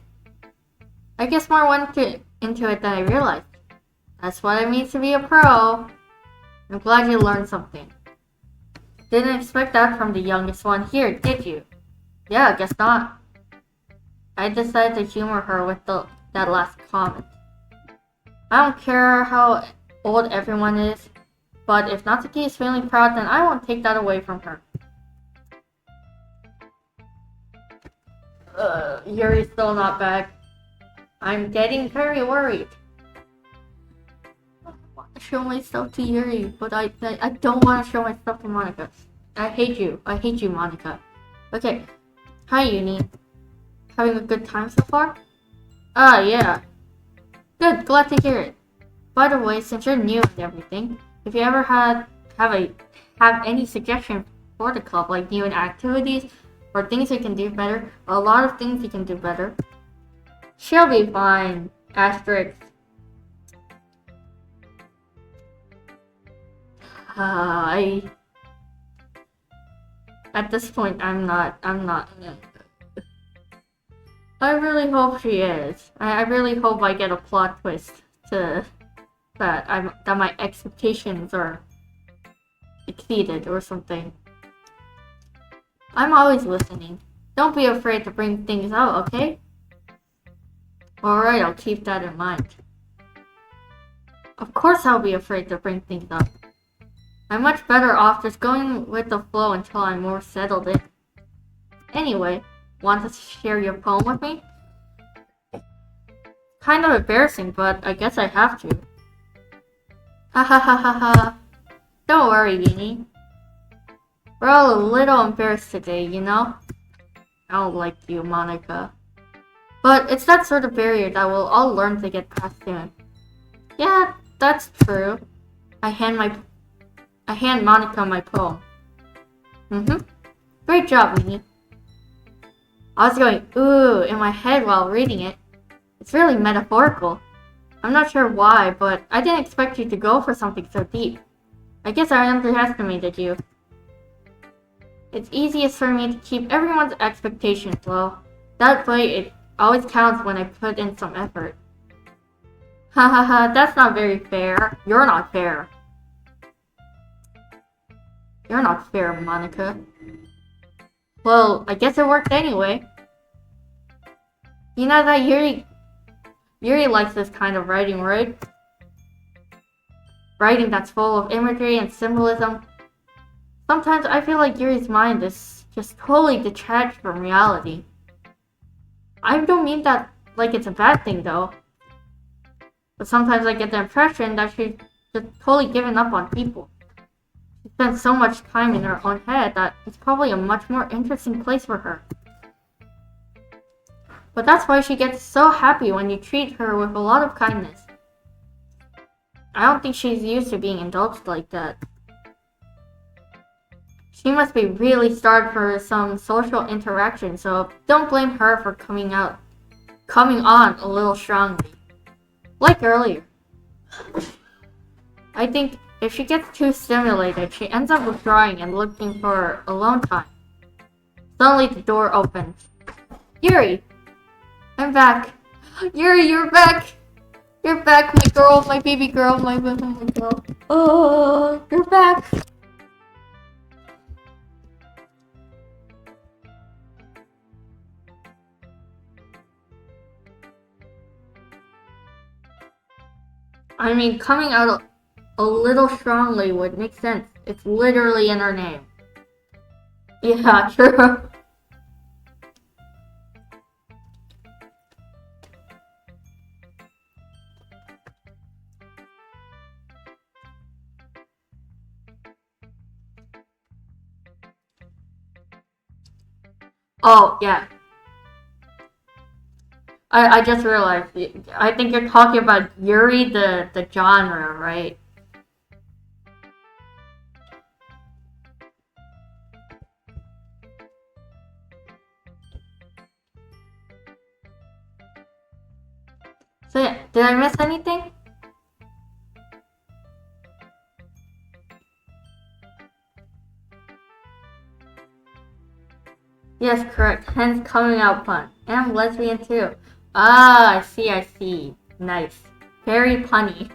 I guess more went into it than I realized. That's what it means to be a pro. I'm glad you learned something. Didn't expect that from the youngest one here, did you? Yeah, I guess not. I decided to humor her with that last comment. I don't care how old everyone is, but if Natsuki is feeling proud, then I won't take that away from her. Yuri's still not back. I'm getting very worried. I want to show myself to Yuri, but I don't want to show myself to Monica. I hate you, Monica. Okay, hi Uni. Having a good time so far? Ah, yeah. Good, glad to hear it. By the way, since you're new and everything, if you ever have any suggestions for the club, like new activities or things you can do better, a lot of things you can do better, she'll be fine. Asterisk. At this point, I'm not. I really hope she is. I really hope I get a plot twist to that my expectations are exceeded or something. I'm always listening. Don't be afraid to bring things out, okay? Alright, I'll keep that in mind. Of course I'll be afraid to bring things up. I'm much better off just going with the flow until I'm more settled in. Anyway, want to share your poem with me? Kind of embarrassing, but I guess I have to. Ha ha ha ha ha. Don't worry, Beanie. We're all a little embarrassed today, you know? I don't like you, Monica. But it's that sort of barrier that we'll all learn to get past soon. Yeah, that's true. I hand Monica my poem. Great job, Minnie. I was going ooh in my head while reading it. It's really metaphorical. I'm not sure why, but I didn't expect you to go for something so deep. I guess I underestimated you. It's easiest for me to keep everyone's expectations low. That way it always counts when I put in some effort. Hahaha, that's not very fair. You're not fair. You're not fair, Monica. Well, I guess it worked anyway. You know that Yuri likes this kind of writing, right? Writing that's full of imagery and symbolism. Sometimes I feel like Yuri's mind is just totally detached from reality. I don't mean that like it's a bad thing though. But sometimes I get the impression that she's just totally given up on people. She spends so much time in her own head that it's probably a much more interesting place for her. But that's why she gets so happy when you treat her with a lot of kindness. I don't think she's used to being indulged like that. She must be really starved for some social interaction, so don't blame her for coming on a little strongly. Like earlier. I think if she gets too stimulated, she ends up withdrawing and looking for alone time. Suddenly the door opens. Yuri! I'm back. Yuri, you're back! You're back, my girl, my baby girl, my girl. Oh, you're back! I mean, coming out a little strongly would make sense. It's literally in her name. Yeah, true. Oh, yeah. I just realized. I think you're talking about Yuri, the genre, right? So yeah, did I miss anything? Yes, correct. Hence coming out pun. And I'm lesbian too. Ah, I see. Nice. Very punny.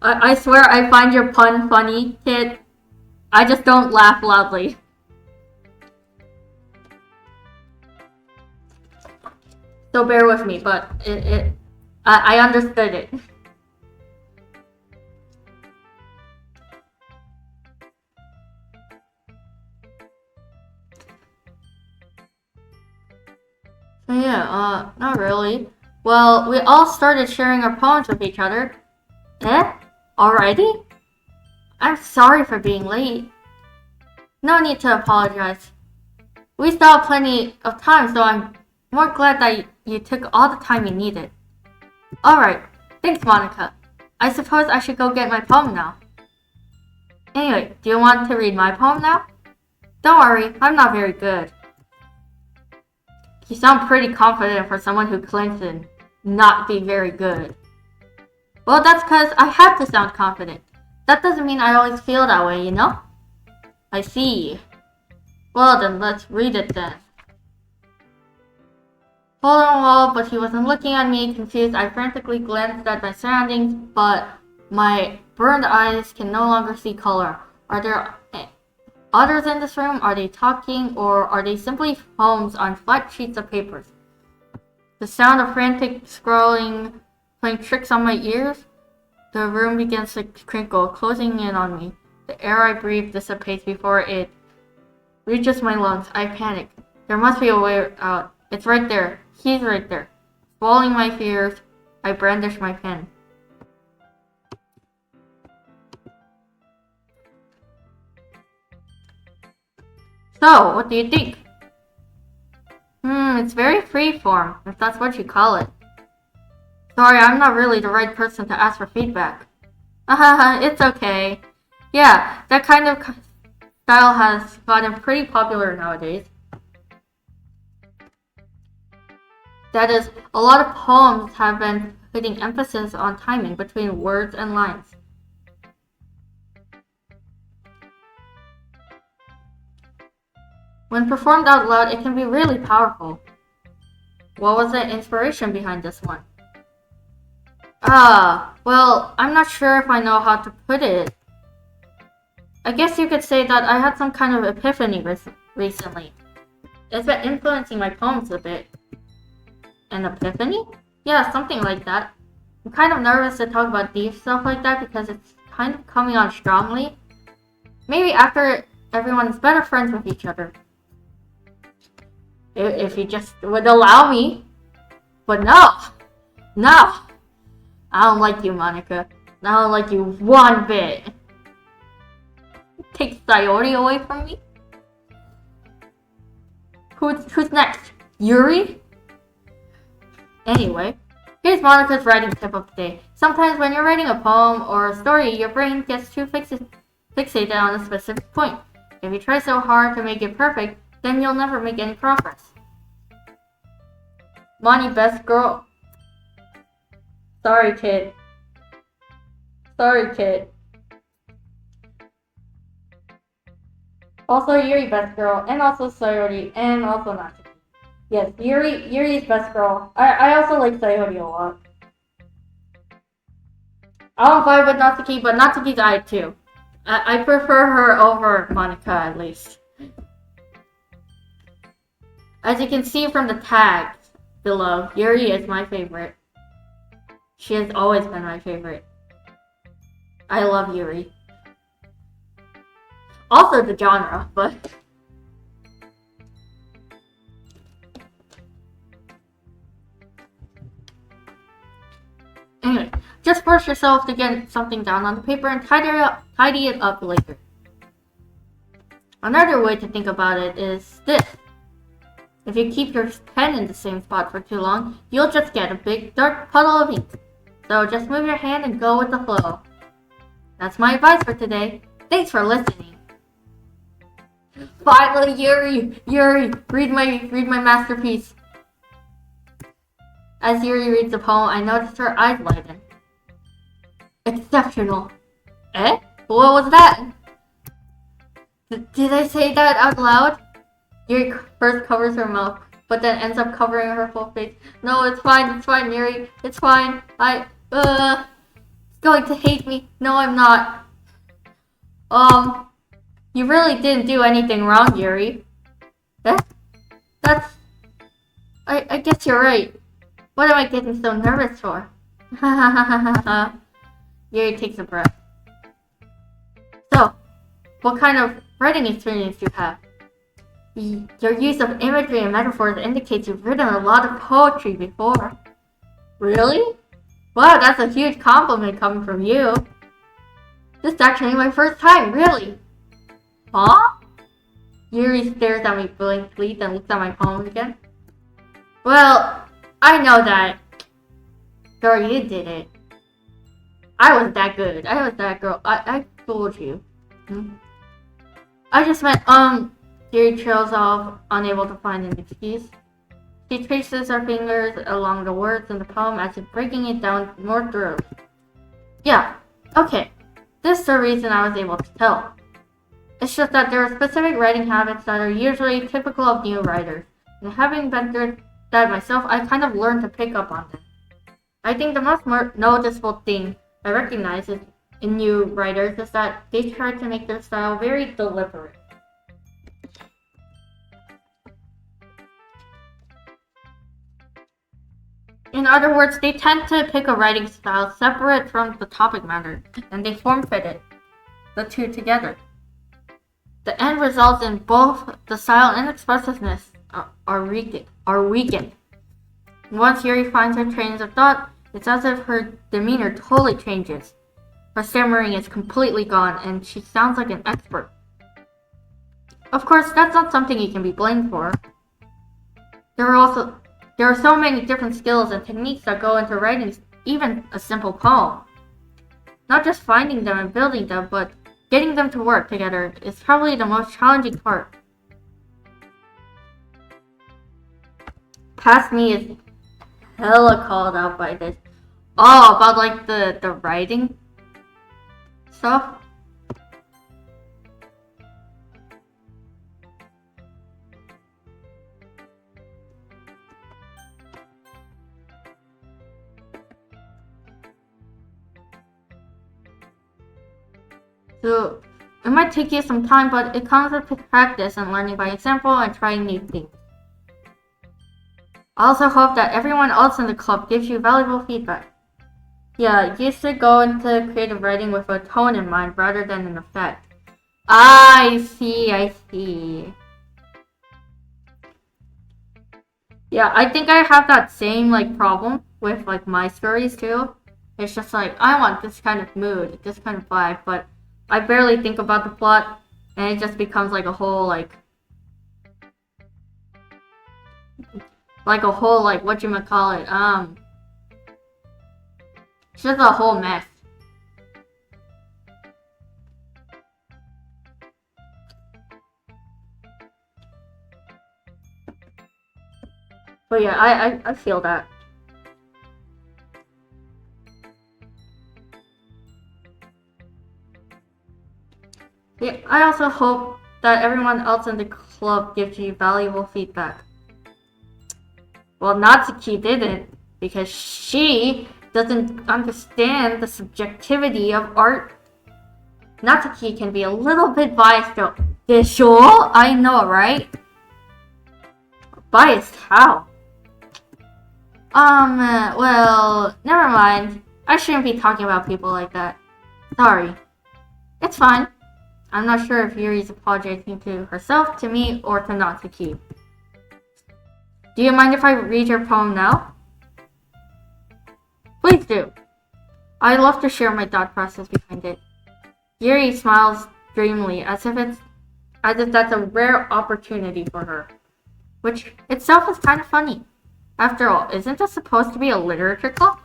I swear I find your pun funny, kid. I just don't laugh loudly. So bear with me, but I understood it. So yeah, not really. Well, we all started sharing our poems with each other. Eh? Already? I'm sorry for being late. No need to apologize. We still have plenty of time, so I'm more glad that you took all the time you needed. Alright, thanks Monica. I suppose I should go get my poem now. Anyway, do you want to read my poem now? Don't worry, I'm not very good. You sound pretty confident for someone who claims to not be very good. Well, that's because I have to sound confident. That doesn't mean I always feel that way, you know? I see. Well then, let's read it then. Hole in the wall, but he wasn't looking at me. Confused, I frantically glanced at my surroundings, but my burned eyes can no longer see color. Are there others in this room? Are they talking, or are they simply poems on flat sheets of paper? The sound of frantic scrolling playing tricks on my ears. The room begins to crinkle, closing in on me. The air I breathe dissipates before it reaches my lungs. I panic. There must be a way out. It's right there. He's right there. Swallowing my fears, I brandish my pen. So, what do you think? It's very freeform, if that's what you call it. Sorry, I'm not really the right person to ask for feedback. It's okay. Yeah, that kind of style has gotten pretty popular nowadays. That is, a lot of poems have been putting emphasis on timing between words and lines. When performed out loud, it can be really powerful. What was the inspiration behind this one? Well, I'm not sure if I know how to put it. I guess you could say that I had some kind of epiphany recently. It's been influencing my poems a bit. An epiphany? Yeah, something like that. I'm kind of nervous to talk about deep stuff like that because it's kind of coming on strongly. Maybe after everyone's better friends with each other. If you just would allow me. But no! No! I don't like you, Monica. I don't like you one bit. Take Sayori away from me? Who's next? Yuri? Anyway, here's Monica's writing tip of the day. Sometimes when you're writing a poem or a story, your brain gets too fixated on a specific point. If you try so hard to make it perfect, then you'll never make any progress. Moni, best girl. Sorry, kid. Sorry, kid. Also, Yuri, best girl, and also Sayori, and also Natsuki. Yes, Yuri's best girl. I also like Sayori a lot. I don't vibe with Natsuki, but Natsuki's I too. I prefer her over Monica at least. As you can see from the tags below, Yuri is my favorite. She has always been my favorite. I love Yuri. Also the genre, but... Anyway, just force yourself to get something down on the paper and tidy it up later. Another way to think about it is this. If you keep your pen in the same spot for too long, you'll just get a big dark puddle of ink. So just move your hand and go with the flow. That's my advice for today. Thanks for listening. Finally, Yuri, read my masterpiece. As Yuri reads the poem, I noticed her eyes lighten. Exceptional. Eh? What was that? Did I say that out loud? Yuri first covers her mouth, but then ends up covering her full face. No, it's fine, Yuri. It's fine. It's going to hate me. No, I'm not. You really didn't do anything wrong, Yuri. Eh? I guess you're right. What am I getting so nervous for? Yuri takes a breath. So, what kind of writing experience do you have? Your use of imagery and metaphors indicates you've written a lot of poetry before. Really? Wow, that's a huge compliment coming from you. This is actually my first time, really. Huh? Yuri stares at me blankly, then looks at my poem again. Well, I know that. Girl, you did it. I was that good. I was that girl. I fooled you. I just meant, Yuri trails off, unable to find an excuse. She traces her fingers along the words in the poem as if breaking it down more thoroughly. Yeah, okay. This is the reason I was able to tell. It's just that there are specific writing habits that are usually typical of new writers. And having been through that myself, I kind of learned to pick up on them. I think the most noticeable thing I recognize in new writers is that they try to make their style very deliberate. In other words, they tend to pick a writing style separate from the topic matter, and they form-fit the two together. The end results in both the style and expressiveness are weakened. Once Yuri finds her trains of thought, it's as if her demeanor totally changes. Her stammering is completely gone, and she sounds like an expert. Of course, that's not something you can be blamed for. There are so many different skills and techniques that go into writing even a simple poem. Not just finding them and building them, but getting them to work together is probably the most challenging part. Past me is hella called out by this. Oh, about like the writing stuff? So, it might take you some time, but it comes with practice and learning by example and trying new things. I also hope that everyone else in the club gives you valuable feedback. Yeah, you should go into creative writing with a tone in mind rather than an effect. I see. Yeah, I think I have that same like problem with like my stories too. It's just like I want this kind of mood, this kind of vibe, but I barely think about the plot, and it just becomes like a whole like whatchamacallit, it's just a whole mess. But yeah, I feel that. Yeah, I also hope that everyone else in the club gives you valuable feedback. Well, Natsuki didn't, because she doesn't understand the subjectivity of art. Natsuki can be a little bit biased though. Sure, I know, right? Biased how? Well, never mind. I shouldn't be talking about people like that. Sorry. It's fine. I'm not sure if Yuri's apologizing to herself, to me, or to Natsuki. Do you mind if I read your poem now? Please do. I'd love to share my thought process behind it. Yuri smiles dreamily, as if that's a rare opportunity for her. Which itself is kind of funny. After all, isn't this supposed to be a literature club?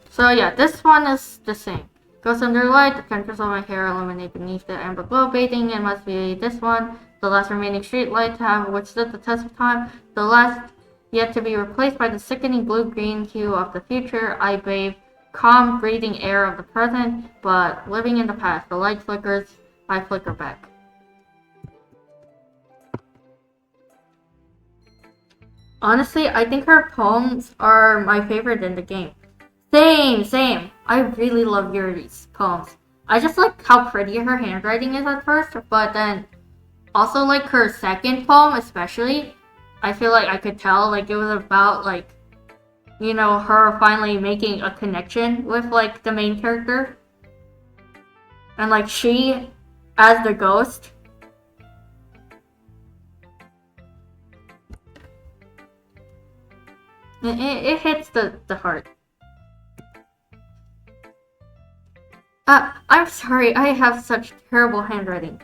So yeah, this one is the same. Goes under light, the tendrils of my hair illuminate beneath the amber glow bathing. It must be this one, the last remaining street light to have withstood the test of time, the last yet to be replaced by the sickening blue-green hue of the future. I bathe calm, breathing air of the present, but living in the past. The light flickers, I flicker back. Honestly, I think her poems are my favorite in the game. Same. I really love Yuri's poems. I just like how pretty her handwriting is at first, but then also like her second poem especially, I feel like I could tell like it was about like, you know, her finally making a connection with like the main character. And like she as the ghost. It hits the heart. I'm sorry, I have such terrible handwriting.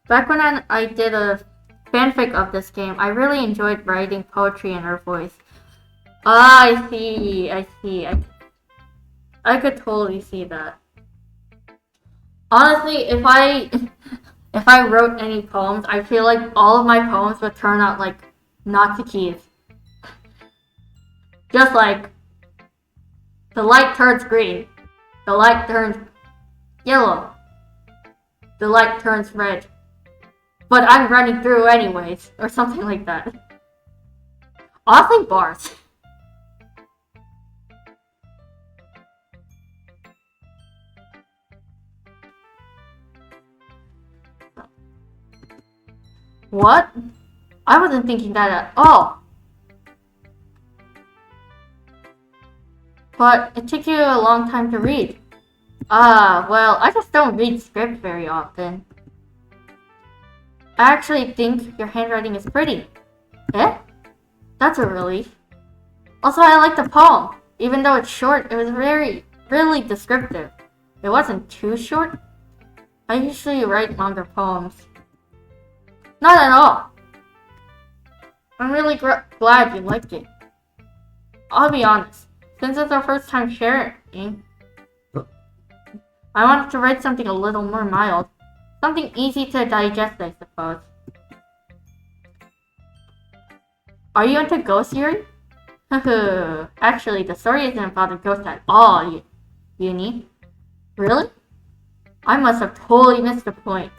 Back when I did a fanfic of this game, I really enjoyed writing poetry in her voice. I see. I could totally see that. Honestly, if I wrote any poems, I feel like all of my poems would turn out like Natsuki's. Just like the light turns green. The light turns yellow. The light turns red. But I'm running through anyways, or something like that. Honestly, bars. What? I wasn't thinking that at all. But it took you a long time to read. Well, I just don't read script very often. I actually think your handwriting is pretty. Eh? That's a relief. Also, I like the poem. Even though it's short, it was really descriptive. It wasn't too short. I usually write longer poems. Not at all. I'm really glad you liked it. I'll be honest. Since it's our first time sharing, I wanted to write something a little more mild. Something easy to digest, I suppose. Are you into ghost theory? Actually, the story isn't about a ghost at all, Uni. Really? I must have totally missed the point.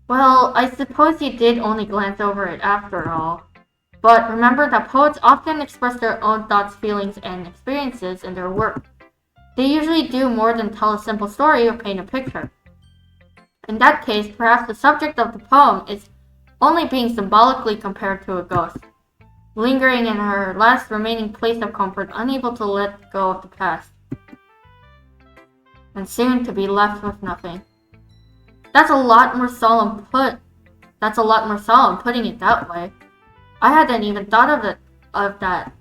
Well, I suppose you did only glance over it after all. But remember that poets often express their own thoughts, feelings, and experiences in their work. They usually do more than tell a simple story or paint a picture. In that case, perhaps the subject of the poem is only being symbolically compared to a ghost, lingering in her last remaining place of comfort, unable to let go of the past, and soon to be left with nothing. That's a lot more solemn putting it that way. I hadn't even thought of that.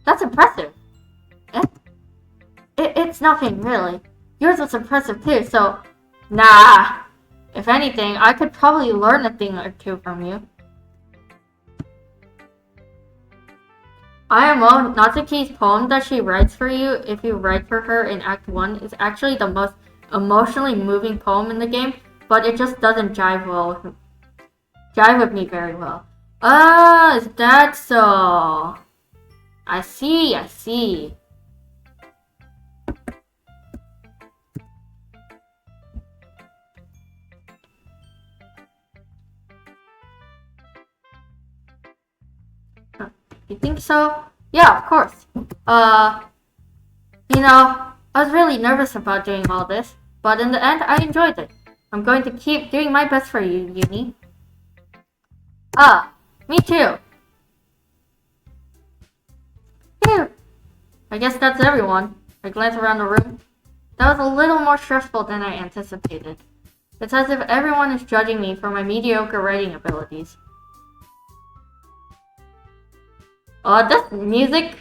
That's impressive. It's nothing, really. Yours was impressive too, so... Nah. If anything, I could probably learn a thing or two from you. IMO, Natsuki's poem that she writes for you, if you write for her in Act 1, is actually the most emotionally moving poem in the game, but it just doesn't jive with me very well. Ah, is that so? I see. You think so? Yeah, of course. I was really nervous about doing all this, but in the end, I enjoyed it. I'm going to keep doing my best for you, Uni. Ah, me too. Phew. I guess that's everyone. I glance around the room. That was a little more stressful than I anticipated. It's as if everyone is judging me for my mediocre writing abilities. This music...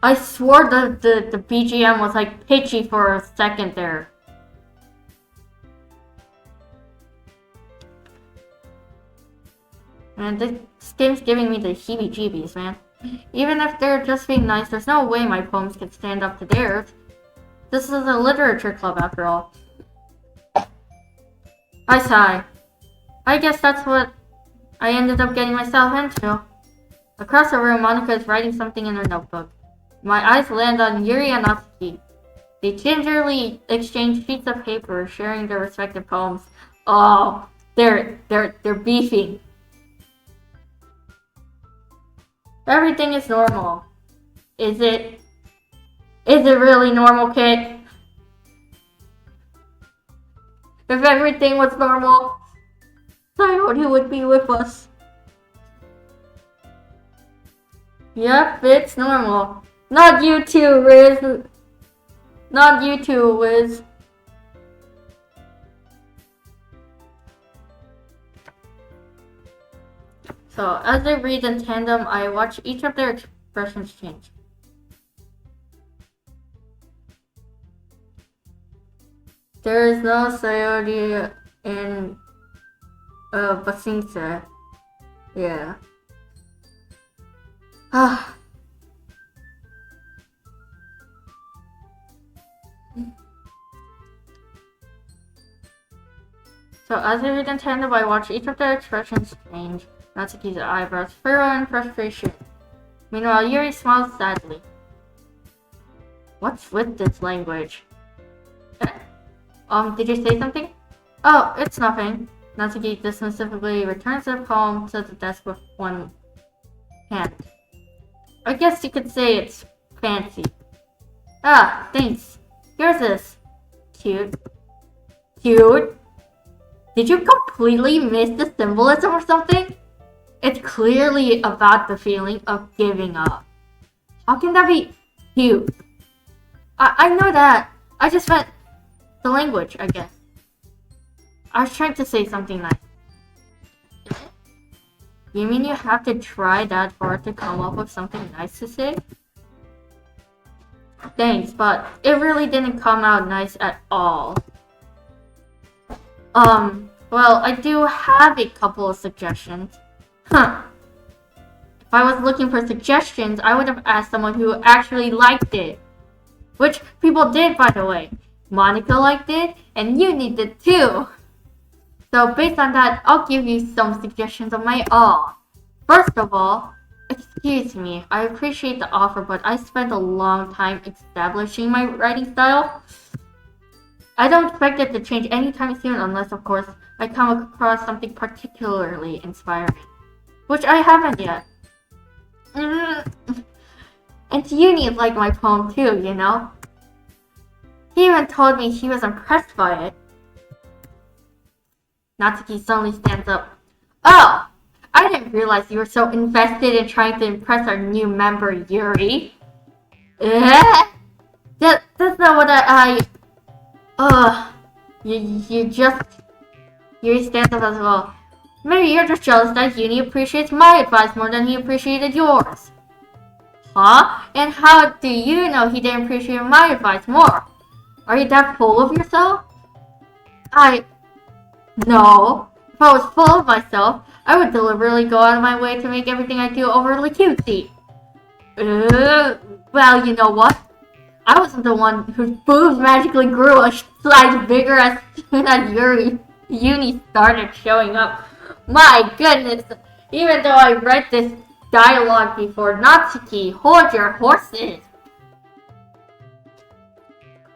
I swore the BGM was like pitchy for a second there. And this game's giving me the heebie-jeebies, man. Even if they're just being nice, there's no way my poems can stand up to theirs. This is a literature club after all. I sigh. I guess that's what I ended up getting myself into. Across the room, Monika is writing something in her notebook. My eyes land on Yuri and Natsuki. They gingerly exchange sheets of paper, sharing their respective poems. Oh, they're beefing. Everything is normal. Is it really normal, kid? If everything was normal, Coyote would be with us. Yep, it's normal. Not you too, Riz. Not you too, Wiz. So, as they read in tandem, I watch each of their expressions change. There is no Sayori in Basinsa. Yeah. Ah. So as I read in tandem, I watch each of their expressions change. Natsuki's eyebrows furrow in frustration. Meanwhile, Yuri smiles sadly. What's with this language? Did you say something? Oh, it's nothing. Natsuki dismissively returns the poem to the desk with one hand. I guess you could say it's fancy. Ah, thanks. Here's this. Cute. Cute? Did you completely miss the symbolism or something? It's clearly about the feeling of giving up. How can that be cute. I know that. I just meant the language, I guess. I was trying to say something nice. You mean you have to try that hard to come up with something nice to say? Thanks, but it really didn't come out nice at all. Well, I do have a couple of suggestions. Huh. If I was looking for suggestions, I would have asked someone who actually liked it. Which people did, by the way. Monica liked it, and you did too. So based on that, I'll give you some suggestions of my own. First of all, excuse me, I appreciate the offer, but I spent a long time establishing my writing style. I don't expect it to change anytime soon unless, of course, I come across something particularly inspiring. Which I haven't yet. And Uni liked my poem too, you know? He even told me he was impressed by it. Natsuki suddenly stands up. Oh! I didn't realize you were so invested in trying to impress our new member, Yuri. That's not what Yuri stands up as well. Maybe you're just jealous that Uni appreciates my advice more than he appreciated yours. Huh? And how do you know he didn't appreciate my advice more? Are you that full of yourself? No. If I was full of myself, I would deliberately go out of my way to make everything I do overly cutesy. Well, you know what? I wasn't the one whose boobs magically grew a size bigger as soon as Uni started showing up. My goodness! Even though I read this dialogue before, Natsuki, hold your horses!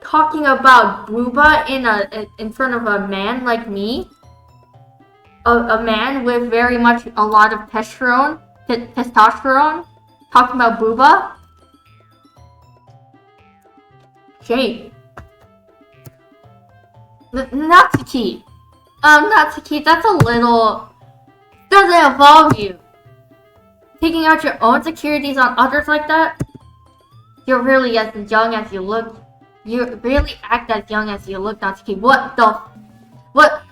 Talking about booba in front of a man like me? A man with very much a lot of testosterone? Talking about booba? Shame. Natsuki! Natsuki, that's a little... doesn't involve you. Taking out your own securities on others like that? You're really as young as you look. You really act as young as you look, Natsuki. What the... What?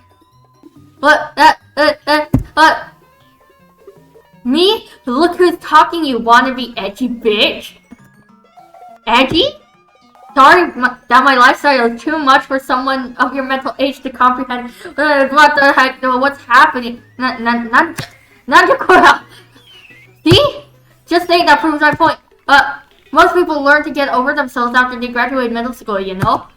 Me? Look who's talking, you wannabe edgy bitch. Edgy? Sorry that my lifestyle is too much for someone of your mental age to comprehend. What the heck? What's happening? See? Just saying that proves my point. Most people learn to get over themselves after they graduate middle school, you know?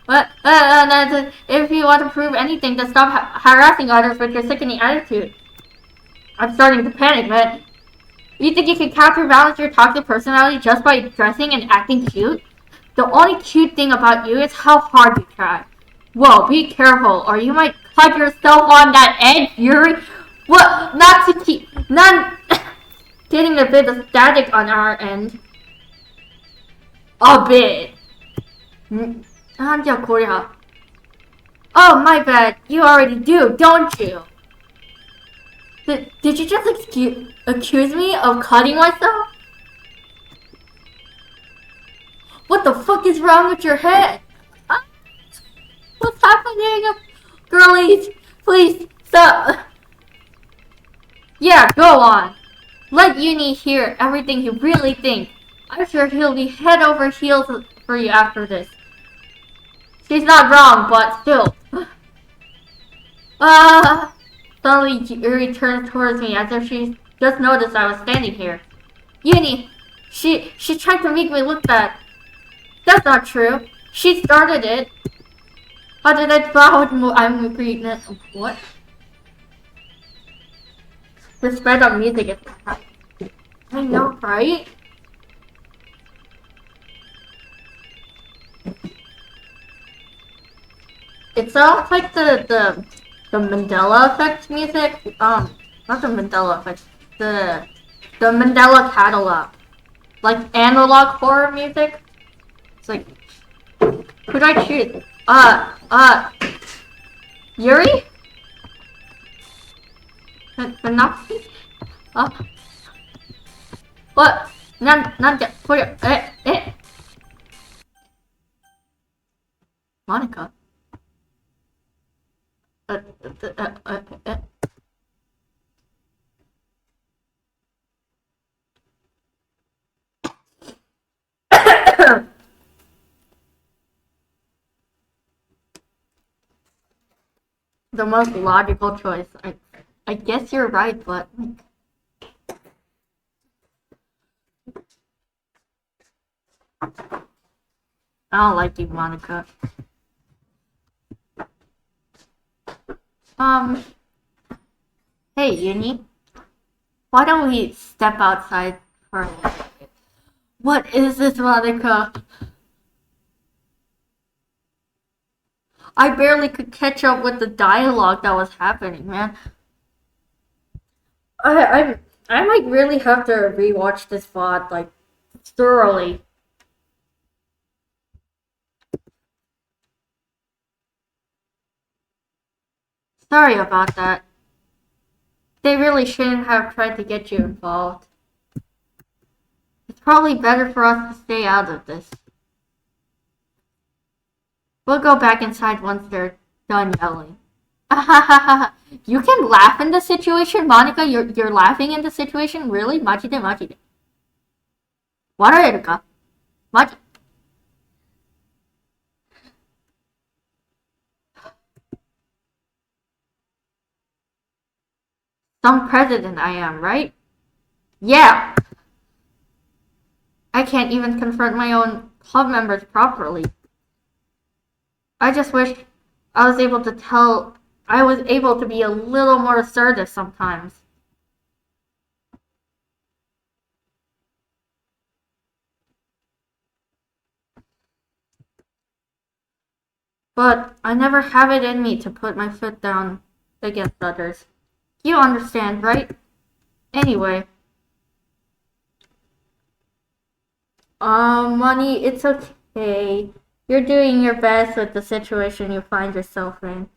If you want to prove anything, then stop harassing others with your sickening attitude. I'm starting to panic, man. You think you can counterbalance your toxic personality just by dressing and acting cute? The only cute thing about you is how hard you try. Whoa, be careful, or you might cut yourself on that edge, Yuri. What? Not to keep... Not... Getting a bit of static on our end. A bit. Oh, my bad. You already do, don't you? Did you just accuse me of cutting myself? What the fuck is wrong with your head? What's happening? Girlies, please, stop. Yeah, go on. Let Uni hear everything you really think. I'm sure he'll be head over heels for you after this. She's not wrong, but still. Suddenly Yuri turns towards me as if she just noticed I was standing here. Uni, she's trying to make me look bad. That's not true. She started it. How did I I'm agreeing. What? The spread of music is I know, right? It sounds like the Mandela Effect music. Not the Mandela Effect. The Mandela Catalog. Like analog horror music. It's like, who'd I choose? Yuri? Nazi? What? Monica. Uh, uh, uh, uh, uh. The most logical choice. I guess you're right, but I don't like you, Monica. Um, hey, Uni. Why don't we step outside for a minute? What is this, Monica? I barely could catch up with the dialogue that was happening, man. I I might really have to rewatch this VOD like thoroughly. Sorry about that. They really shouldn't have tried to get you involved. It's probably better for us to stay out of this. We'll go back inside once they're done yelling. You can laugh in the situation, Monica. You're laughing in the situation, really? Majide, majide. 笑えるか? Maji. Some president I am, right? Yeah. I can't even confront my own club members properly. I just wish I was able to be a little more assertive sometimes. But I never have it in me to put my foot down against others. You understand, right? Anyway. Money, it's okay. You're doing your best with the situation you find yourself in.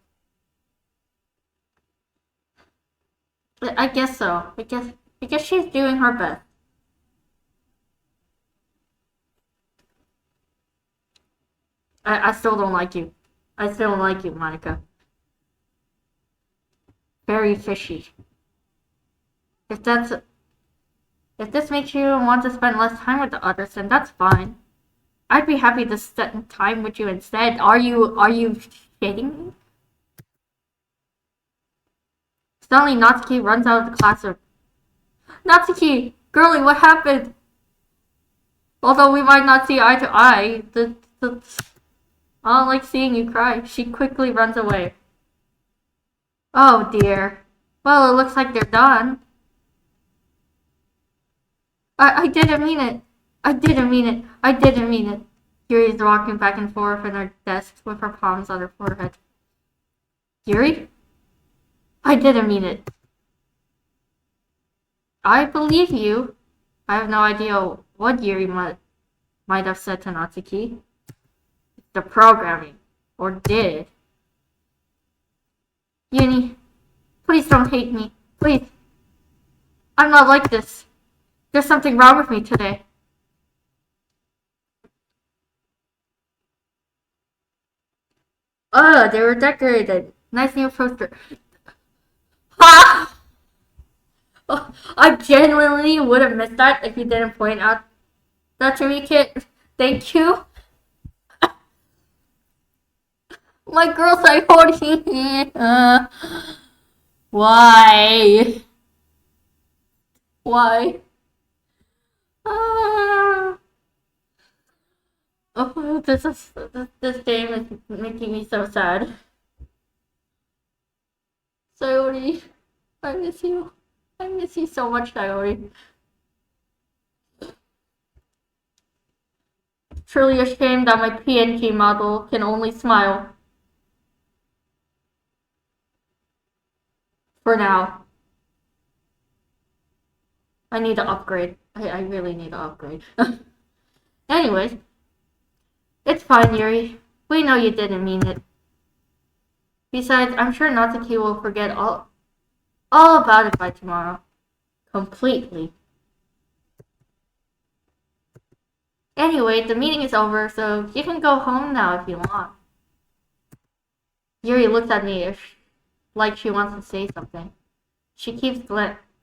I guess so. I guess she's doing her best. I still don't like you. I still don't like you, Monica. Very fishy. If that's if this makes you want to spend less time with the others, then that's fine. I'd be happy to spend time with you instead. Are you kidding me? Suddenly Natsuki runs out of the classroom. Natsuki! Girlie, what happened? Although we might not see eye to eye, I don't like seeing you cry. She quickly runs away. Oh dear. Well, it looks like they're done. I didn't mean it. I didn't mean it. I didn't mean it. Yuri is walking back and forth in her desk with her palms on her forehead. Yuri? I didn't mean it. I believe you. I have no idea what Yuri might have said to Natsuki. The programming. Or did. Uni, please don't hate me. Please. I'm not like this. There's something wrong with me today. They were decorated. Nice new poster. Ha! Oh, I genuinely would have missed that if you didn't point out that to me, kid. Thank you. My girl psychotic. Why? Why? Oh, this game is making me so sad. Sayori, I miss you. I miss you so much, Sayori. Truly a shame that my PNG model can only smile. For now. I need to upgrade. I really need to upgrade. Anyways. It's fine, Yuri. We know you didn't mean it. Besides, I'm sure Natsuki will forget all about it by tomorrow. Completely. Anyway, the meeting is over, so you can go home now if you want. Yuri looks at me like she wants to say something.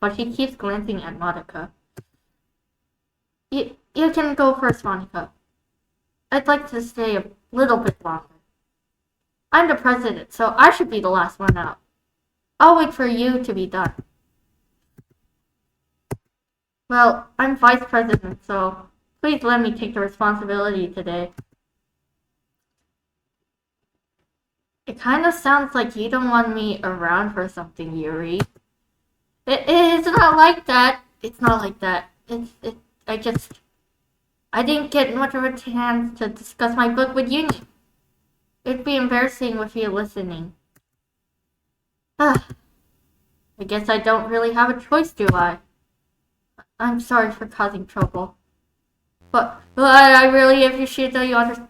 But she keeps glancing at Monica. You can go first, Monica. I'd like to stay a little bit longer. I'm the president, so I should be the last one out. I'll wait for you to be done. Well, I'm vice president, so please let me take the responsibility today. It kind of sounds like you don't want me around for something, Yuri. It's not like that. It's not like that. I didn't get much of a chance to discuss my book with you. It'd be embarrassing with you listening. I guess I don't really have a choice, do I? I'm sorry for causing trouble. But I really appreciate that you understand.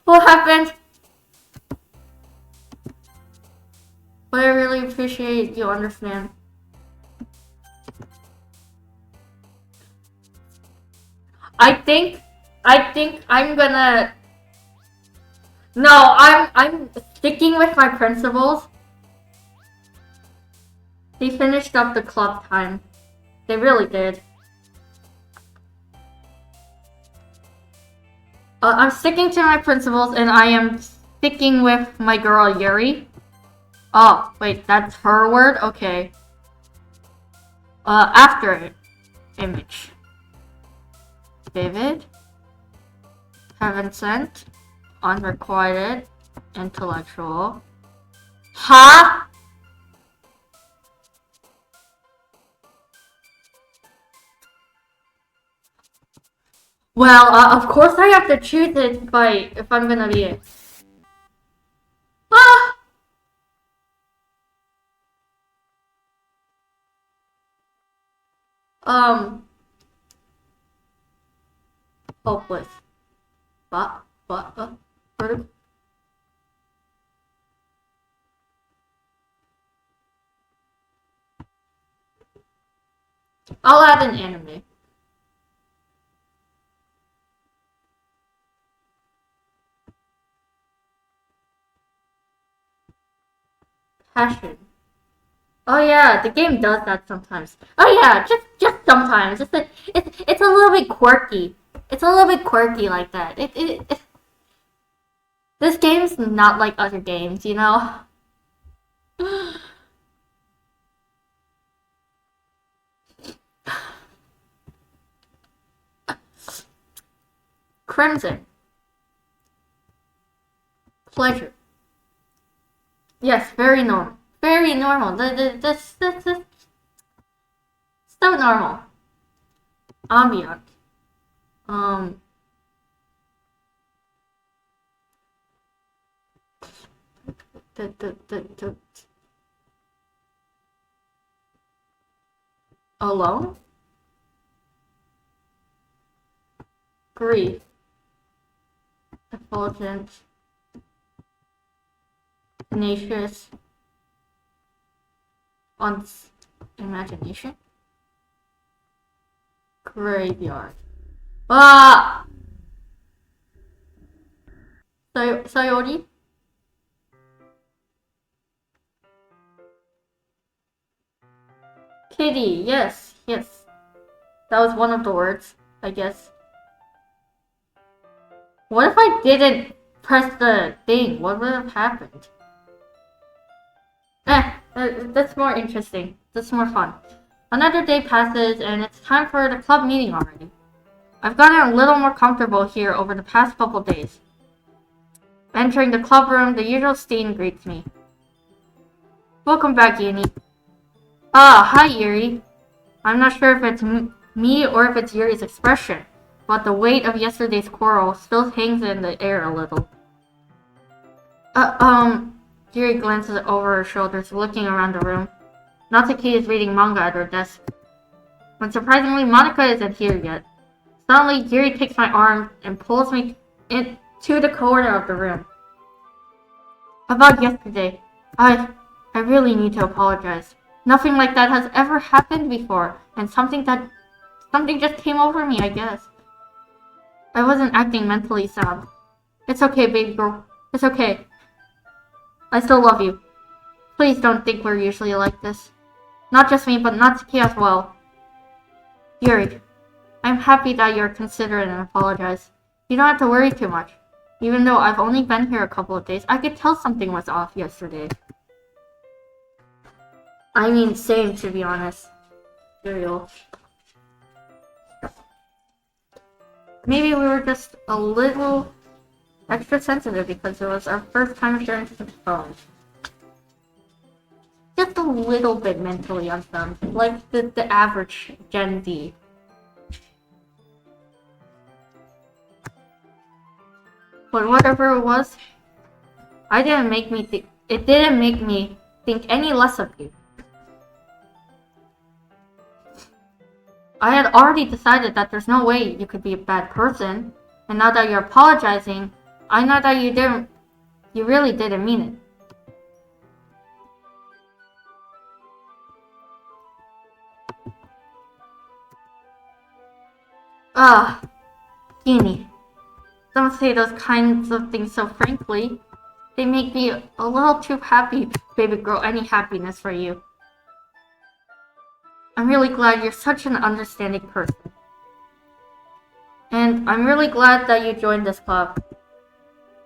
What happened? But I really appreciate you understand. I think I'm gonna. No, I'm sticking with my principles. They finished up the club time. They really did. I'm sticking to my principles, and I am sticking with my girl Yuri. Oh, wait, that's her word? Okay. After it. Image. Vivid. Heaven sent. Unrequited. Intellectual. Huh? Well, of course I have to choose it if I'm gonna be it. Ah! Hopeless. Vertical. I'll add an anime. Passion. Oh yeah, the game does that sometimes. Oh yeah, just sometimes. It's a little bit quirky. It's a little bit quirky like that. This game's not like other games, you know? Crimson. Pleasure. Yes, very normal. Very normal. This so normal. Ambient. Alone? Grief. Effulgent. Tenacious. On imagination. Graveyard. Ah! Sayori? Kitty, yes. That was one of the words, I guess. What if I didn't press the thing? What would have happened? That's more interesting. That's more fun. Another day passes, and it's time for the club meeting already. I've gotten a little more comfortable here over the past couple days. Entering the club room, the usual scene greets me. Welcome back, Yuni. Hi, Yuri. I'm not sure if it's me or if it's Yuri's expression, but the weight of yesterday's quarrel still hangs in the air a little. Yuri glances over her shoulders, looking around the room. Natsuki is reading manga at her desk. When surprisingly, Monica isn't here yet. Suddenly, Yuri takes my arm and pulls me into the corner of the room. About yesterday, I really need to apologize. Nothing like that has ever happened before, and something just came over me, I guess. I wasn't acting mentally sound. It's okay, baby girl. It's okay. I still love you. Please don't think we're usually like this. Not just me, but Natsuki as well. Yuri, I'm happy that you're considerate and apologize. You don't have to worry too much. Even though I've only been here a couple of days, I could tell something was off yesterday. I mean, same, to be honest. Real. Maybe we were just a little extra sensitive because it was our first time sharing the phone. Just a little bit mentally unsound, like the average Gen Z. But whatever it was, it didn't make me think any less of you. I had already decided that there's no way you could be a bad person, and now that you're apologizing, I know that you really didn't mean it. Guinea. Don't say those kinds of things so frankly. They make me a little too happy, baby girl, any happiness for you. I'm really glad you're such an understanding person. And I'm really glad that you joined this club.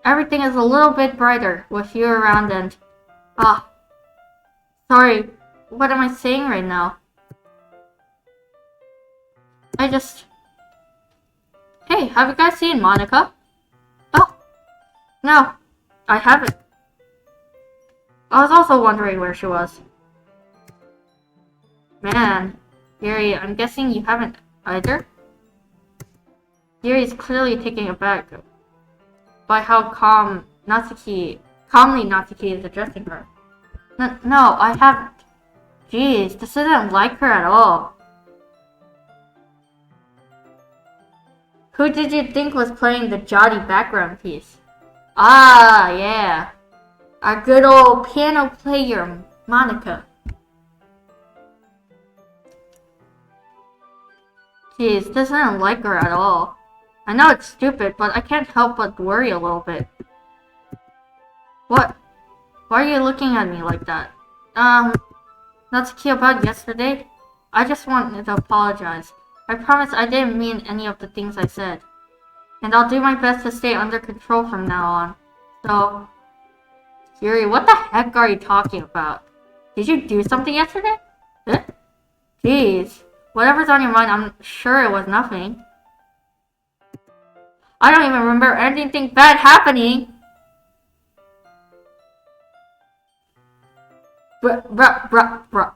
Everything is a little bit brighter with you around and... Sorry, what am I saying right now? Hey, have you guys seen Monica? Oh, no, I haven't. I was also wondering where she was. Man, Yuri, I'm guessing you haven't either? Yuri's clearly taken aback by how calmly Natsuki is addressing her. No, I haven't. Jeez, this isn't like her at all. Who did you think was playing the jolly background piece? Ah, yeah. Our good old piano player, Monica. Jeez, this isn't like her at all. I know it's stupid, but I can't help but worry a little bit. What? Why are you looking at me like that? Natsuki, about yesterday? I just wanted to apologize. I promise I didn't mean any of the things I said. And I'll do my best to stay under control from now on. So... Yuri, what the heck are you talking about? Did you do something yesterday? Eh? Jeez. Whatever's on your mind, I'm sure it was nothing. I don't even remember anything bad happening. Bruh.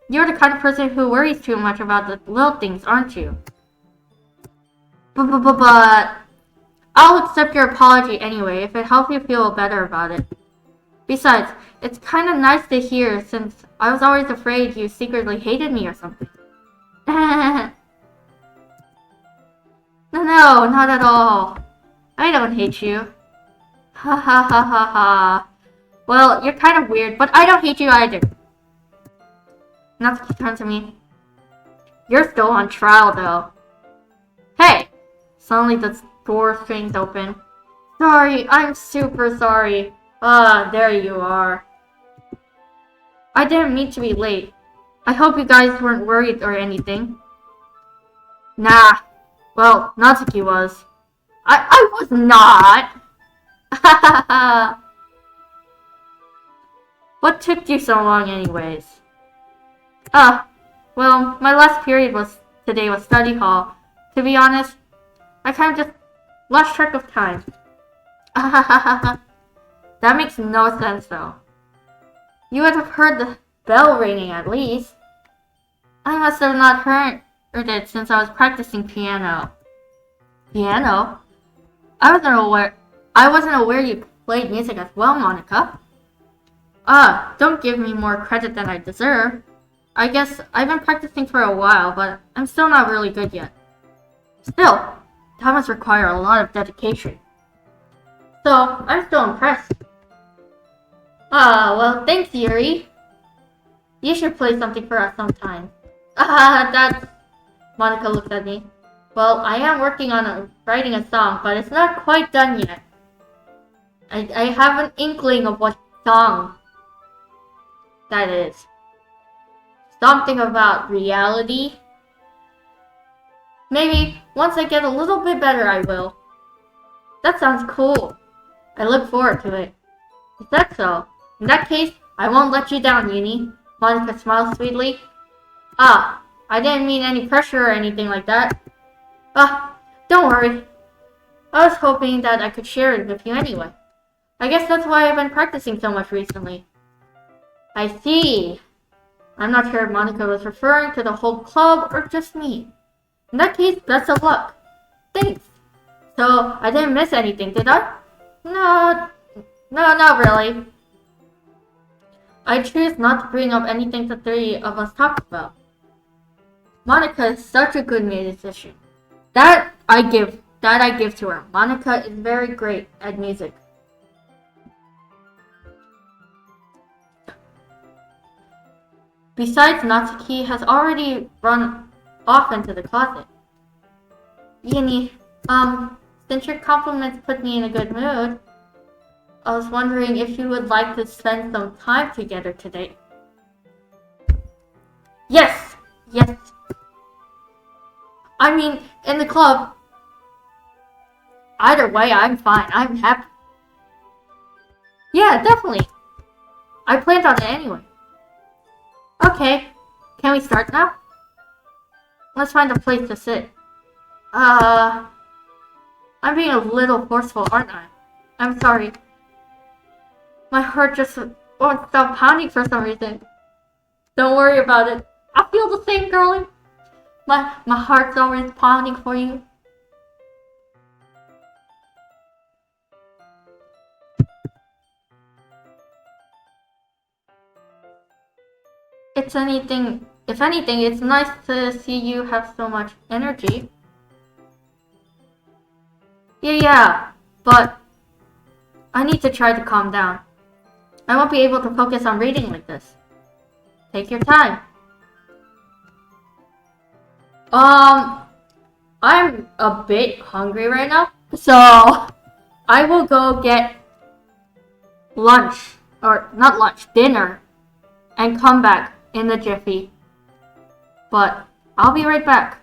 You're the kind of person who worries too much about the little things, aren't you? But I'll accept your apology anyway if it helps you feel better about it. Besides, it's kind of nice to hear since I was always afraid you secretly hated me or something. No, not at all. I don't hate you. Ha ha ha ha ha. Well, you're kind of weird, but I don't hate you either. Natsuki turned to me. You're still on trial, though. Hey! Suddenly the door swings open. Sorry, I'm super sorry. There you are. I didn't mean to be late. I hope you guys weren't worried or anything. Nah. Well, Natsuki was. I was not! What took you so long anyways? Well, my last period today was study hall. To be honest, I kind of just lost track of time. That makes no sense though. You would have heard the bell ringing at least. I must have not heard it since I was practicing piano. Piano? I wasn't aware you played music as well, Monica. Don't give me more credit than I deserve. I guess I've been practicing for a while, but I'm still not really good yet. Still, that must require a lot of dedication. So, I'm still impressed. Well, thanks, Yuri. You should play something for us sometime. That's... Monica looked at me. Well, I am working on writing a song, but it's not quite done yet. I have an inkling of what song that is. Something about reality. Maybe once I get a little bit better, I will. That sounds cool. I look forward to it. Is that so? In that case, I won't let you down, Uni. Monica smiled sweetly. Ah, I didn't mean any pressure or anything like that. Ah, don't worry. I was hoping that I could share it with you anyway. I guess that's why I've been practicing so much recently. I see. I'm not sure if Monica was referring to the whole club or just me. In that case, best of luck. Thanks. So, I didn't miss anything, did I? No, not really. I choose not to bring up anything the three of us talked about. Monica is such a good musician. That I give to her. Monica is very great at music. Besides, Natsuki has already run off into the closet. Yini, since your compliments put me in a good mood, I was wondering if you would like to spend some time together today. Yes, yes. I mean, in the club. Either way, I'm fine. I'm happy. Yeah, definitely. I planned on it anyway. Okay, can we start now? Let's find a place to sit. I'm being a little forceful, aren't I? I'm sorry. My heart just won't stop pounding for some reason. Don't worry about it. I feel the same, girlie. My heart's always pounding for you. If anything, it's nice to see you have so much energy. Yeah, but I need to try to calm down. I won't be able to focus on reading like this. Take your time. I'm a bit hungry right now, so I will go get lunch, or not lunch, dinner, and come back in a jiffy. But I'll be right back.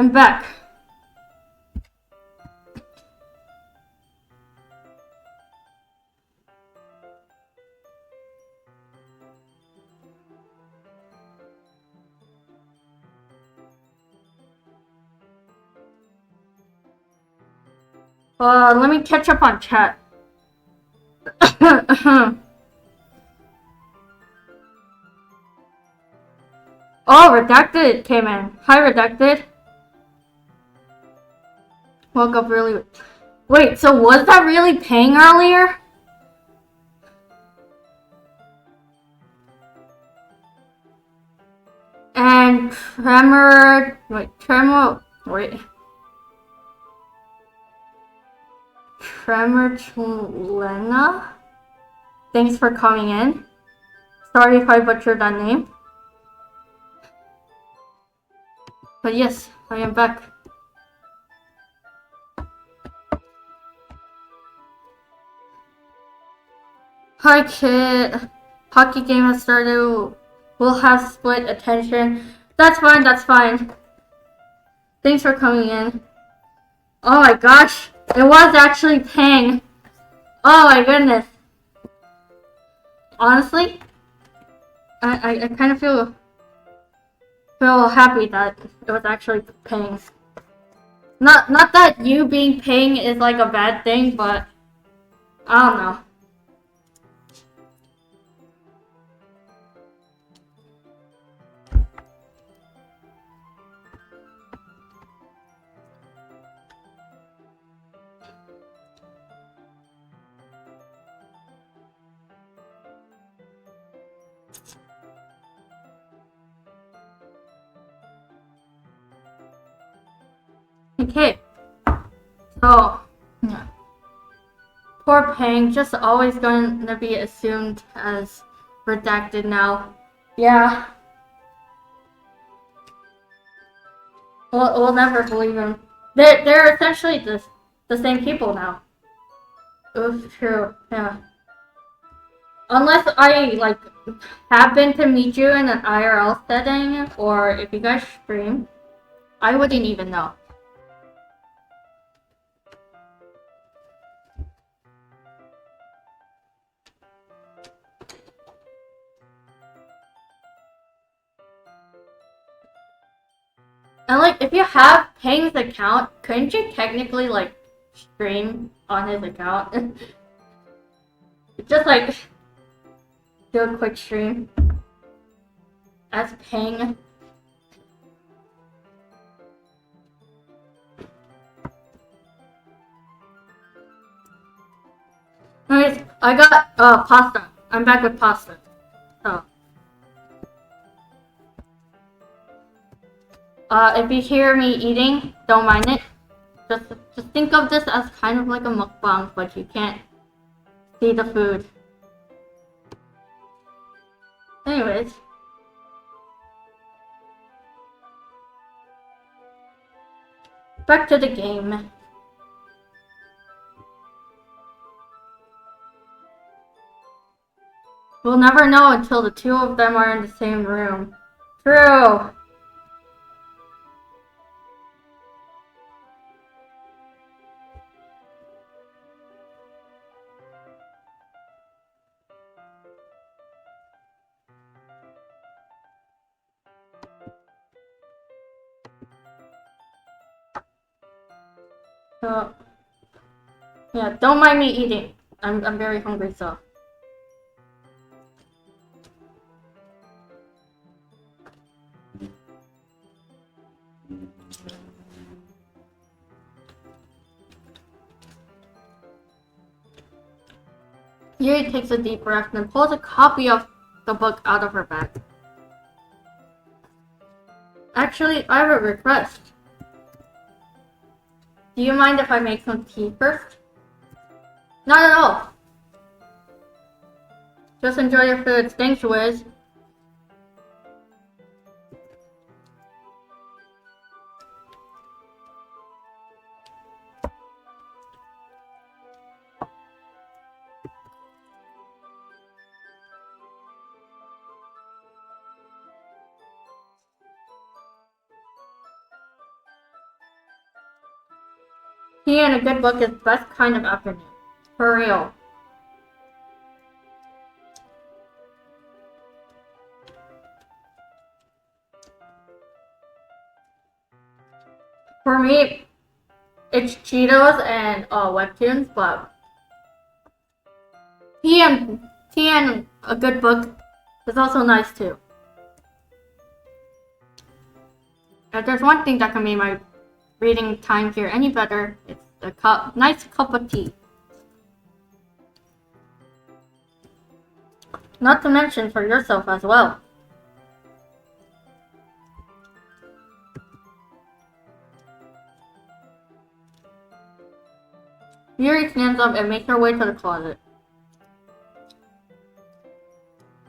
I'm back. Let me catch up on chat. Oh, Redacted came in. Hi, Redacted. Woke up really... Wait, so was that really ping earlier? And Tremor... Wait, Tremor... Wait. Tremor Chulena? Thanks for coming in. Sorry if I butchered that name. But yes, I am back. Hi, kid. Hockey game has started. We'll have split attention. That's fine, that's fine. Thanks for coming in. Oh my gosh, it was actually ping. Oh my goodness. Honestly, I kind of feel happy that it was actually ping. Not that you being ping is like a bad thing, but I don't know. Okay, so yeah. Poor Pang, just always going to be assumed as redacted now. Yeah. We'll never believe him. They're essentially the same people now. It's true, yeah. Unless I, like, happen to meet you in an IRL setting, or if you guys stream, I wouldn't even know. And like, if you have Pang's account, couldn't you technically like stream on his account? Just like do a quick stream as Pang. Anyways, I got pasta. I'm back with pasta. So if you hear me eating, don't mind it. Just think of this as kind of like a mukbang, but you can't see the food. Anyways. Back to the game. We'll never know until the two of them are in the same room. True. So, yeah, don't mind me eating. I'm very hungry, so. Yuri takes a deep breath and pulls a copy of the book out of her bag. Actually, I have a request. Do you mind if I make some tea first? Not at all. Just enjoy your food. Thanks, Wiz. Tea and a good book is best kind of afternoon. For real. For me, it's Cheetos and webtoons, but tea and tea and a good book is also nice too. If there's one thing that can make my reading time here any better, it's a nice cup of tea. Not to mention for yourself as well. Yuri stands up and makes her way to the closet.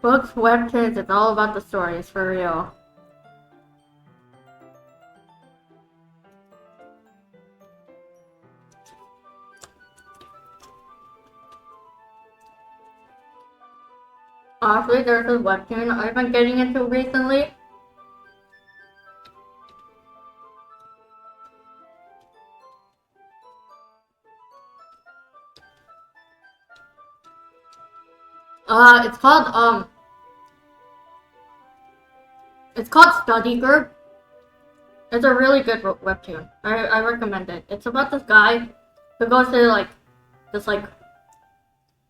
Books, webtoons, it's all about the stories, for real. Honestly, there's a webtoon I've been getting into recently. It's called Study Group. It's a really good webtoon. I recommend it. It's about this guy who goes to like this like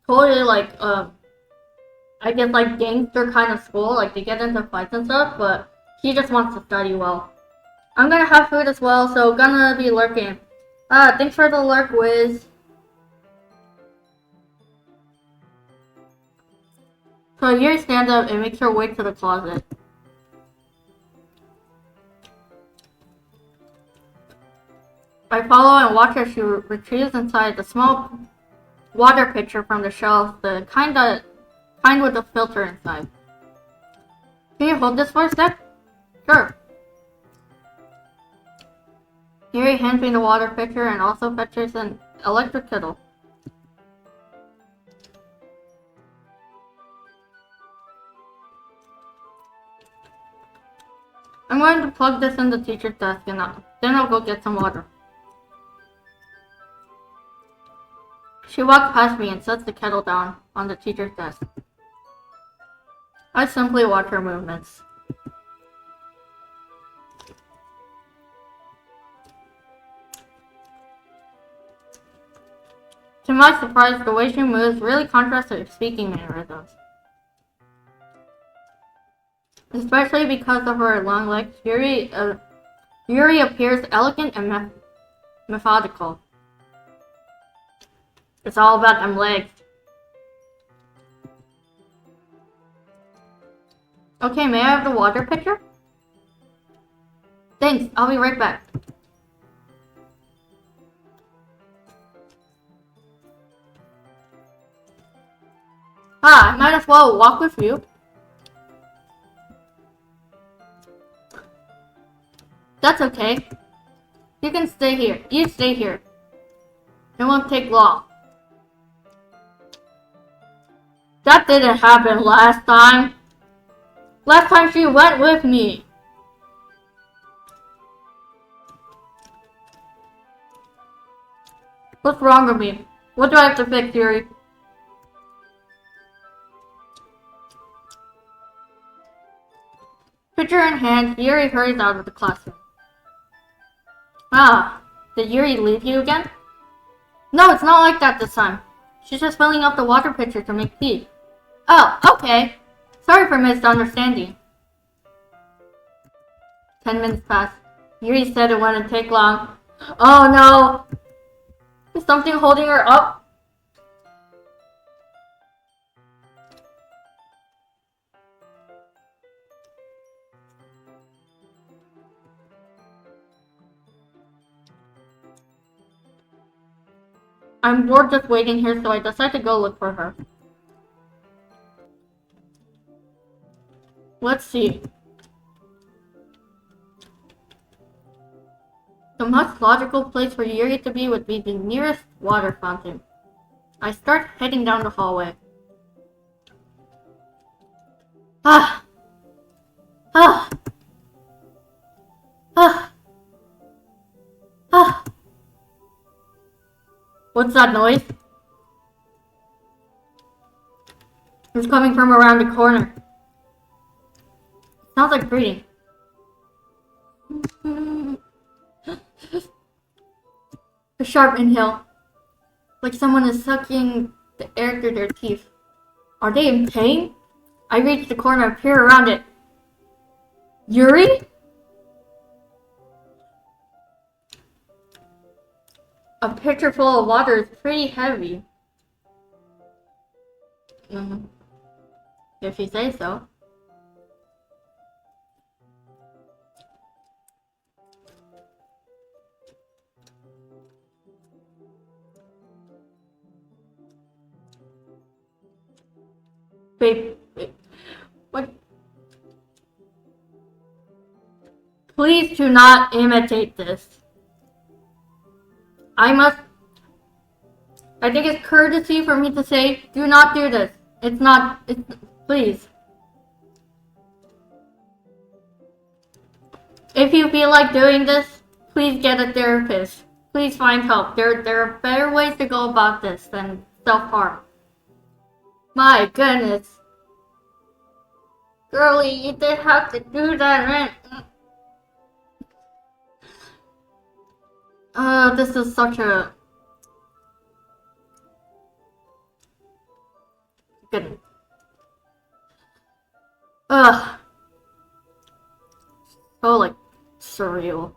totally like I guess like gangster kind of school. Like they get into fights and stuff, but he just wants to study well. I'm gonna have food as well, so gonna be lurking. Thanks for the lurk, Wiz. So Yuri stands up and makes her way to the closet. I follow and watch as she retrieves inside the small water pitcher from the shelf, the kind with the filter inside. Can you hold this for a sec? Sure. Yuri hands me the water pitcher and also fetches an electric kettle. I'm going to plug this in the teacher's desk and then I'll go get some water. She walks past me and sets the kettle down on the teacher's desk. I simply watch her movements. To my surprise, the way she moves really contrasts her speaking mannerisms. Especially because of her long legs, Yuri appears elegant and methodical. It's all about them legs. Okay, may I have the water pitcher? Thanks, I'll be right back. I might as well walk with you. That's okay. You can stay here. You stay here. It won't take long. That didn't happen last time. Last time she went with me. What's wrong with me? What do I have to fix, Yuri? Pitcher in hand, Yuri hurries out of the classroom. Did Yuri leave you again? No, it's not like that this time. She's just filling up the water pitcher to make tea. Oh, okay. Sorry for misunderstanding. 10 minutes pass. Yuri said it wouldn't take long. Oh no! Is something holding her up? I'm bored just waiting here, so I decide to go look for her. Let's see. The most logical place for Yuri to be would be the nearest water fountain. I start heading down the hallway. Ah! Ah! Ah! Ah! What's that noise? It's coming from around the corner. Sounds like breathing. A sharp inhale. Like someone is sucking the air through their teeth. Are they in pain? I reach the corner and peer around it. Yuri? A pitcher full of water is pretty heavy. If you say so. Babe, what? Please do not imitate this. I think it's courtesy for me to say, do not do this. Please. If you feel like doing this, please get a therapist. Please find help. There are better ways to go about this than self-harm. My goodness. Girlie, you didn't have to do that, right? This is such a... Good. So, like, surreal.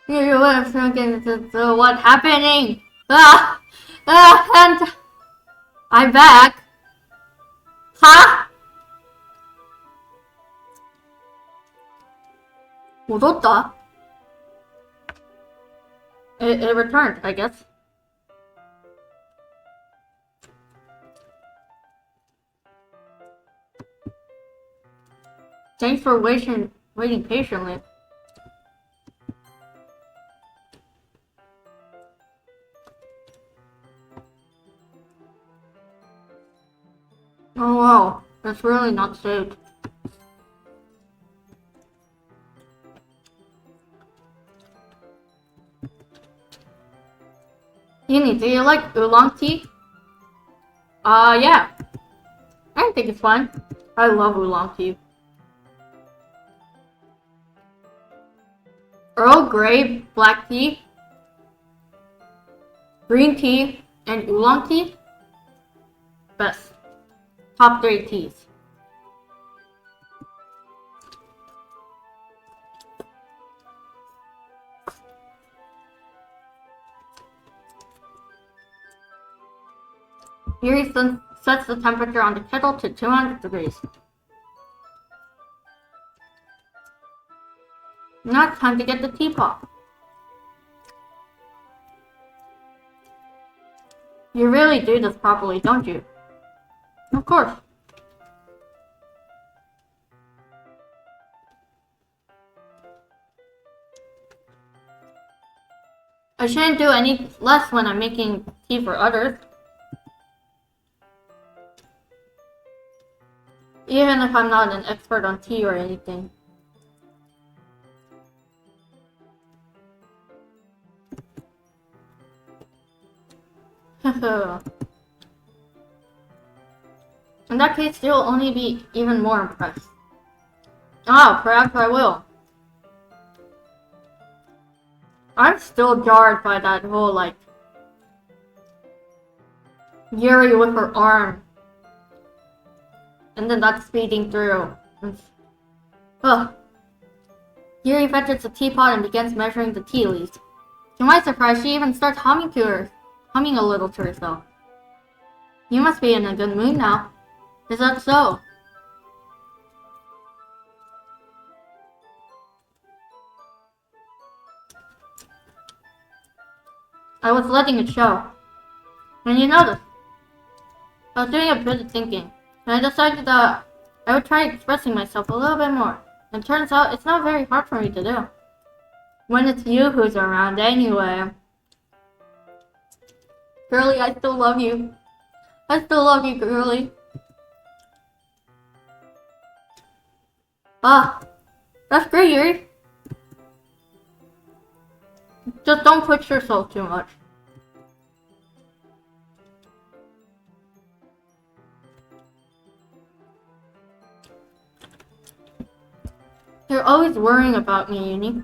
You were thinking, what's happening? And... I'm back. Huh? 戻った? It returned, I guess. Thanks for waiting patiently. Oh wow, that's really not saved. Yini, do you like oolong tea? Yeah. I think it's fine. I love oolong tea. Earl Grey, black tea, green tea, and oolong tea? Best. Top 3 teas. Yuri sets the temperature on the kettle to 200 degrees. Now it's time to get the teapot. You really do this properly, don't you? Of course. I shouldn't do any less when I'm making tea for others. Even if I'm not an expert on tea or anything. In that case, you'll only be even more impressed. Ah, perhaps I will. I'm still jarred by that whole, like, Yuri with her arm. And then that's speeding through. Ugh. Yuri fetches the teapot and begins measuring the tea leaves. To my surprise, she even starts humming a little to herself. You must be in a good mood now. Is that so? I was letting it show. And you noticed. I was doing a bit of thinking, and I decided that I would try expressing myself a little bit more. And turns out it's not very hard for me to do. When it's you who's around anyway. Girlie, I still love you. I still love you, girlie. Ah, that's great, Yuri. Just don't push yourself too much. You're always worrying about me, Uni.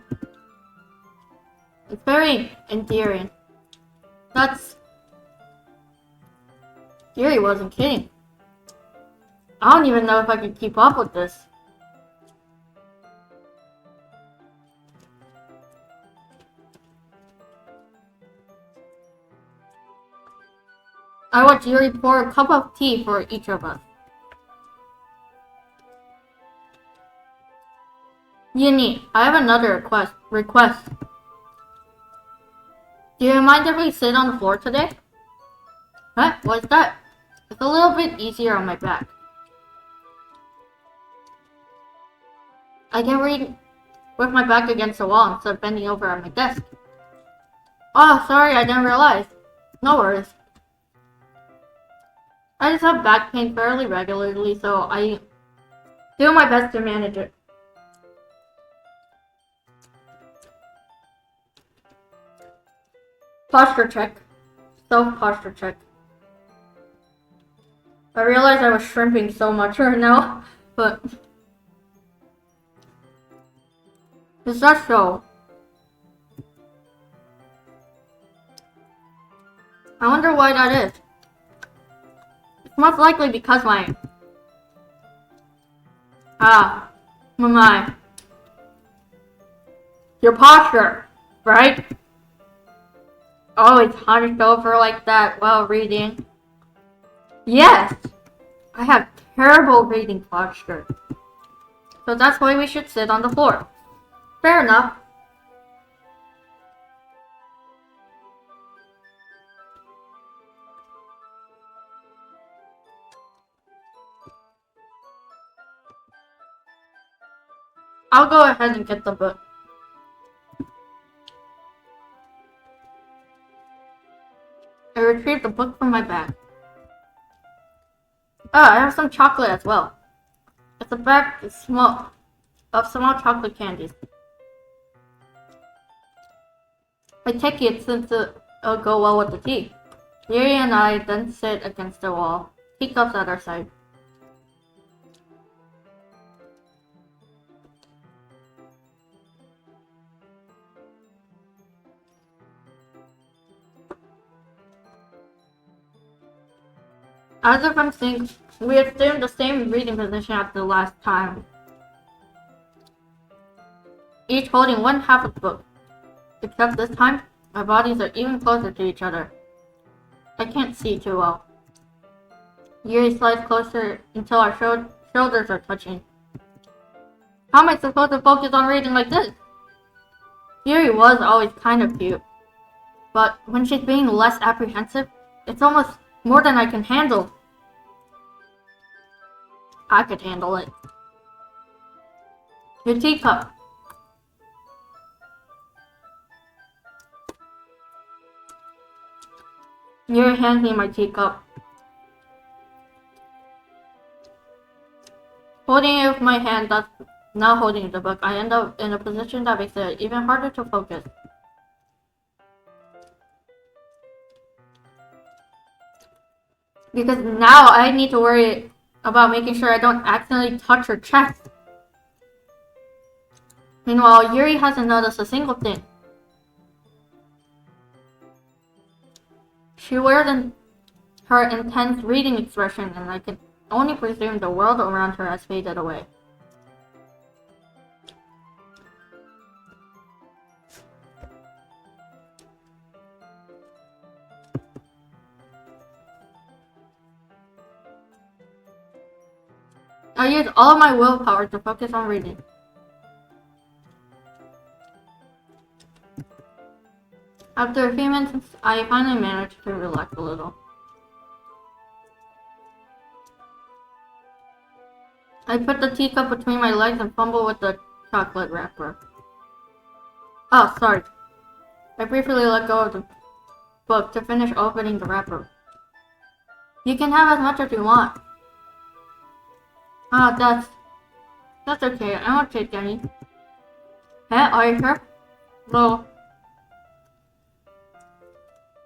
It's very endearing. Yuri wasn't kidding. I don't even know if I can keep up with this. I watched Yuri pour a cup of tea for each of us. Uni, I have another request. Do you mind if we sit on the floor today? Huh? What's that? It's a little bit easier on my back. I can read with my back against the wall instead of bending over at my desk. Oh, sorry, I didn't realize. No worries. I just have back pain fairly regularly, so I do my best to manage it. Posture check. Self-posture check. I realized I was shrimping so much right now, but does that show? I wonder why that is. It's most likely because my your posture, right? Always hunched over like that while reading. Yes! I have terrible reading posture. So that's why we should sit on the floor. Fair enough. I'll go ahead and get the book. I retrieved the book from my bag. Oh, I have some chocolate as well. It's a bag of small chocolate candies. I take it since it'll go well with the tea. Yuri and I then sit against the wall, teacups at our side. As if I'm saying, we assumed the same reading position as the last time. Each holding one half of the book. Except this time, our bodies are even closer to each other. I can't see too well. Yuri slides closer until our shoulders are touching. How am I supposed to focus on reading like this? Yuri was always kind of cute. But when she's being less apprehensive, it's almost more than I can handle. I could handle it. Your teacup. Yuri hands me my teacup. Holding it with my hand that's not holding the book, I end up in a position that makes it even harder to focus. Because now I need to worry about making sure I don't accidentally touch her chest. Meanwhile, Yuri hasn't noticed a single thing. She wears her intense reading expression, and I can only presume the world around her has faded away. I use all of my willpower to focus on reading. After a few minutes, I finally managed to relax a little. I put the teacup between my legs and fumble with the chocolate wrapper. Oh, sorry. I briefly let go of the book to finish opening the wrapper. You can have as much as you want. Ah, that's okay. I won't take any. Huh? Are you sure? No.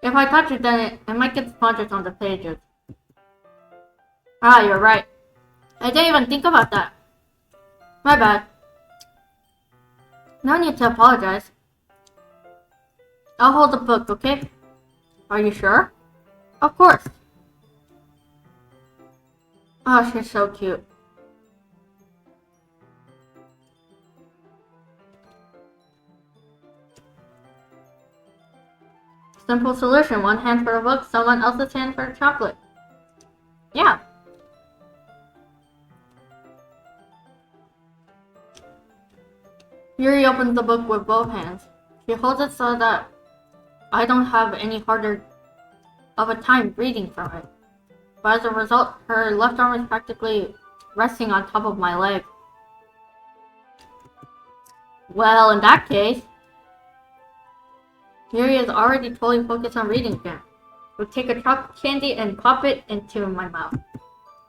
If I touch it, then it might get smudges on the pages. Ah, you're right. I didn't even think about that. My bad. No need to apologize. I'll hold the book, okay? Are you sure? Of course. Oh, she's so cute. Simple solution. One hand for the book, someone else's hand for the chocolate. Yeah. Yuri opens the book with both hands. She holds it so that I don't have any harder of a time reading from it. But as a result, her left arm is practically resting on top of my leg. Well, in that case, Yuri is already totally focused on reading again. I take a chocolate candy and pop it into my mouth.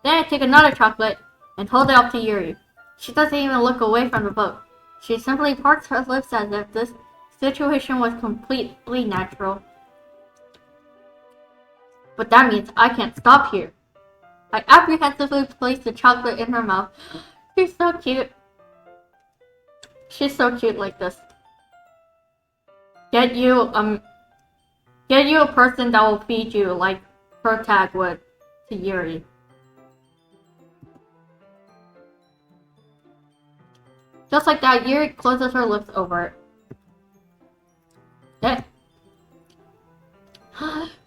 Then I take another chocolate and hold it up to Yuri. She doesn't even look away from the book. She simply parts her lips as if this situation was completely natural. But that means I can't stop here. I apprehensively place the chocolate in her mouth. She's so cute. She's so cute like this. Get you a person that will feed you like Protag would to Yuri. Just like that, Yuri closes her lips over it. Yeah.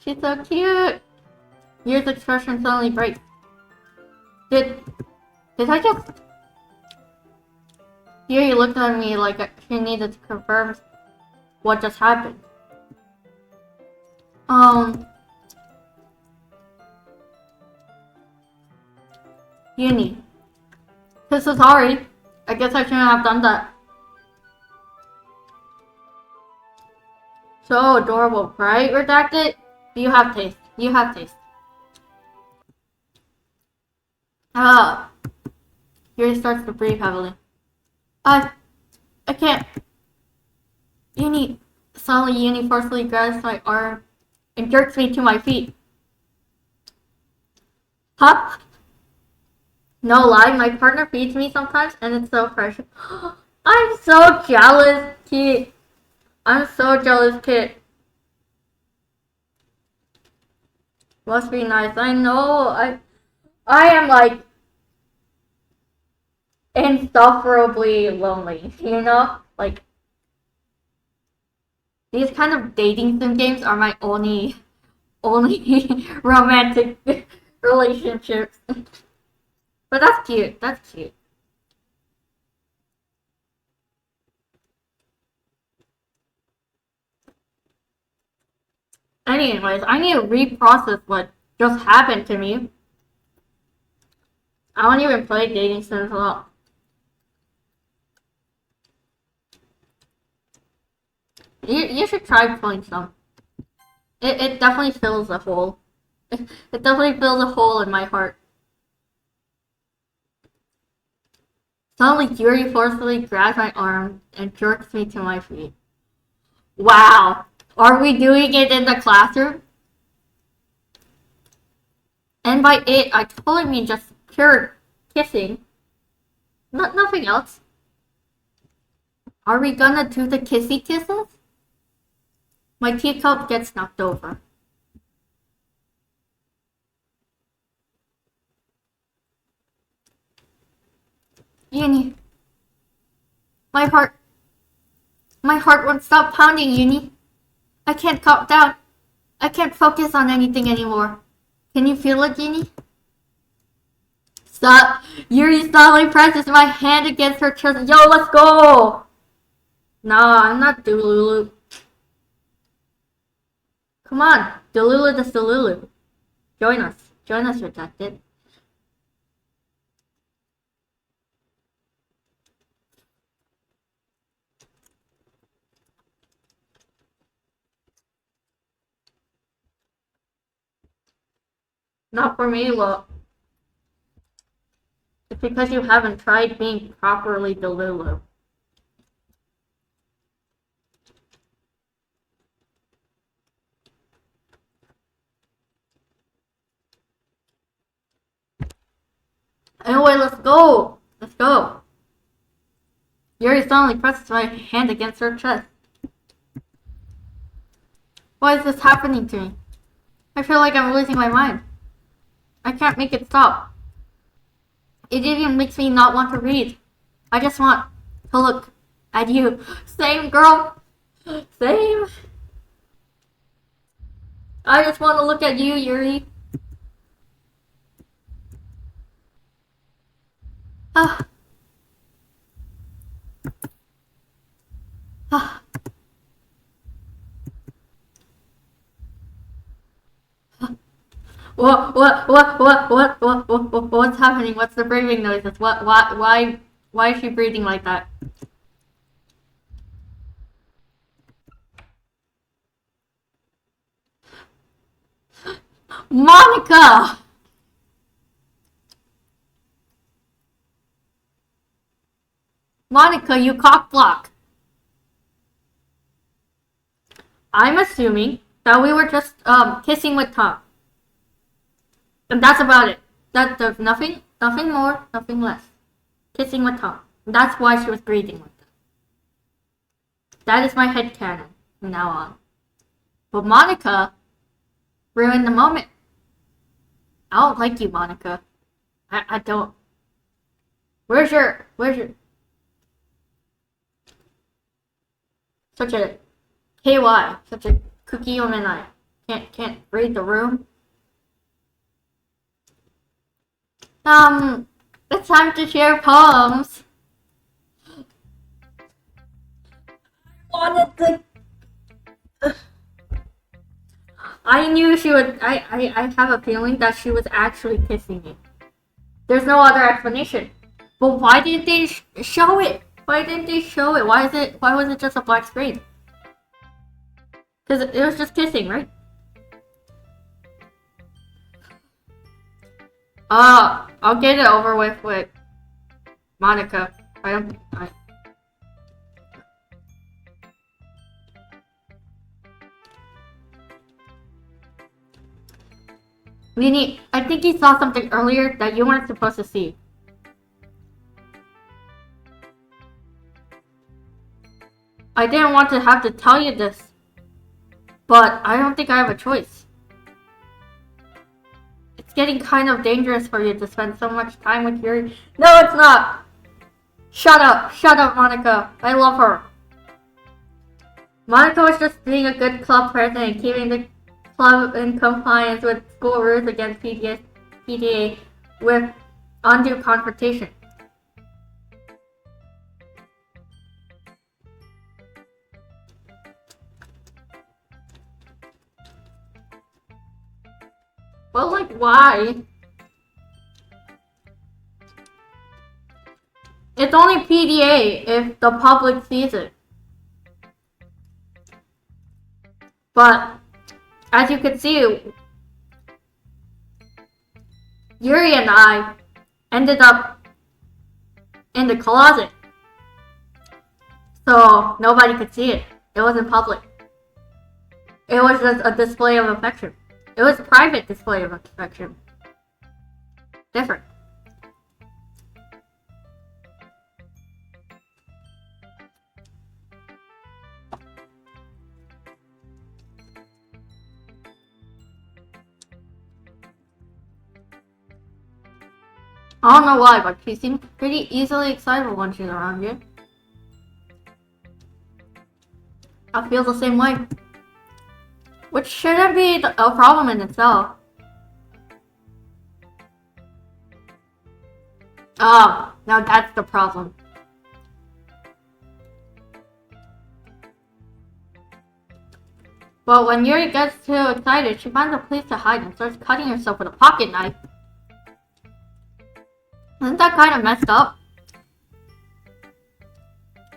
She's so cute! Yuri's expression suddenly breaks. Did I just... Yuri looked at me like she needed to confirm what just happened. Uni. So sorry. I guess I shouldn't have done that. So adorable, right? Redacted? You have taste. You have taste. Yuri starts to breathe heavily. I can't. Uni. Suddenly, Uni forcefully grabs my arm and jerks me to my feet. Huh? No lie, my partner feeds me sometimes, and it's so fresh. I'm so jealous, kid. I'm so jealous, kid. Must be nice. I know. I am like insufferably lonely. You know, like these kind of dating sim games are my only romantic relationships. But that's cute. That's cute. Anyways, I need to reprocess what just happened to me. I don't even play dating sims a lot. You should try playing some. It definitely fills a hole. It definitely fills a hole in my heart. Suddenly, Yuri forcefully grabs my arm and jerks me to my feet. Wow! Are we doing it in the classroom? And by it, I totally mean just pure kissing. Nothing else. Are we gonna do the kissy kisses? My teacup gets knocked over. Uni. My heart won't stop pounding, Uni. I can't calm down. I can't focus on anything anymore. Can you feel it, Uni? Stop. Yuri suddenly presses my hand against her chest. Yo, let's go! Nah, I'm not Delulu. Come on, Delulu the Delulu. Join us. Join us, Redacted. Not for me, look. It's because you haven't tried being properly Delulu. Anyway, let's go. Let's go. Yuri suddenly presses my hand against her chest. Why is this happening to me? I feel like I'm losing my mind. I can't make it stop. It even makes me not want to read. I just want to look at you. Same, girl. Same. I just want to look at you, Yuri. Ah. Ah. What's happening? What's the breathing noises? Why is she breathing like that? Monica! Monica, you cockblock. I'm assuming that we were just kissing with tongue. And that's about it. There's nothing more, nothing less. Kissing with tongue. That's why she was breathing like that. That is my headcanon from now on. But Monica ruined the moment. I don't like you, Monica. I don't. Where's your such a KY, such a cookie woman? I can't read the room. It's time to share poems. I knew she would. I have a feeling that she was actually kissing me. There's no other explanation. But why didn't they show it? Why didn't they show it? Why was it just a black screen? Because it was just kissing, right? I'll get it over with Monica. Lini, I think you saw something earlier that you weren't supposed to see. I didn't want to have to tell you this, but I don't think I have a choice. It's getting kind of dangerous for you to spend so much time with Yuri. No, it's not! Shut up, Monica. I love her. Monica was just being a good club president and keeping the club in compliance with school rules against PTA with undue confrontation. Well, like, why? It's only PDA if the public sees it. But, as you can see, Yuri and I ended up in the closet. So, nobody could see it. It wasn't public. It was just a display of affection. It was a private display of affection. Different. I don't know why, but she seems pretty easily excitable when she's around you. I feel the same way. Which shouldn't be a problem in itself. Oh, now that's the problem. But when Yuri gets too excited, she finds a place to hide and starts cutting herself with a pocket knife. Isn't that kind of messed up?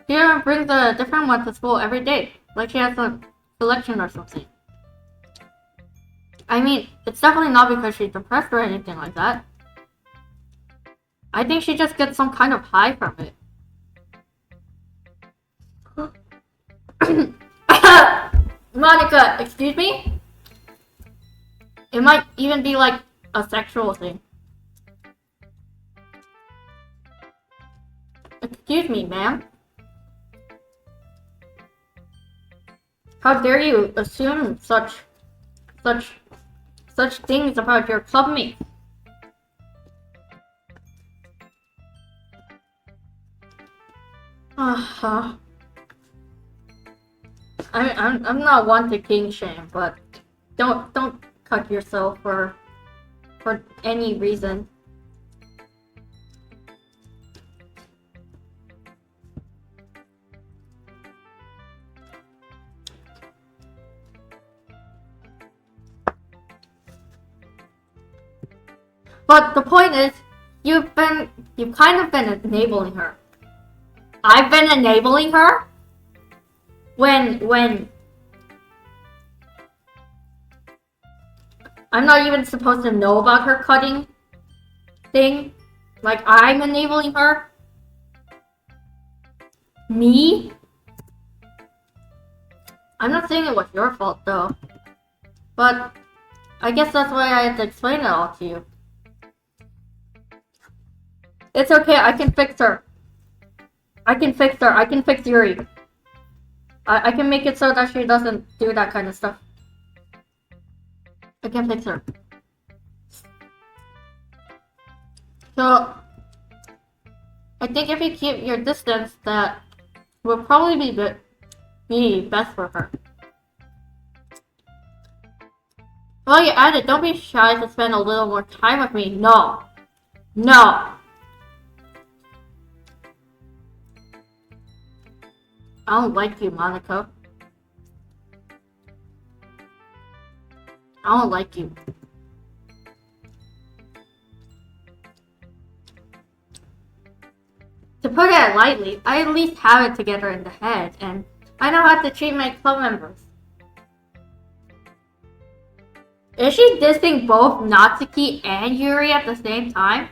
She even brings a different one to school every day, like she has a collection or something. I mean, it's definitely not because she's depressed or anything like that. I think she just gets some kind of high from it. Monica, excuse me? It might even be like a sexual thing. Excuse me, ma'am. How dare you assume such things about your clubmates? Uh-huh. I'm not one to king shame, but don't cut yourself for any reason. But the point is, you've kind of been enabling her. I've been enabling her? When I'm not even supposed to know about her cutting thing? Like, I'm enabling her? Me? I'm not saying it was your fault, though. But I guess that's why I had to explain it all to you. It's okay, I can fix her. I can fix her. I can fix Yuri. I can make it so that she doesn't do that kind of stuff. I can fix her. So, I think if you keep your distance, that will probably be best for her. While you're at it, don't be shy to spend a little more time with me. No. No. I don't like you, Monaco. I don't like you. To put it lightly, I at least have it together in the head, and I know how to treat my club members. Is she dissing both Natsuki and Yuri at the same time?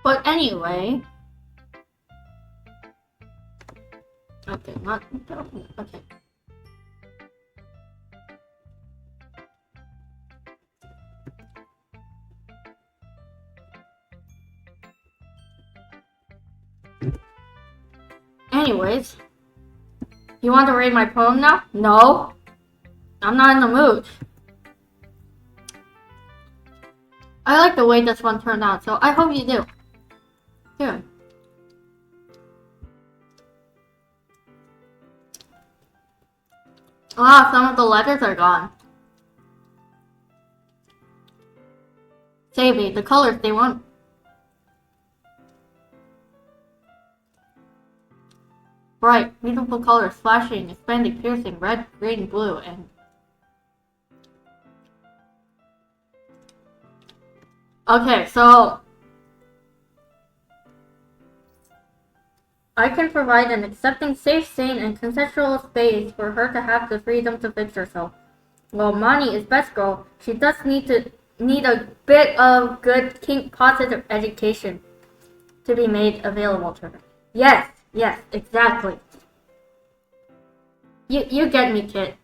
But anyway... Okay, not... Okay. Anyways... You want to read my poem now? No. I'm not in the mood. I like the way this one turned out, so I hope you do. Here. Ah, some of the letters are gone. Savvy, the colors they want. Bright, beautiful colors, flashing, expanding, piercing, red, green, blue, and... Okay, so... I can provide an accepting, safe, sane, and consensual space for her to have the freedom to fix herself. While Mani is best girl, she does need a bit of good, kink positive education to be made available to her. Yes, exactly. You get me, kid.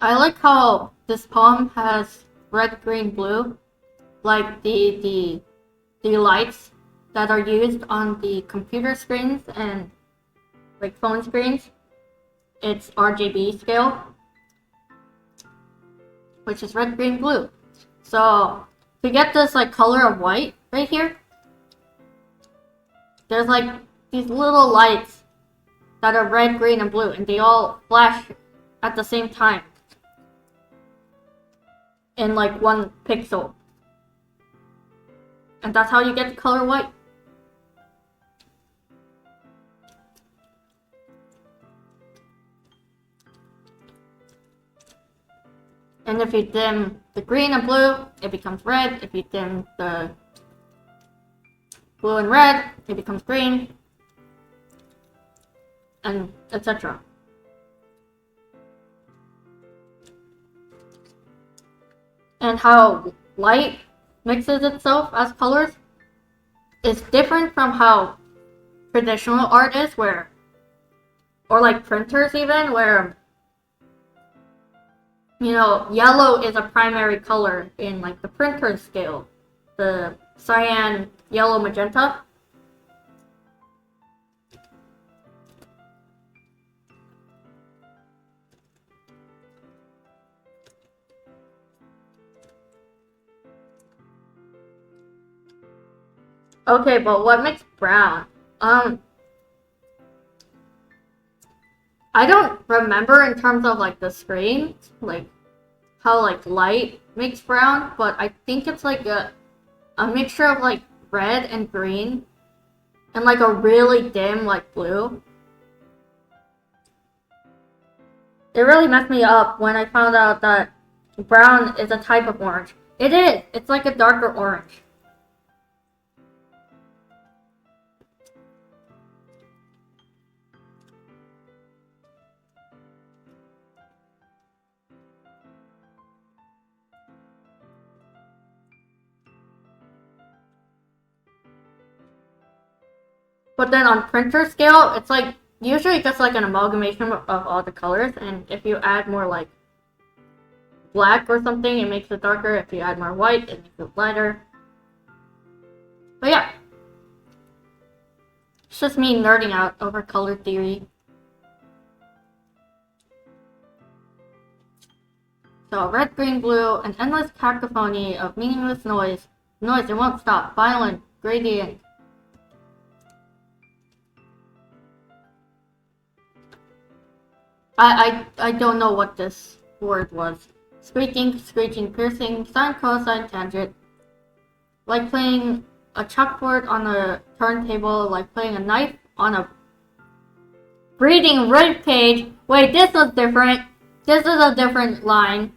I like how this poem has red, green, blue, like the lights that are used on the computer screens and like phone screens. It's RGB scale, which is red, green, blue. So to get this like color of white right here, there's like these little lights that are red, green, and blue, and they all flash at the same time in like 1 pixel. And that's how you get the color white. And if you dim the green and blue, it becomes red. If you dim the blue and red, it becomes green. And etc. And how light mixes itself as colors is different from how traditional art is, where, or like printers even, where, you know, yellow is a primary color in like the printer scale, the cyan, yellow, magenta. Okay, but what makes brown? I don't remember in terms of like the screen, like how like light makes brown, but I think it's like a mixture of like red and green and like a really dim like blue. It really messed me up when I found out that brown is a type of orange. It is! It's like a darker orange. But then on printer scale, it's like usually just like an amalgamation of all the colors, and if you add more like black or something, it makes it darker. If you add more white, it makes it lighter. But yeah, it's just me nerding out over color theory. So red, green, blue, an endless cacophony of meaningless noise. Noise, it won't stop. Violent, gradient. I don't know what this word was. Squeaking, screeching, piercing, sine, cosine, tangent. Like playing a chalkboard on a turntable, like playing a knife on a reading rib page. Wait, this was different. This is a different line.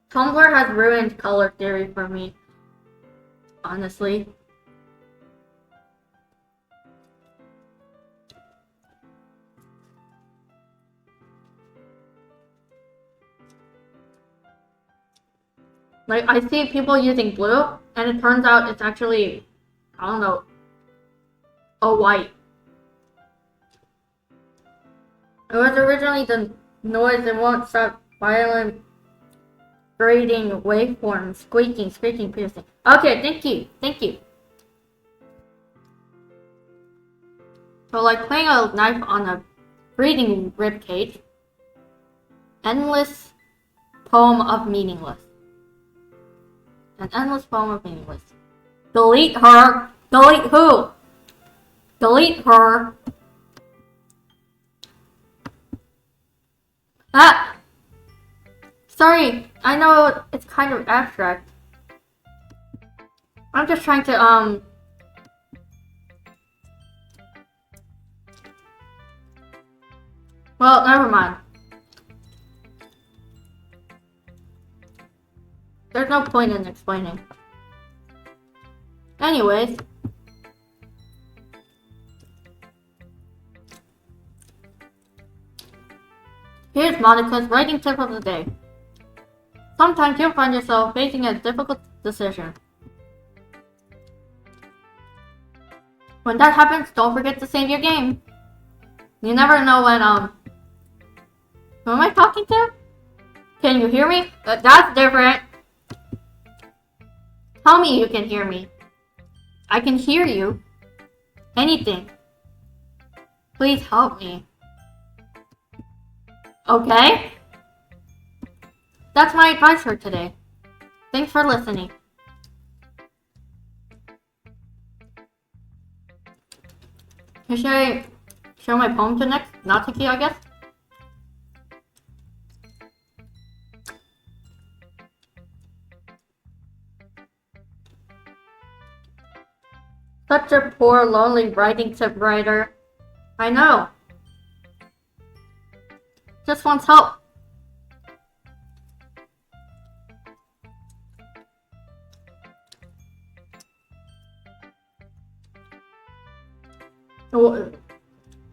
Tumblr has ruined color theory for me, honestly. Like, I see people using blue, and it turns out it's actually, I don't know, a white. It was originally the noise it won't stop, violent, grating, waveform, squeaking, screeching, piercing. Okay, thank you, thank you. So like playing a knife on a breathing ribcage. Endless poem of meaningless. An endless poem of meaningless. Delete her. Delete who? Delete her. Ah! Sorry, I know it's kind of abstract. I'm just trying to, well, never mind. There's no point in explaining. Anyways. Here's Monica's writing tip of the day. Sometimes you'll find yourself facing a difficult decision. When that happens, don't forget to save your game. You never know when, who am I talking to? Can you hear me? That's different. Tell me you can hear me. I can hear you. Anything. Please help me. Okay? That's my advice for today. Thanks for listening. Should I show my poem to next? Natsuki, I guess? Such a poor, lonely writing tip writer. I know. Just wants help.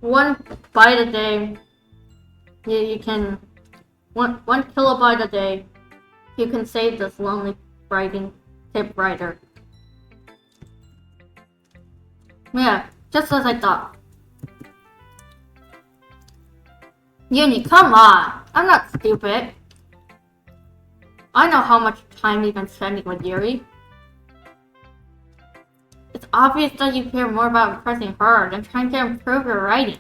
One bite a day. You can one kilobyte a day. You can save this lonely writing tip writer. Yeah, just as I thought. Uni, come on! I'm not stupid. I know how much time you've been spending with Yuri. It's obvious that you care more about impressing her than trying to improve your writing.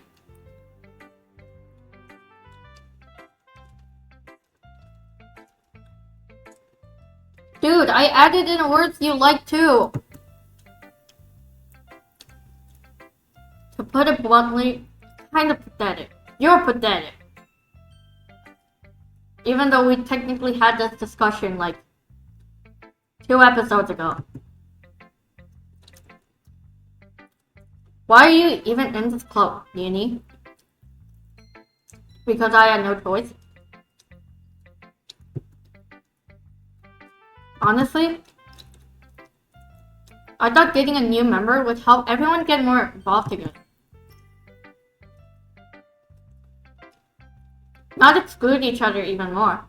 Dude, I added in words you like too. To put it bluntly, kind of pathetic. You're pathetic. Even though we technically had this discussion like 2 episodes ago. Why are you even in this club, Uni? Because I had no choice. Honestly, I thought getting a new member would help everyone get more involved together. Not exclude each other even more.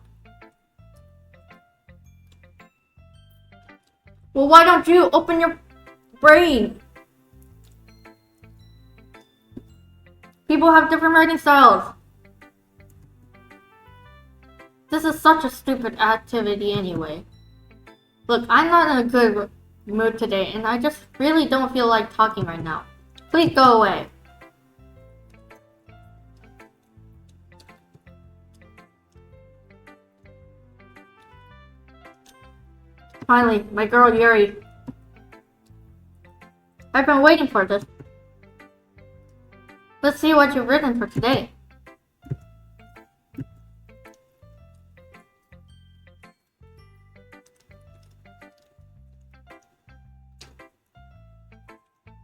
Well, why don't you open your brain? People have different writing styles. This is such a stupid activity anyway. Look, I'm not in a good mood today, and I just really don't feel like talking right now. Please go away. Finally, my girl Yuri. I've been waiting for this. Let's see what you've written for today.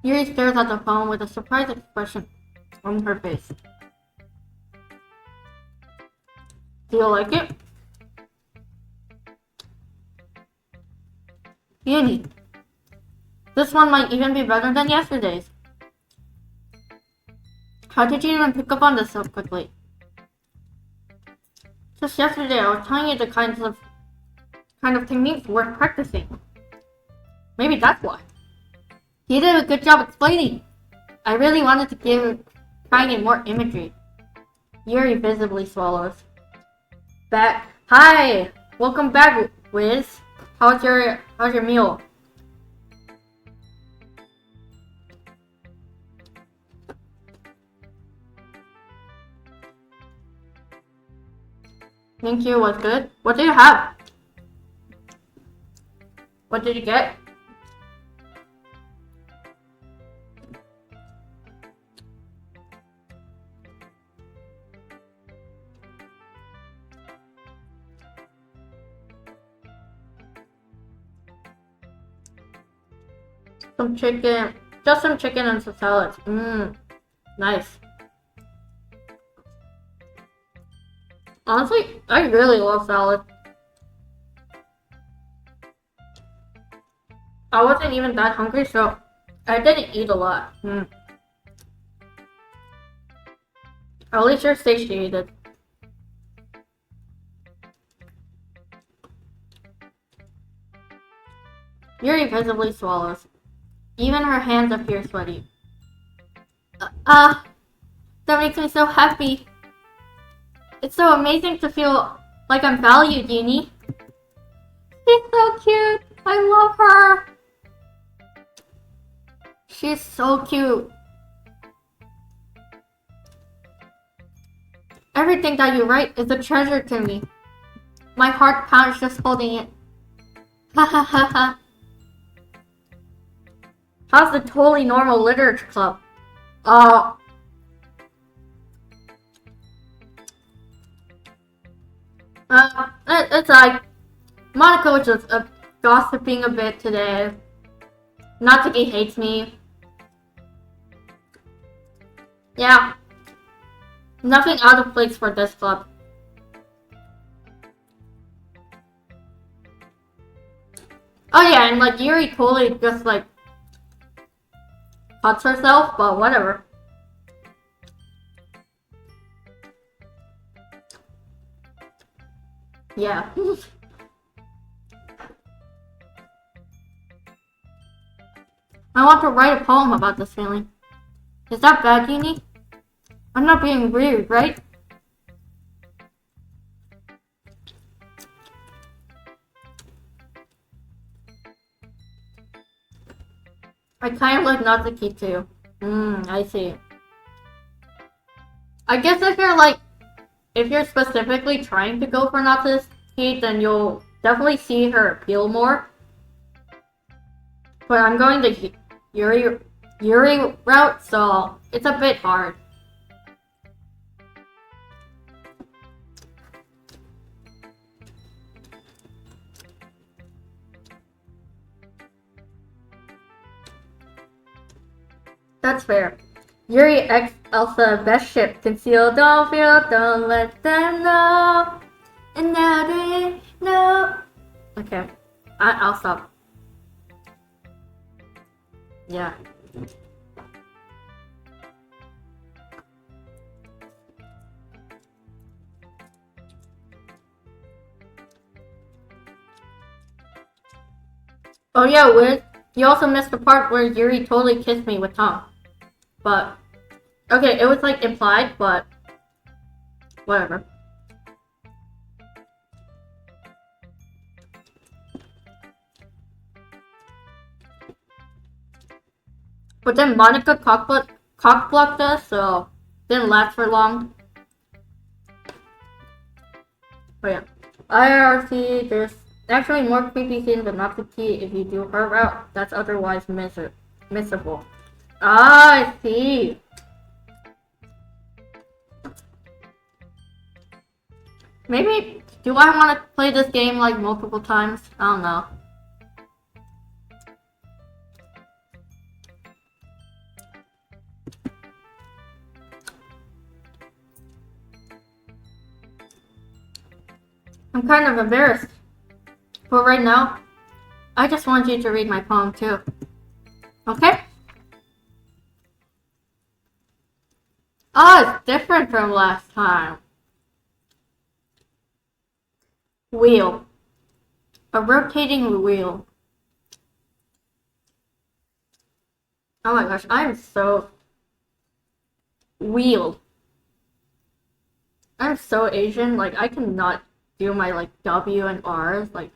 Yuri stares at the phone with a surprised expression on her face. Do you like it? Uni. This one might even be better than yesterday's. How did you even pick up on this so quickly? Just yesterday I was telling you the kind of techniques worth practicing. Maybe that's why. You did a good job explaining. I really wanted to try and get more imagery. Yuri visibly swallows. Hi! Welcome back, Wiz. How's your meal? Thank you, was good. What did you have? What did you get? Some chicken. Just some chicken and some salads. Nice. Honestly, I really love salad. I wasn't even that hungry, so I didn't eat a lot. At least you're satiated. Yuri visibly swallows. Even her hands appear sweaty. That makes me so happy. It's so amazing to feel like I'm valued, Uni. She's so cute. I love her. She's so cute. Everything that you write is a treasure to me. My heart pounds just holding it. Ha ha ha ha. How's the totally normal literature club? Uh, it's like Monica was just gossiping a bit today. Natsuki hates me. Yeah, nothing out of place for this club. Oh yeah, and like Yuri totally just like cuts herself, but whatever. Yeah. I want to write a poem about this feeling. Is that bad, Uni? I'm not being rude, right? I kind of like Natsuki too. I see. I guess if you're specifically trying to go for Natsuki, then you'll definitely see her appeal more. But I'm going the Yuri route, so it's a bit hard. That's fair. Yuri X Elsa best ship. Conceal, don't feel, don't let them know. And now they know. Okay. I'll stop. Yeah. Oh yeah, you also missed the part where Yuri totally kissed me with tongue. But, okay, it was like implied, but whatever. But then Monica cockblocked us, so didn't last for long. Oh yeah. IRC, there's actually more creepy scenes but not the key if you do her route. That's otherwise missable. Ah, I see. Maybe, do I want to play this game like multiple times? I don't know. I'm kind of embarrassed. But right now, I just want you to read my poem too. Okay? Oh, it's different from last time. Wheel. A rotating wheel. Oh my gosh, I'm so... Wheel. I'm so Asian, like, I cannot do my, like, W and R's, like...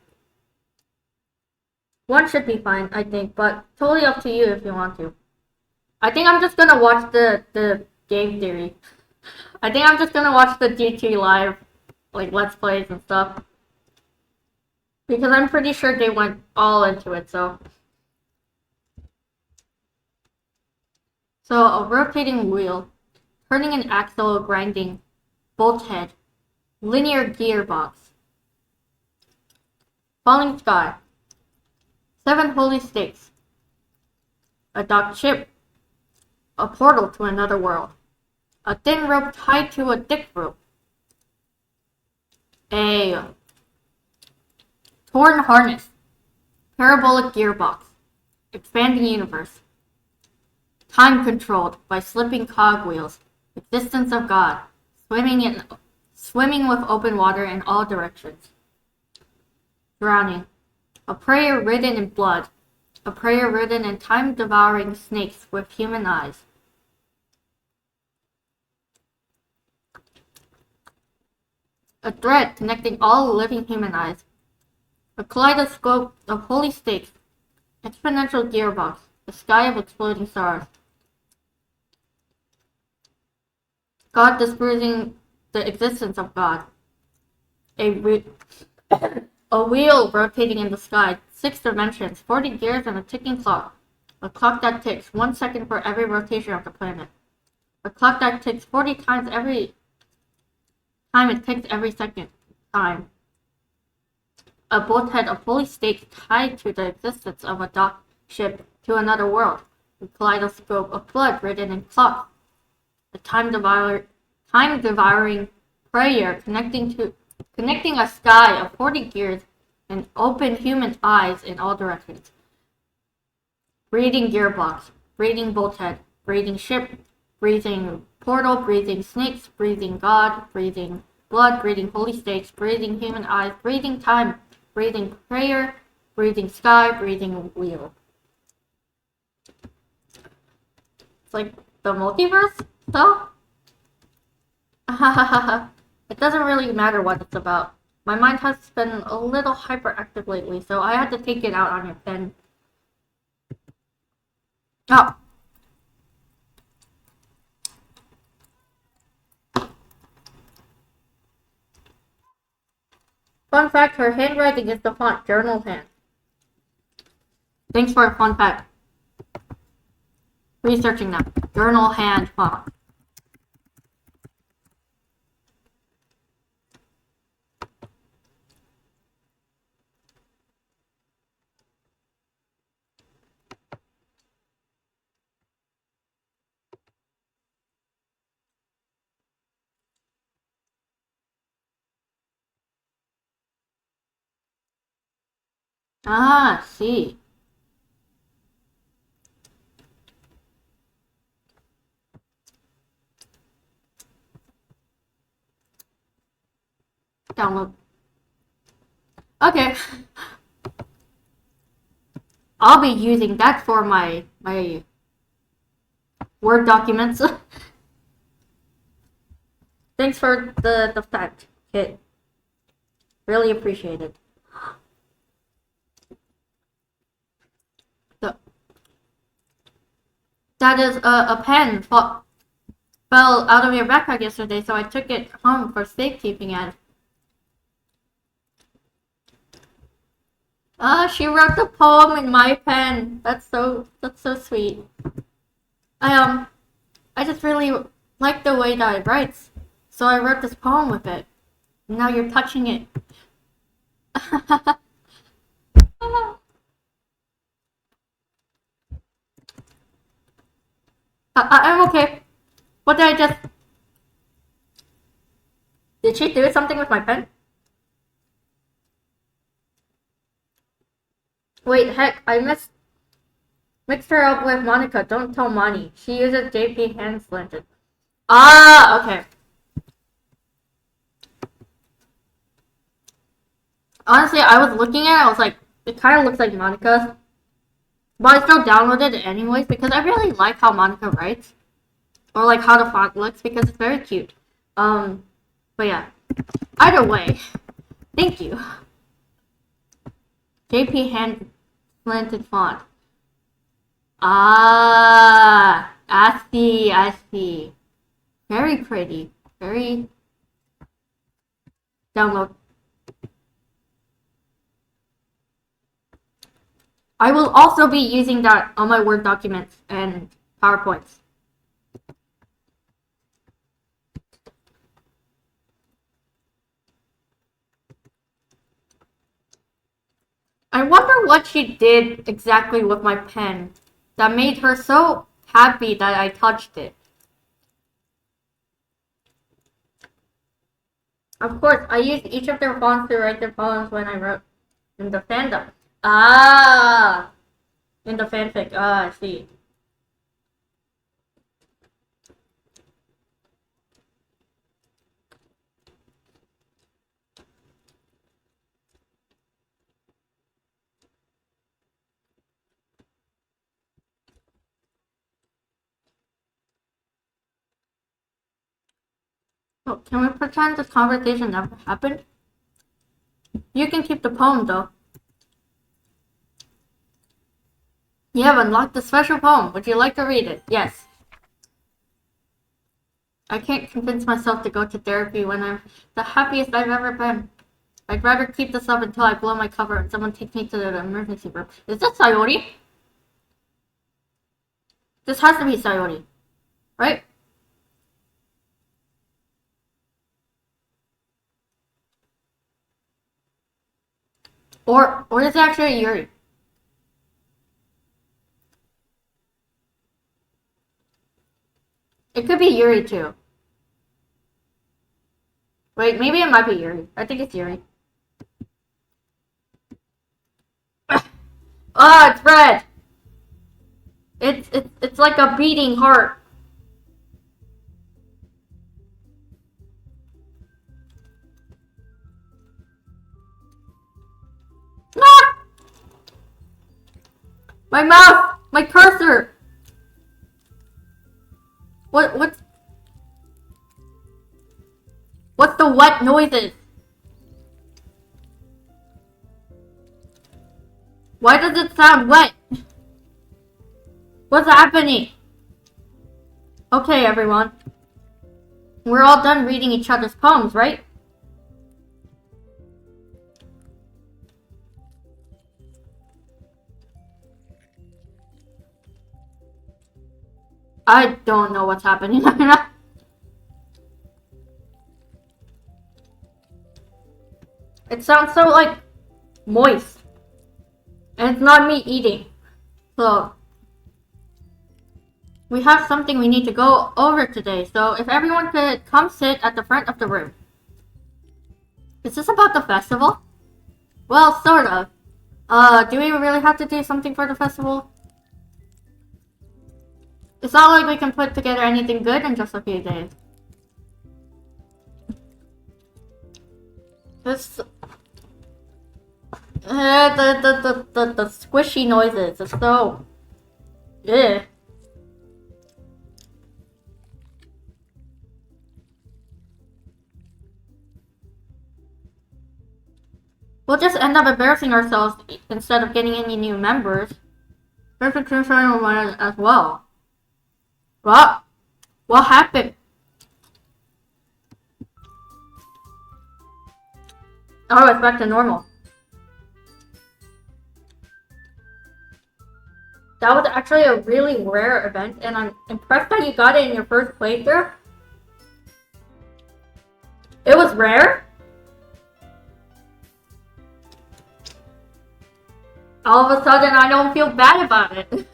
One should be fine, I think, but totally up to you if you want to. I think I'm just gonna watch the game theory. I think I'm just gonna watch the GT live, like, Let's Plays and stuff. Because I'm pretty sure they went all into it, so... So, a rotating wheel, turning an axle, grinding, bolt head, linear gearbox, falling sky, 7 holy stakes, a docked ship, a portal to another world, a thin rope tied to a thick rope, a torn harness, parabolic gearbox, expanding universe, time controlled by slipping cogwheels, existence of God, swimming with open water in all directions, drowning, a prayer written in blood, a prayer written in time-devouring snakes with human eyes. A thread connecting all living human eyes. A kaleidoscope of holy stakes. Exponential gearbox. A sky of exploding stars. God disproving the existence of God. A wheel rotating in the sky. 6 dimensions. 40 gears and a ticking clock. A clock that ticks 1 second for every rotation of the planet. A clock that ticks 40 times every time it ticks every second time. A bolthead of holy stakes tied to the existence of a dock ship to another world. A kaleidoscope of blood written in clock. A time-devouring prayer connecting a sky of 40 gears and open human eyes in all directions. Breathing gearbox, breathing bolthead, breathing ship, breathing portal, breathing snakes, breathing god, breathing blood, breathing holy stakes, breathing human eyes, breathing time, breathing prayer, breathing sky, breathing wheel. It's like the multiverse, though? It doesn't really matter what it's about. My mind has been a little hyperactive lately, so I had to take it out on your pen. Oh. Fun fact, her handwriting is the font journal hand. Thanks for a fun fact. Researching that. Journal hand font. Ah, see. Download. Okay. I'll be using that for my Word documents. Thanks for the fact, Kit. Really appreciate it. That is a pen fell out of your backpack yesterday, so I took it home for safekeeping and she wrote the poem in my pen. That's so sweet. I just really like the way that it writes, so I wrote this poem with it. Now you're touching it. I'm okay. What did I just... Did she do something with my pen? Wait, heck, I mixed her up with Monica. Don't tell Monty. She uses JP hand slanted. Ah, okay. Honestly, I was looking at it, I was like, it kind of looks like Monica's. But I still downloaded it anyways because I really like how Monica writes. Or like how the font looks because it's very cute. But yeah. Either way, thank you. JP hand slanted font. Ah, I see. Very pretty. Very... Download. I will also be using that on my Word documents and PowerPoints. I wonder what she did exactly with my pen that made her so happy that I touched it. Of course, I used each of their fonts to write their poems when I wrote in the fandom. Ah! In the fanfic. Ah, I see. Oh, can we pretend this conversation never happened? You can keep the poem, though. You have unlocked a special poem. Would you like to read it? Yes. I can't convince myself to go to therapy when I'm the happiest I've ever been. I'd rather keep this up until I blow my cover and someone takes me to the emergency room. Is this Sayori? This has to be Sayori. Right? Or is it actually Yuri? It could be Yuri too. Wait, maybe it might be Yuri. I think it's Yuri. Ah, it's red. It's like a beating heart. Ah! My mouth! My cursor! What's the wet noises? Why does it sound wet? What's happening? Okay, everyone. We're all done reading each other's poems, right? I don't know what's happening right now. It sounds so, like, moist. And it's not me eating. So, we have something we need to go over today. So, if everyone could come sit at the front of the room. Is this about the festival? Well, sort of. Do we really have to do something for the festival? It's not like we can put together anything good in just a few days. This... the squishy noises are so... Ugh. We'll just end up embarrassing ourselves instead of getting any new members. There's a concern one as well. What? What happened? Oh, it's back to normal. That was actually a really rare event, and I'm impressed that you got it in your first playthrough. It was rare? All of a sudden, I don't feel bad about it.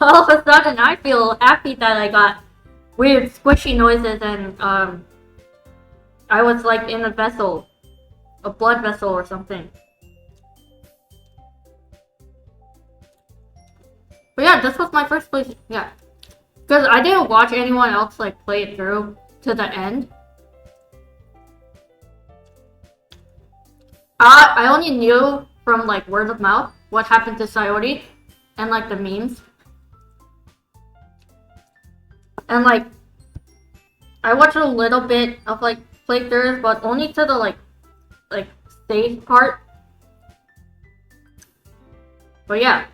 All of a sudden, I feel happy that I got weird squishy noises and, I was like in a vessel. A blood vessel or something. But yeah, this was my first play. Yeah. Because I didn't watch anyone else like play it through to the end. I only knew from like word of mouth what happened to Sayori and like the memes. And like I watched a little bit of like playthroughs, but only to the like stage part. But yeah.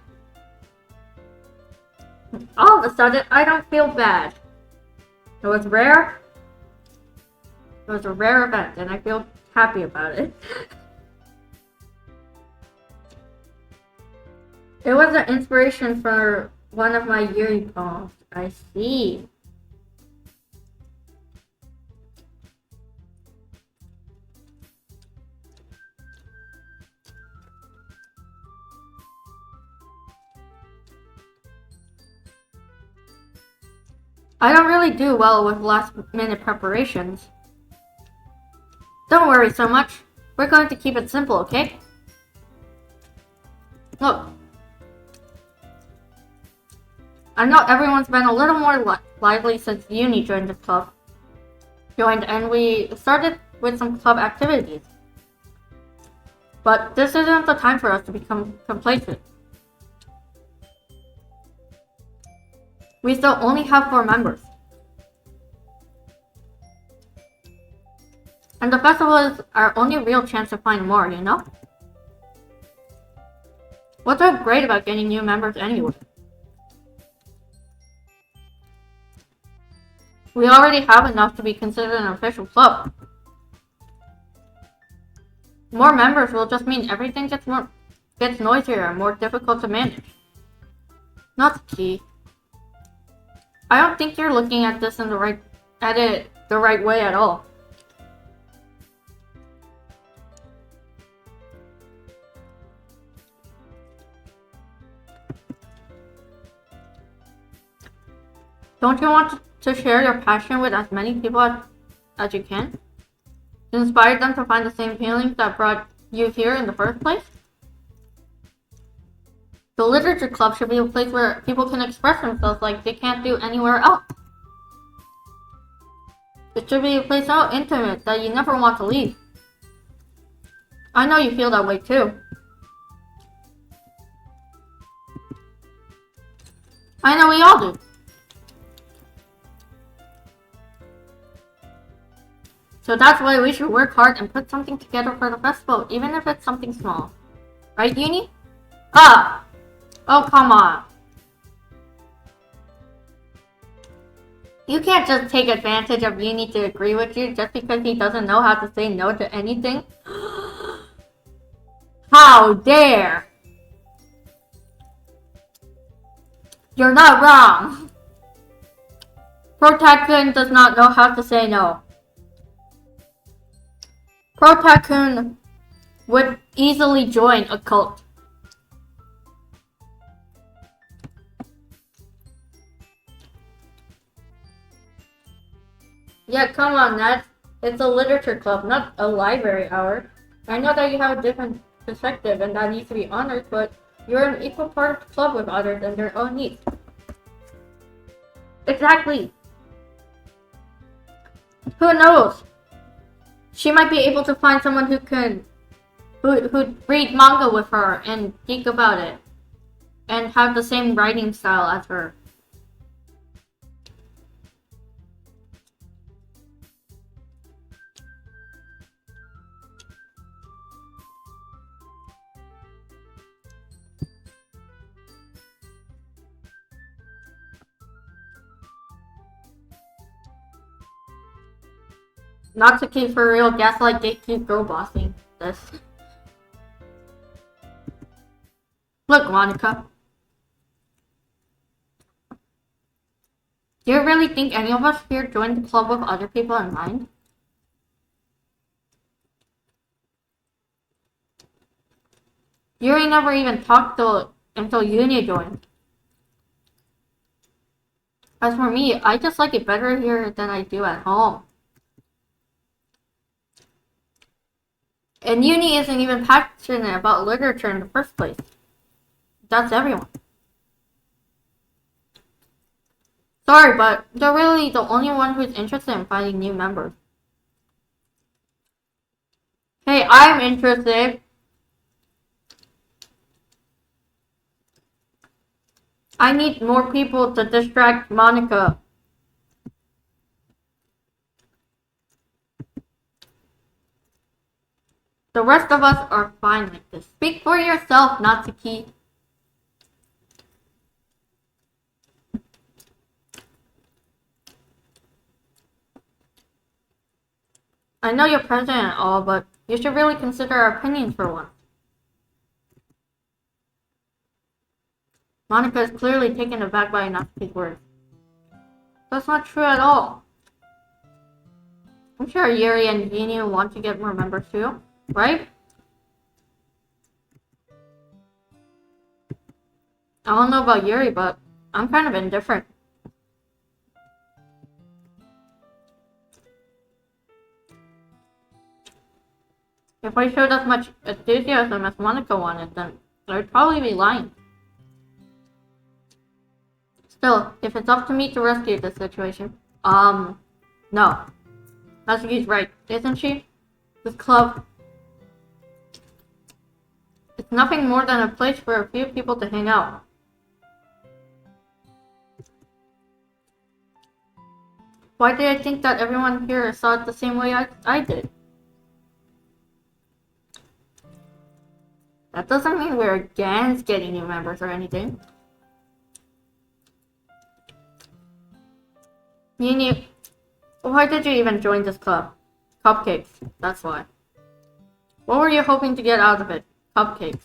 All of a sudden I don't feel bad. It was rare. It was a rare event and I feel happy about it. It was an inspiration for one of my Yuri poems. I see. I don't really do well with last minute preparations. Don't worry so much. We're going to keep it simple, okay? Look. I know everyone's been a little more lively since Uni joined the club. And we started with some club activities. But this isn't the time for us to become complacent. We still only have 4 members. And the festival is our only real chance to find more, you know? What's so great about getting new members anyway? We already have enough to be considered an official club. More members will just mean everything gets noisier and more difficult to manage. Not the key. I don't think you're looking at this in the right way at all. Don't you want to share your passion with as many people as you can? To inspire them to find the same feelings that brought you here in the first place? The literature club should be a place where people can express themselves like they can't do anywhere else. It should be a place so intimate that you never want to leave. I know you feel that way too. I know we all do. So that's why we should work hard and put something together for the festival, even if it's something small. Right, Uni? Ah! Oh, come on. You can't just take advantage of Uni to agree with you just because he doesn't know how to say no to anything. How dare! You're not wrong. Pro-Tycoon does not know how to say no. Pro-Tycoon would easily join a cult. Yeah, come on, Nat. It's a literature club, not a library hour. I know that you have a different perspective and that needs to be honored, but you're an equal part of the club with others and their own needs. Exactly. Who knows? She might be able to find someone who'd read manga with her and geek about it, and have the same writing style as her. Not to keep for real, gaslight gatekeep girl bossing this. Look, Monica. Do you really think any of us here joined the club with other people in mind? Yuri never even talked until Uni joined. As for me, I just like it better here than I do at home. And Uni isn't even passionate about literature in the first place. That's everyone. Sorry, but they're really the only one who's interested in finding new members. Hey, I'm interested. I need more people to distract Monica. The rest of us are fine like this. Speak for yourself, Natsuki. I know you're president and all, but you should really consider our opinions for once. Monica is clearly taken aback by Natsuki's words. That's not true at all. I'm sure Yuri and Genie want to get more members too, right? I don't know about Yuri, but I'm kind of indifferent. If I showed as much enthusiasm as Monica wanted, then I'd probably be lying. Still, if it's up to me to rescue this situation, no. Natsuki's right, isn't she? This club, it's nothing more than a place for a few people to hang out. Why did I think that everyone here saw it the same way I did? That doesn't mean we're against getting new members or anything. Nini, why did you even join this club? Cupcakes, that's why. What were you hoping to get out of it? Cupcakes.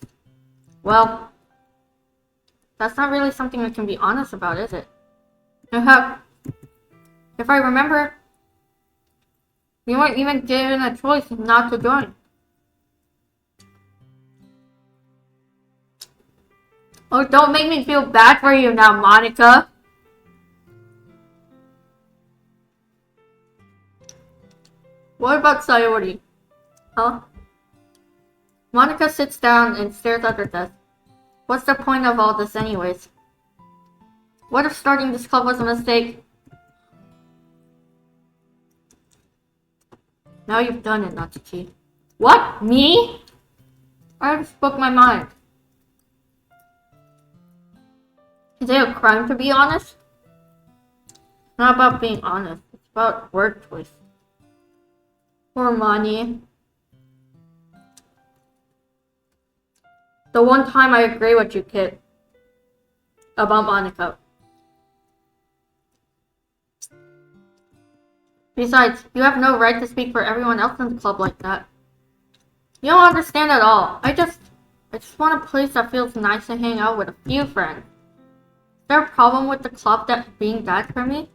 Well, that's not really something we can be honest about, is it? If I remember, we weren't even given a choice not to join. Oh, don't make me feel bad for you now, Monica. What about Sayori? Huh? Monica sits down and stares at her desk. What's the point of all this anyways? What if starting this club was a mistake? Now you've done it, Natsuki. What? Me? I already spoke my mind. Is it a crime to be honest? It's not about being honest. It's about word choice. Poor Mani. The one time I agree with you, kid. About Monica. Besides, you have no right to speak for everyone else in the club like that. You don't understand at all. I just want a place that feels nice to hang out with a few friends. Is there a problem with the club that being that for me?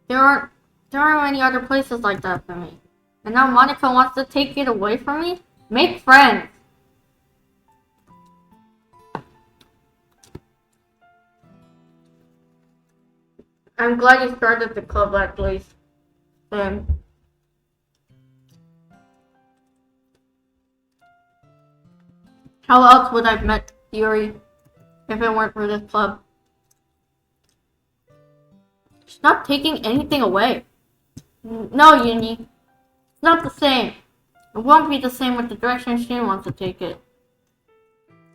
There aren't many other places like that for me. And now Monica wants to take it away from me? Make friends! I'm glad you started the club at least. How else would I have met Yuri if it weren't for this club? She's not taking anything away. No, Uni. It's not the same. It won't be the same with the direction she wants to take it.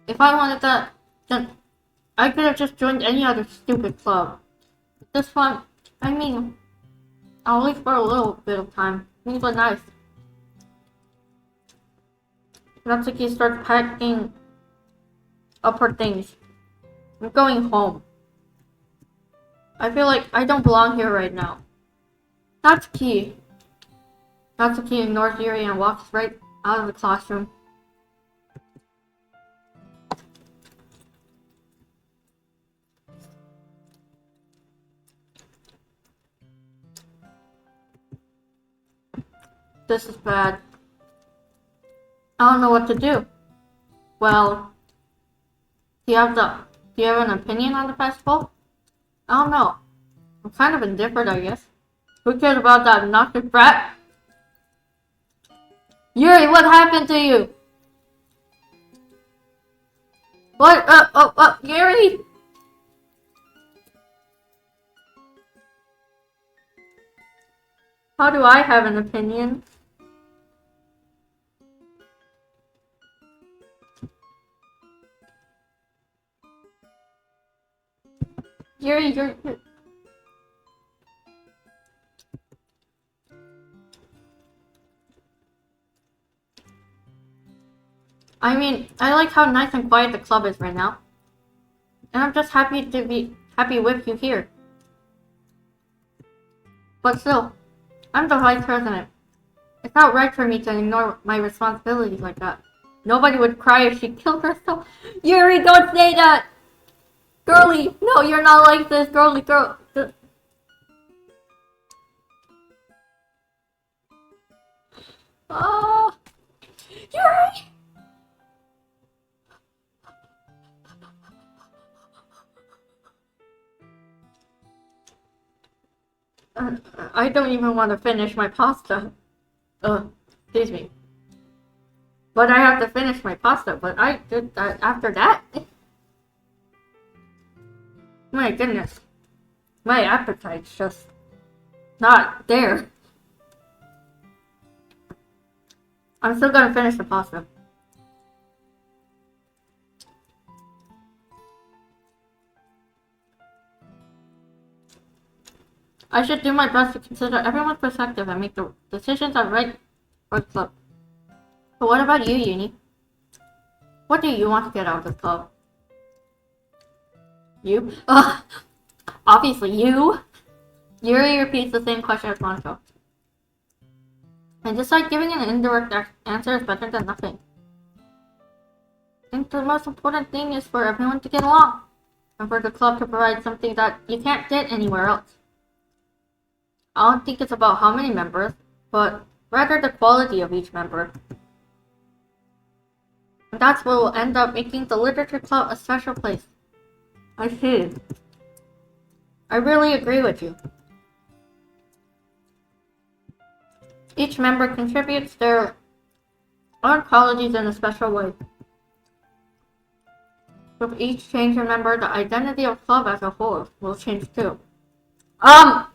If I wanted that, then I could have just joined any other stupid club. This one, I mean, I'll leave for a little bit of time. Things are nice. Natsuki starts packing up her things. I'm going home. I feel like I don't belong here right now. Natsuki. Natsuki ignores Yuri and walks right out of the classroom. This is bad. I don't know what to do. Well, do you have an opinion on the festival? I don't know. I'm kind of indifferent, I guess. Who cares about that obnoxious brat? Yuri, what happened to you? What? Yuri? How do I have an opinion? Yuri, you're... I mean, I like how nice and quiet the club is right now. And I'm just happy to be happy with you here. But still, I'm the vice president. It's not right for me to ignore my responsibilities like that. Nobody would cry if she killed herself. Yuri, don't say that! Girly, no, you're not like this, girly girl. Oh, Yuri! I don't even want to finish my pasta. Excuse me. But I have to finish my pasta, but I did that after that? My goodness. My appetite's just not there. I'm still gonna finish the pasta. I should do my best to consider everyone's perspective and make the decisions that are right for the club. But what about you, Uni? What do you want to get out of the club? You? Obviously you. Yuri repeats the same question as Monica. And just like giving an indirect answer is better than nothing. I think the most important thing is for everyone to get along. And for the club to provide something that you can't get anywhere else. I don't think it's about how many members, but rather the quality of each member. And that's what will end up making the literature club a special place. I see. I really agree with you. Each member contributes their own qualities in a special way. With each change in member, the identity of club as a whole will change too. I...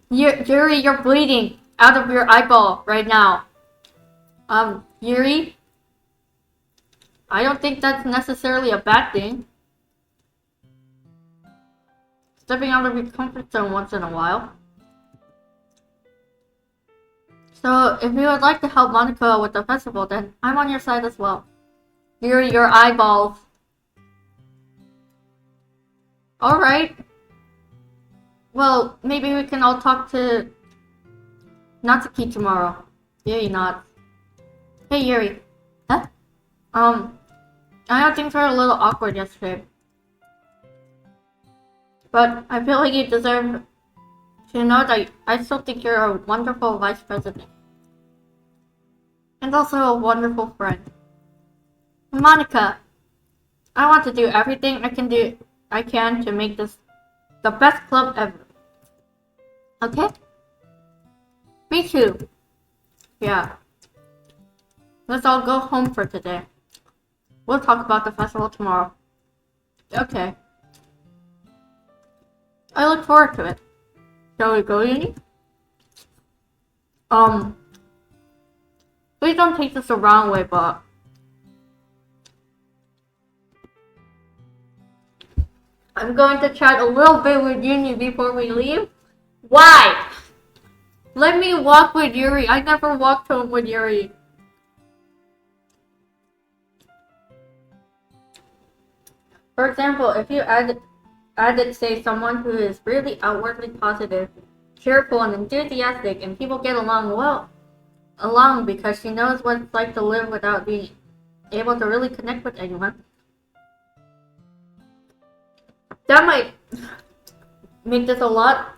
Yuri, you're bleeding out of your eyeball right now. Yuri? I don't think that's necessarily a bad thing. Stepping out of your comfort zone once in a while. So, if you would like to help Monica with the festival, then I'm on your side as well. Yuri, your eyeballs. Alright. Well, maybe we can all talk to Natsuki tomorrow. Yuri nods. Hey, Yuri. Huh? I know things were a little awkward yesterday. But I feel like you deserve to know that I still think you're a wonderful vice president. And also a wonderful friend. Monica, I want to do everything I can to make this the best club ever. Okay? Me too. Yeah. Let's all go home for today. We'll talk about the festival tomorrow. Okay. I look forward to it. Shall we go, Uni? Please don't take this the wrong way, but I'm going to chat a little bit with Uni before we leave. Why? Let me walk with Yuri. I never walked home with Yuri. For example, if you added, say, someone who is really outwardly positive, cheerful, and enthusiastic, and people get along because she knows what it's like to live without being able to really connect with anyone, that might make this a lot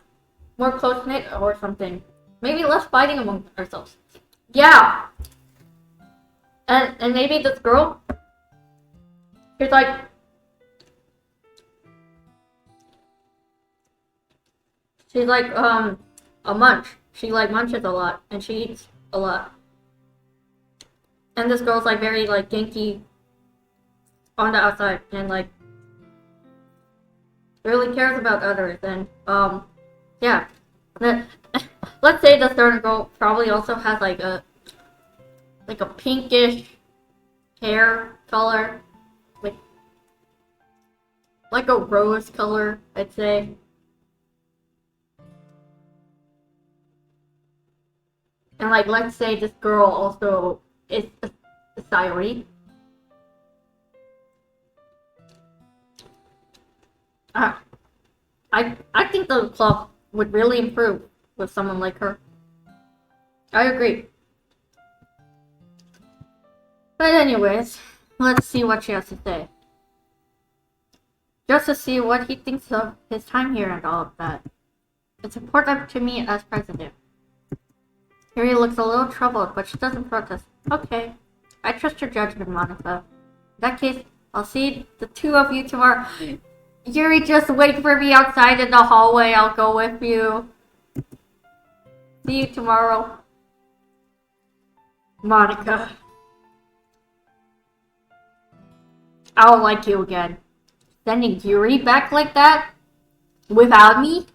more close-knit or something. Maybe less fighting among ourselves. Yeah! And maybe this girl, she's like, a munch. She, munches a lot, and she eats a lot. And this girl's, very, ganky on the outside, and, really cares about others, and, yeah. Let's say the third girl probably also has, a pinkish hair color, like a rose color, I'd say. And let's say this girl also is a Sayori. I think the club would really improve with someone like her. I agree. But anyways, let's see what she has to say. Just to see what he thinks of his time here and all of that. It's important to me as president. Yuri looks a little troubled, but she doesn't protest. Okay. I trust your judgment, Monica. In that case, I'll see the two of you tomorrow. Yuri, just wait for me outside in the hallway. I'll go with you. See you tomorrow. Monica. I don't like you again. Sending Yuri back like that? Without me?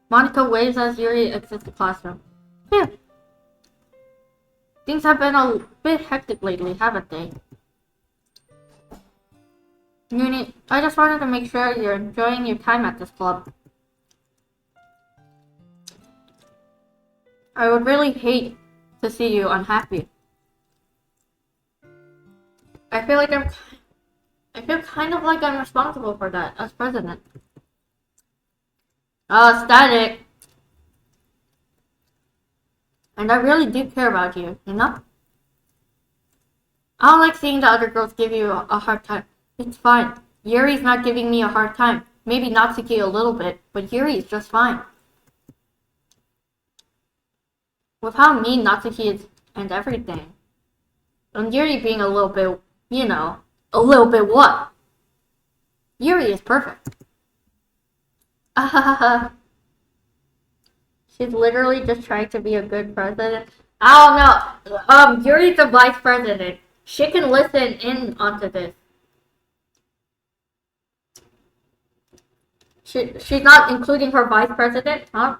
Monica waves as Yuri exits the classroom. Yeah. Things have been a bit hectic lately, haven't they? Yuri, I just wanted to make sure you're enjoying your time at this club. I would really hate to see you unhappy. I feel kind of like I'm responsible for that as president. Static. And I really do care about you, you know? I don't like seeing the other girls give you a hard time. It's fine. Yuri's not giving me a hard time. Maybe Natsuki a little bit, but Yuri's just fine. With how mean Natsuki is and everything. And Yuri being a little bit, a little bit what? Yuri is perfect. She's literally just trying to be a good president. I don't know. Yuri's the vice president. She can listen in onto this. She's not including her vice president, huh?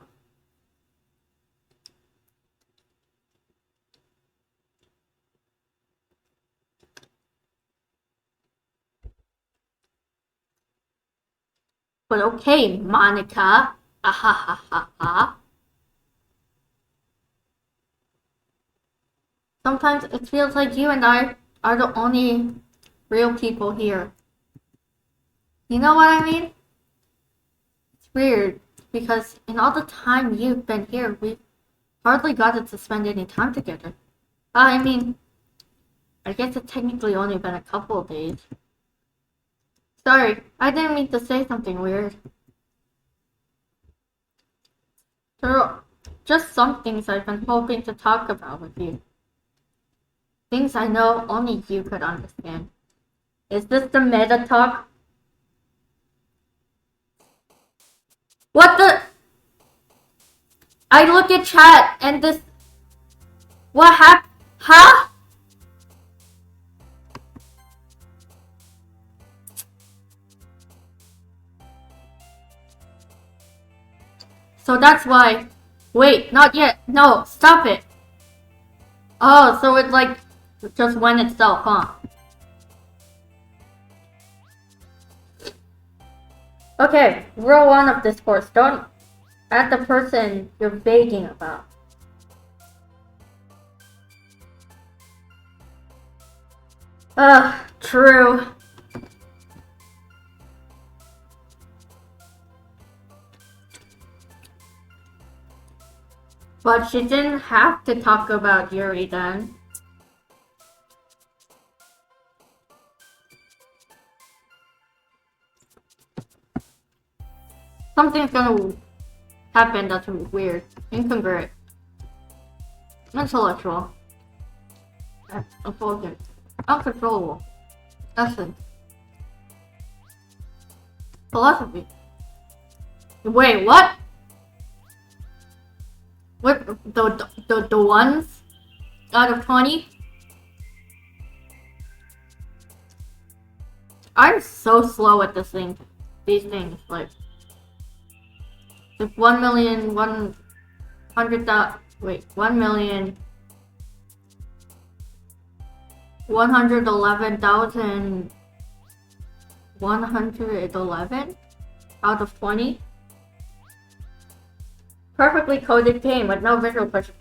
But okay, Monica. Ah ha ha ha ha. Sometimes it feels like you and I are the only real people here. You know what I mean? It's weird, because in all the time you've been here, we've hardly gotten to spend any time together. I mean, I guess it's technically only been a couple of days. Sorry, I didn't mean to say something weird. There are just some things I've been hoping to talk about with you. Things I know only you could understand. Is this the meta talk? What the? I look at chat and this. What happened? Huh? So that's why. Wait, not yet. No, stop it. Oh, so it like just went itself, huh? Okay, rule one of discourse. Don't add the person you're begging about. True. But she didn't have to talk about Yuri then. Something's gonna happen that's weird, incongruent, intellectual, unfolded, uncontrollable, essence, philosophy. Wait, what? What, the ones out of 20? I'm so slow at these things, like 1,100,000, wait, 1,111,111 out of 20? Perfectly coded game with no visual glitches.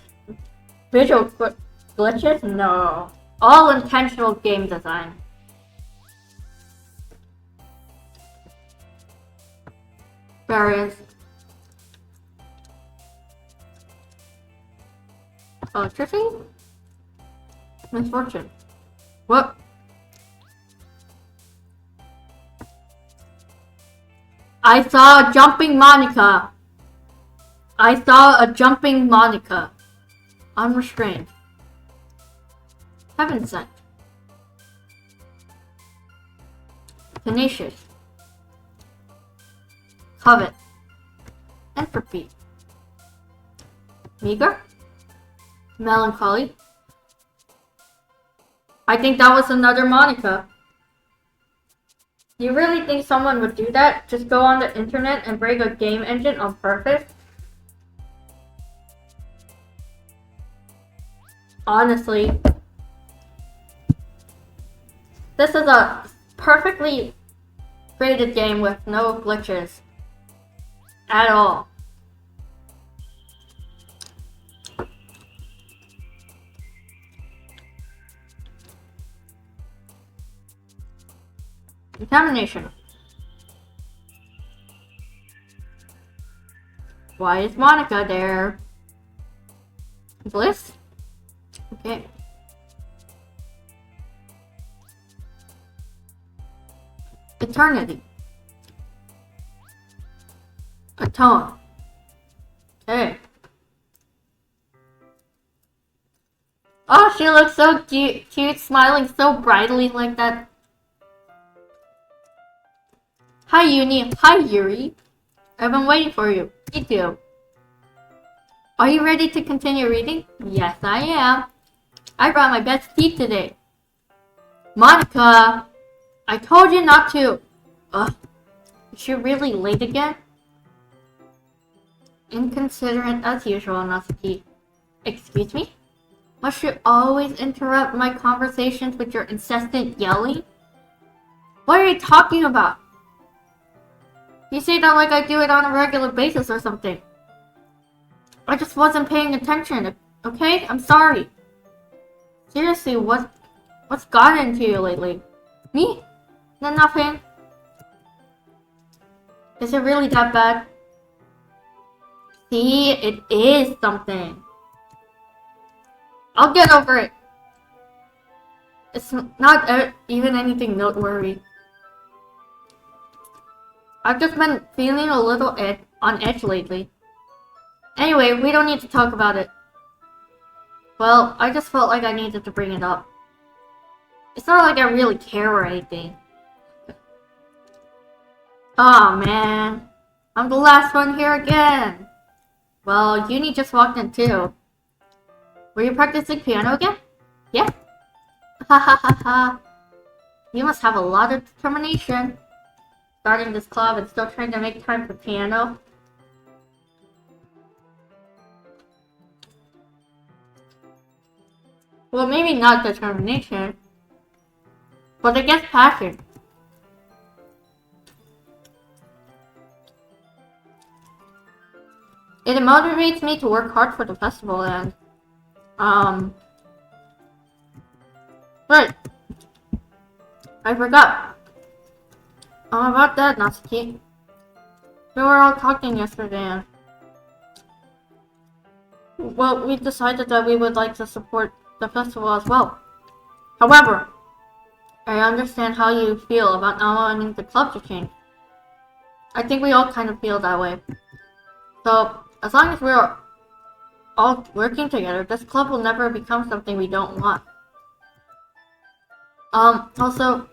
Glitches? No. All intentional game design. Various. Electricity? Misfortune. What? I saw a jumping Monica. I saw a jumping Monica. Unrestrained. Heaven sent. Tenacious. Covet. Entropy. Meager. Melancholy. I think that was another Monica. You really think someone would do that? Just go on the internet and break a game engine on purpose? Honestly, this is a perfectly graded game with no glitches at all. Contamination. Why is Monica there? Bliss? Okay. Eternity. Atone. Okay. Oh, she looks so cute, smiling so brightly like that. Hi, Uni. Hi, Yuri. I've been waiting for you. Me too. Are you ready to continue reading? Yes, I am. I brought my best tea today. Monica! I told you not to. Ugh. Is she really late again? Inconsiderate as usual, Natsuki. Excuse me? Must you always interrupt my conversations with your incessant yelling? What are you talking about? You say that like I do it on a regular basis or something. I just wasn't paying attention, okay? I'm sorry. Seriously, what's gotten into you lately? Me? No, nothing. Is it really that bad? See, it is something. I'll get over it. It's not even anything noteworthy. I've just been feeling a little on edge lately. Anyway, we don't need to talk about it. Well, I just felt like I needed to bring it up. It's not like I really care or anything. Aw, man. I'm the last one here again. Well, Uni just walked in too. Were you practicing piano again? Yeah. Ha ha ha ha. You must have a lot of determination. Starting this club and still trying to make time for piano. Well, maybe not determination, but I guess passion. It motivates me to work hard for the festival and, Wait. I forgot. About that, Natsuki. We were all talking yesterday and... Well, we decided that we would like to support the festival as well. However, I understand how you feel about not wanting the club to change. I think we all kind of feel that way. So, as long as we're all working together, this club will never become something we don't want. Also,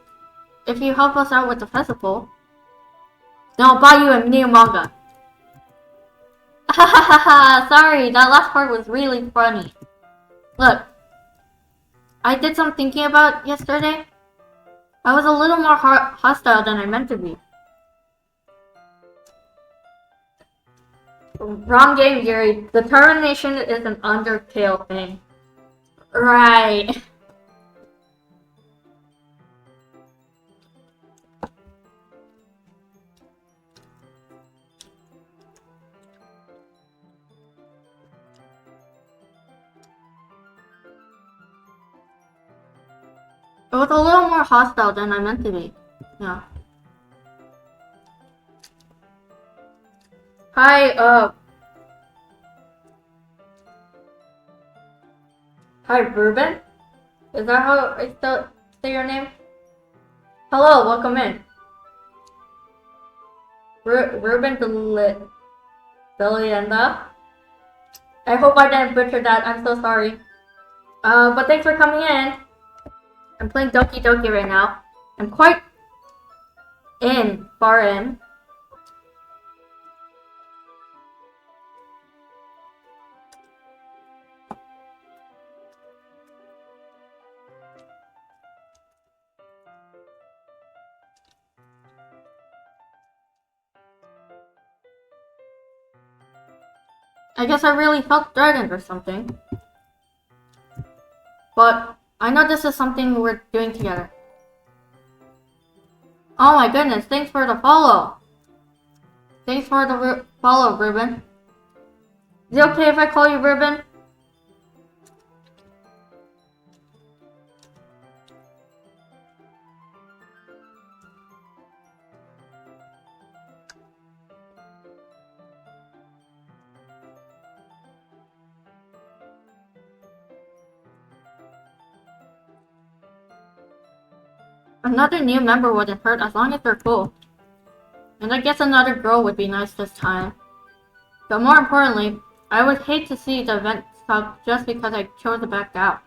if you help us out with the festival, then I'll buy you a new manga. Sorry, that last part was really funny. Look, I did some thinking about yesterday. I was a little more hostile than I meant to be. Wrong game, Yuri. Determination is an Undertale thing. Right. It was a little more hostile than I meant to be. Yeah. Hi, Hi, Ruben? Is that how I say your name? Hello, welcome in. Ruben Delienda? I hope I didn't butcher that, I'm so sorry. But thanks for coming in. I'm playing Doki Doki right now. I'm quite far in. I guess I really felt threatened or something. But I know this is something we're doing together. Oh my goodness, thanks for the follow. Thanks for the follow, Ruben. Is it okay if I call you Ruben? Another new member wouldn't hurt as long as they're cool. And I guess another girl would be nice this time. But more importantly, I would hate to see the event stop just because I chose to back out.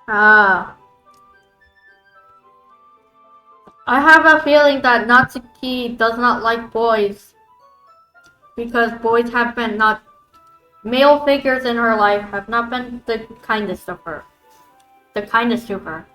Ah. I have a feeling that Natsuki does not like boys because boys have been not male figures in her life have not been the kindest of her. The kindest to her.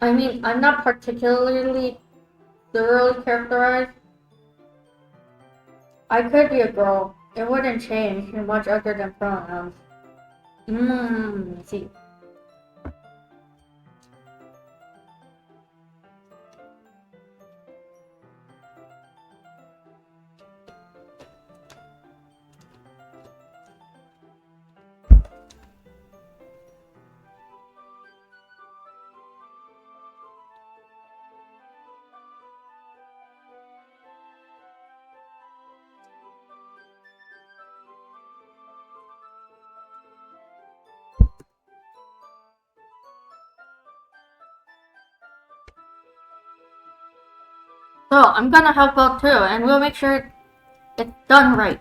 I mean, I'm not particularly thoroughly characterized. I could be a girl. It wouldn't change much other than pronouns. See. So, I'm gonna help out too, and we'll make sure it's done right.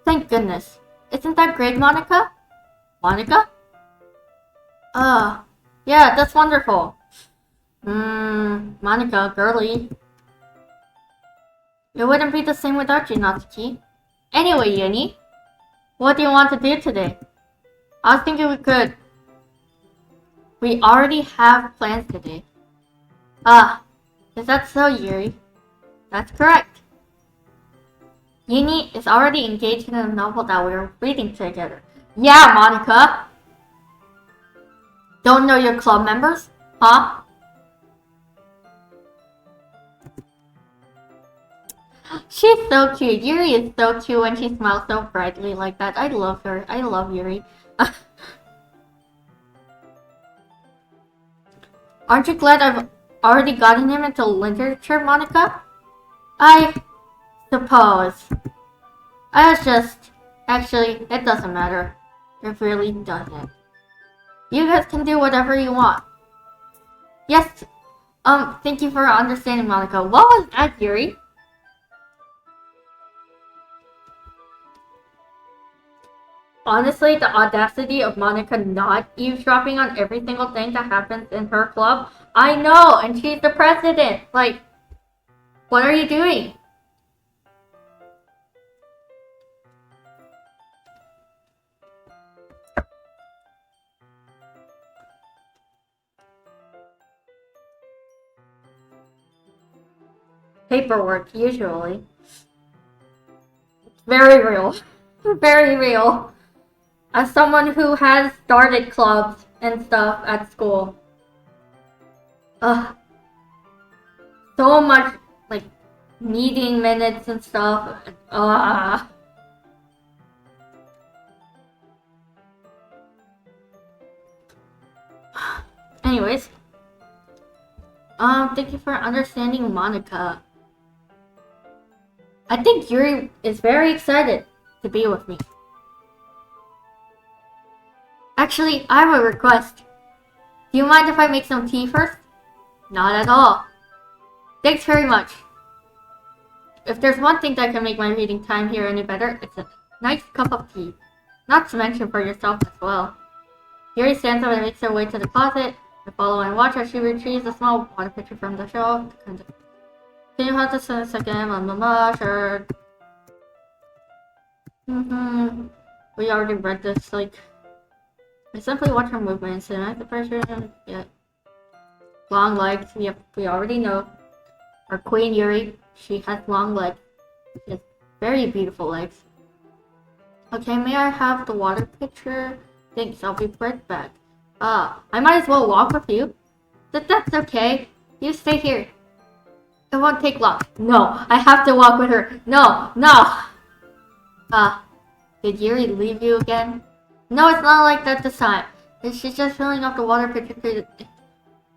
Thank goodness. Isn't that great, Monica? Monica? Yeah, that's wonderful. Monica, girly. It wouldn't be the same without you, Natsuki. Anyway, Yuni, what do you want to do today? I was thinking we already have plans today. Is that so, Yuri? That's correct. Yuni is already engaged in a novel that we're reading together. Yeah, Monica! Don't know your club members? Huh? She's so cute. Yuri is so cute when she smiles so brightly like that. I love her. I love Yuri. Aren't you glad I've already gotten him into literature, Monica? I suppose. I was just... Actually, it doesn't matter. It really doesn't. You guys can do whatever you want. Yes, thank you for understanding, Monica. What was that, Yuri? Honestly, the audacity of Monica not eavesdropping on every single thing that happens in her club. I know, and she's the president. Like, what are you doing? Paperwork, usually. Very real. Very real. As someone who has started clubs and stuff at school. So much, like, meeting minutes and stuff. Anyways. Thank you for understanding, Monica. I think Yuri is very excited to be with me. Actually, I have a request. Do you mind if I make some tea first? Not at all. Thanks very much. If there's one thing that can make my reading time here any better, it's a nice cup of tea. Not to mention for yourself as well. Yuri stands up and makes her way to the closet. I follow and watch as she retrieves a small water pitcher from the shelf. Can you hold this in a second? Sure. We already read this, like... I simply watch her movements and at the pressure, yeah. Long legs, yep, we already know. Our queen Yuri, she has long legs. She has very beautiful legs. Okay, may I have the water pitcher? Thanks, I'll be right back. I might as well walk with you. That's okay. You stay here. It won't take long. No, I have to walk with her. No. Did Yuri leave you again? No, it's not like that this time. She's just filling up the water pitcher.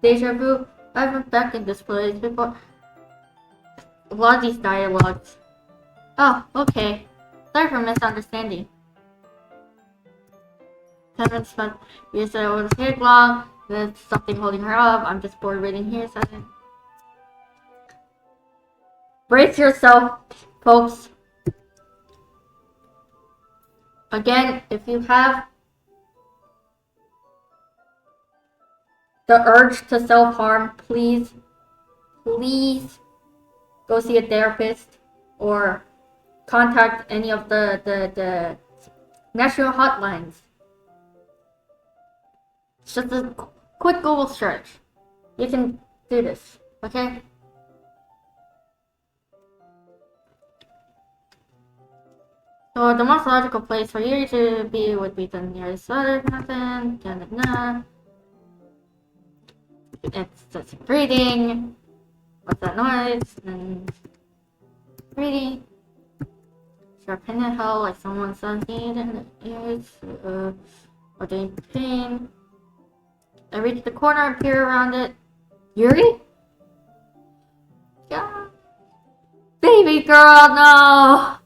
Deja vu. I've been back in this place before. a lot of these dialogues. Oh, okay. Sorry for misunderstanding. 10 minutes spent. You said it would take long. There's something holding her up. I'm just bored waiting here. So brace yourself, folks. Again, if you have the urge to self-harm, please go see a therapist or contact any of the national hotlines. It's just a quick Google search. You can do this, okay? So the most logical place for you to be would be the nearest weather mountain. It's just breathing. What's that noise? And breathing. Sharp pain in hell, like someone sneezing in the ears. Or doing pain. I reach the corner and peer around it. Yuri? Yeah. Baby girl, no!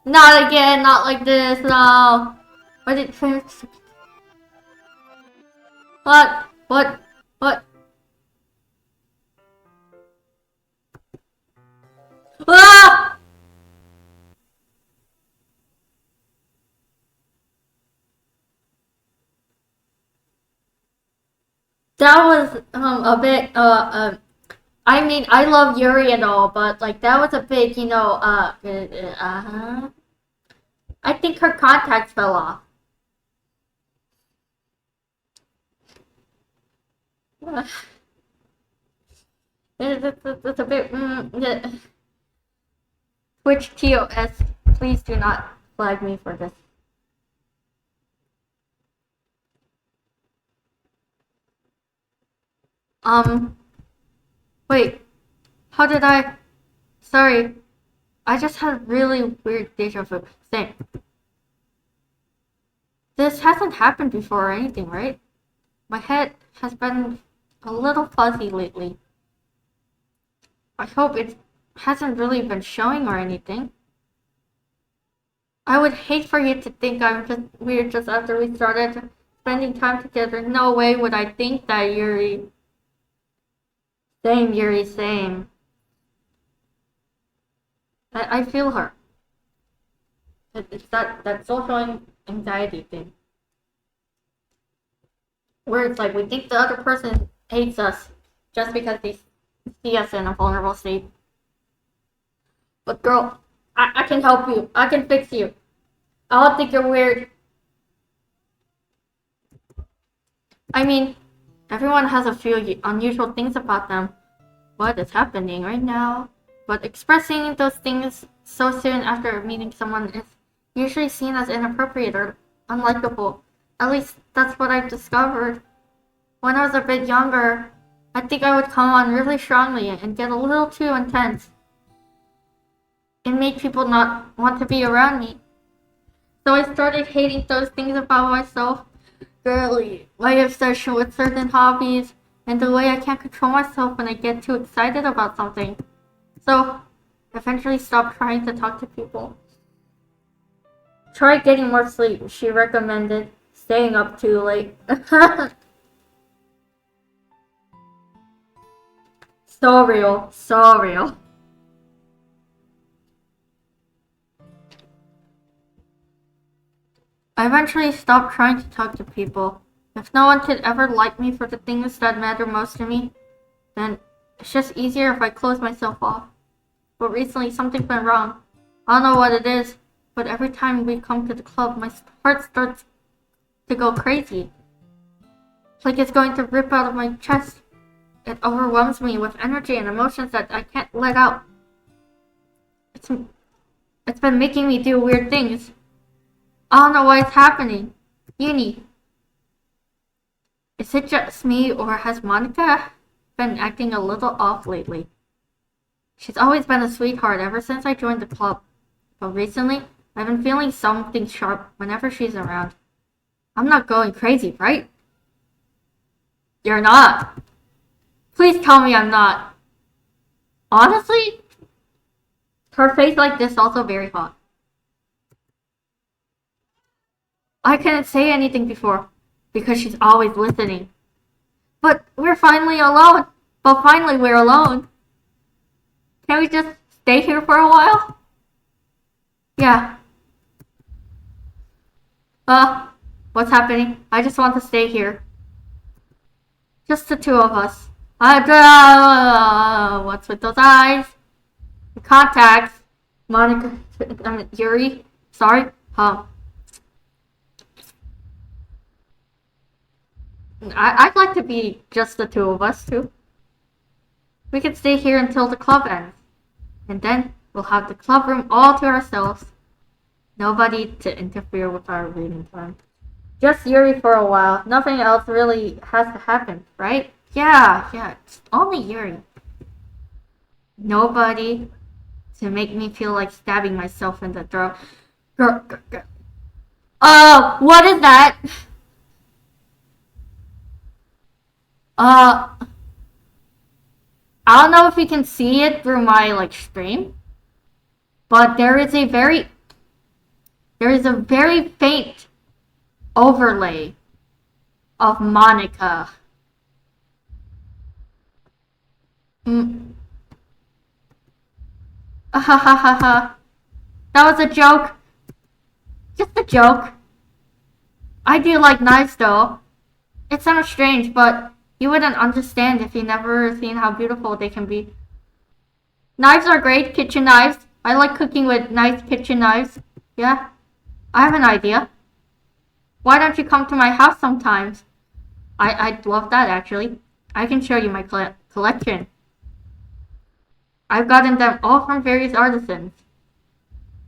Not again, not like this, no! What did What? What? What? Ah! That was a bit I mean I love Yuri and all, but like that was a bit, I think her contacts fell off. It's a bit Twitch TOS, please do not flag me for this. Wait, how did I... Sorry, I just had really weird deja vu. Same. This hasn't happened before or anything, right? My head has been a little fuzzy lately. I hope it hasn't really been showing or anything. I would hate for you to think I'm just weird just after we started spending time together. No way would I think that, Yuri. Same, Yuri, same. I feel her. It's that social anxiety thing. Where it's like we think the other person hates us just because they see us in a vulnerable state. But girl, I can help you. I can fix you. I don't think you're weird. I mean, everyone has a few unusual things about them. What is happening right now? But expressing those things so soon after meeting someone is usually seen as inappropriate or unlikable. At least that's what I've discovered. When I was a bit younger, I think I would come on really strongly and get a little too intense. It made people not want to be around me. So I started hating those things about myself. Girly, my obsession with certain hobbies, and the way I can't control myself when I get too excited about something. So, eventually stopped trying to talk to people. Try getting more sleep, she recommended. Staying up too late. So real, so real. I eventually stopped trying to talk to people. If no one could ever like me for the things that matter most to me, then it's just easier if I close myself off. But recently something's been wrong. I don't know what it is, but every time we come to the club, my heart starts to go crazy. It's like it's going to rip out of my chest. It overwhelms me with energy and emotions that I can't let out. It's been making me do weird things. I don't know why it's happening. Uni. Is it just me, or has Monica been acting a little off lately? She's always been a sweetheart ever since I joined the club. But recently, I've been feeling something sharp whenever she's around. I'm not going crazy, right? You're not. Please tell me I'm not. Honestly, her face like this also very hot. I couldn't say anything before because she's always listening. But we're finally alone. But finally we're alone. Can we just stay here for a while? Yeah. What's happening? I just want to stay here. Just the two of us. What's with those eyes? The contacts. Monica, Yuri. Sorry. I'd like to be just the two of us too. We can stay here until the club ends. And then we'll have the club room all to ourselves. Nobody to interfere with our reading time. Just Yuri for a while. Nothing else really has to happen, right? Yeah, it's only Yuri. Nobody to make me feel like stabbing myself in the throat. What is that? I don't know if you can see it through my stream, but there is a very faint overlay of Monica. That was a joke. Just a joke. I do like knives though. It sounds strange, but you wouldn't understand if you never seen how beautiful they can be. Knives are great, kitchen knives. I like cooking with nice kitchen knives. Yeah, I have an idea. Why don't you come to my house sometimes? I'd love that actually. I can show you my collection. I've gotten them all from various artisans.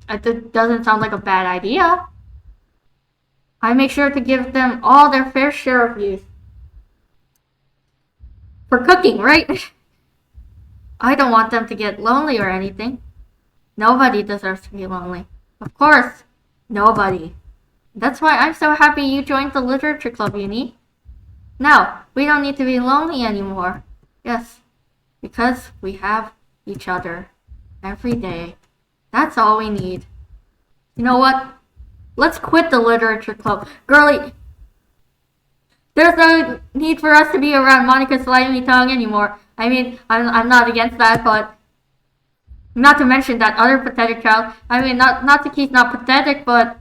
It doesn't sound like a bad idea. I make sure to give them all their fair share of use. For cooking, right? I don't want them to get lonely or anything. Nobody deserves to be lonely. Of course, nobody. That's why I'm so happy you joined the literature club, Uni. Now, we don't need to be lonely anymore. Yes, because we have each other every day. That's all we need. You know what? Let's quit the literature club. Girlie, there's no need for us to be around Monica's slimy tongue anymore. I mean, I'm not against that, but not to mention that other pathetic child. I mean, not that he's not pathetic, but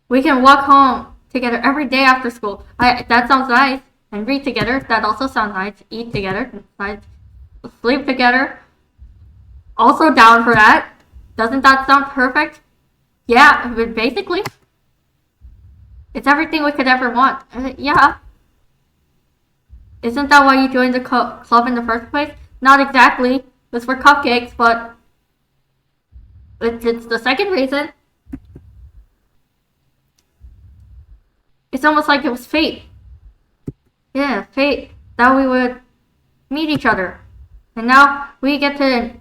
we can walk home together every day after school. That sounds nice. And read together. That also sounds nice. Eat together. Nice. Sleep together. Also down for that. Doesn't that sound perfect? Yeah, basically. It's everything we could ever want. Yeah. Isn't that why you joined the club in the first place? Not exactly. It was for cupcakes, but it's the second reason. It's almost like it was fate. Yeah, fate. That we would meet each other. And now we get to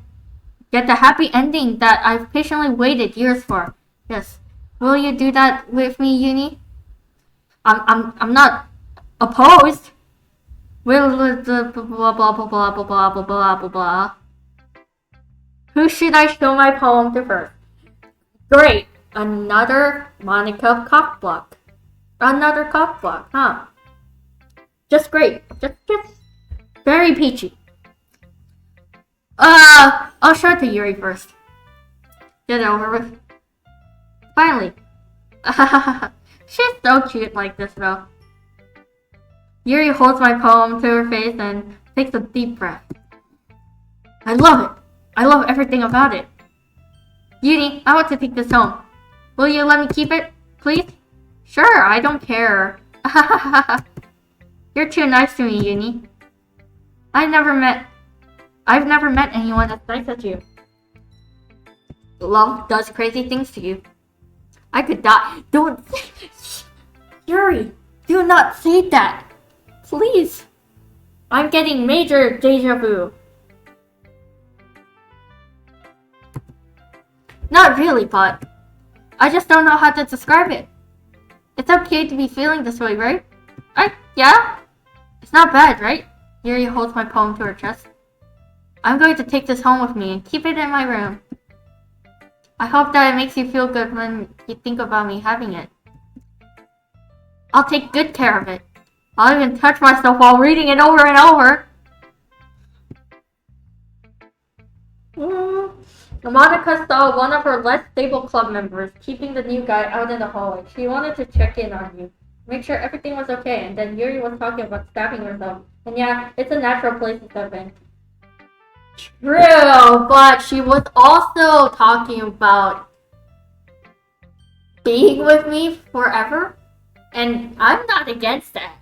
get the happy ending that I've patiently waited years for. Yes. Will you do that with me, Uni? I'm not opposed. Will the blah blah blah blah blah blah blah blah blah blah. Who should I show my poem to first? Great. Another Monica cockblock. Another cockblock, huh? Just great. Just very peachy. I'll show it to Yuri first. Get it over with. Finally. She's so cute like this though. Yuri holds my poem to her face and takes a deep breath. I love it. I love everything about it. Yuri, I want to take this home. Will you let me keep it, please? Sure, I don't care. You're too nice to me, Uni. I've never met anyone as nice as you. Love does crazy things to you. I could die. Don't Yuri, do not say that. Please. I'm getting major deja vu. Not really, but I just don't know how to describe it. It's okay to be feeling this way, right? Yeah? It's not bad, right? Yuri holds my poem to her chest. I'm going to take this home with me and keep it in my room. I hope that it makes you feel good when you think about me having it. I'll take good care of it. I'll even touch myself while reading it over and over. Monica saw one of her less stable club members keeping the new guy out in the hallway. She wanted to check in on you, make sure everything was okay, and then Yuri was talking about stabbing herself. And yeah, it's a natural place to step in. True, but she was also talking about being with me forever, and I'm not against that.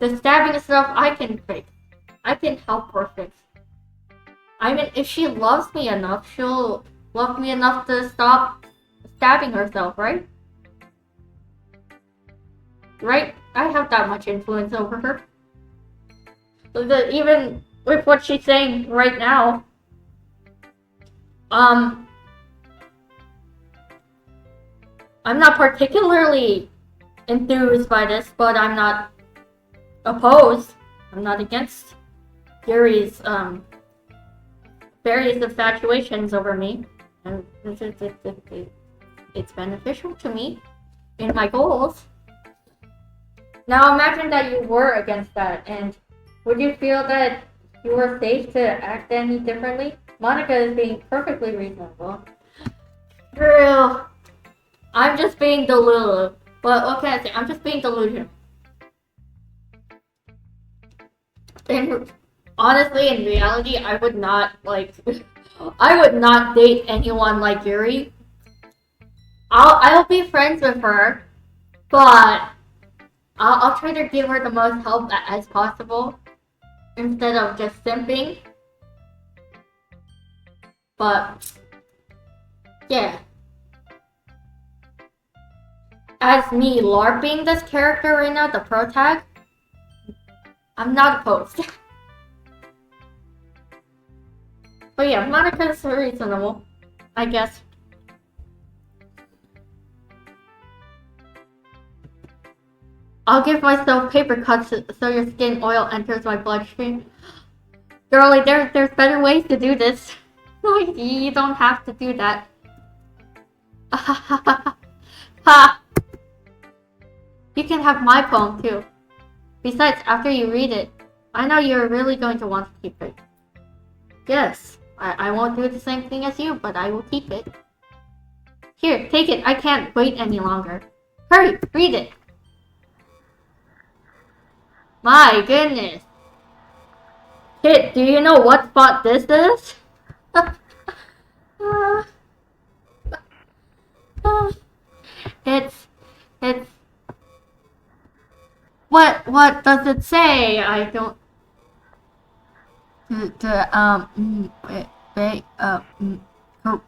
The stabbing stuff I can fix. I can help her fix. I mean, if she loves me enough, she'll love me enough to stop stabbing herself, right? Right? I have that much influence over her. Even with what she's saying right now, I'm not particularly enthused by this, but I'm not opposed. I'm not against Yuri's various infatuations over me, and it's beneficial to me in my goals. Now imagine that you were against that, and would you feel that you were safe to act any differently? Monica is being perfectly reasonable. True. I'm just being delusional. Well, what can I say? I'm just being delusional. And honestly, in reality, I would not date anyone like Yuri. I'll be friends with her, but I'll try to give her the most help as possible instead of just simping. But yeah, as me LARPing this character right now, the pro tag, I'm not opposed. But yeah, Monica's reasonable, I guess. I'll give myself paper cuts so your skin oil enters my bloodstream. Girlie, there's better ways to do this. You don't have to do that. Ha! You can have my poem too. Besides, after you read it, I know you're really going to want to keep it. Yes, I won't do the same thing as you, but I will keep it. Here, take it. I can't wait any longer. Hurry, read it. My goodness. Kid, do you know what spot this is? It's... What does it say? I don't...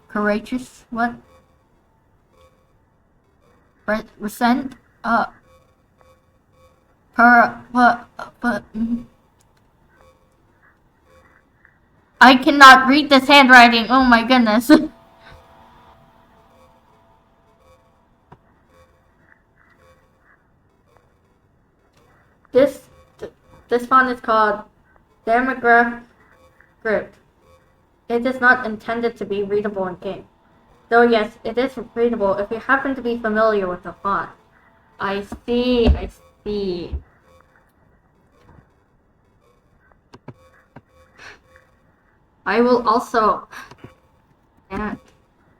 Courageous? What? Resent? I cannot read this handwriting. Oh my goodness. This font is called Demograph Script. It is not intended to be readable in game. Though yes, it is readable if you happen to be familiar with the font. I see. I will also... Yeah.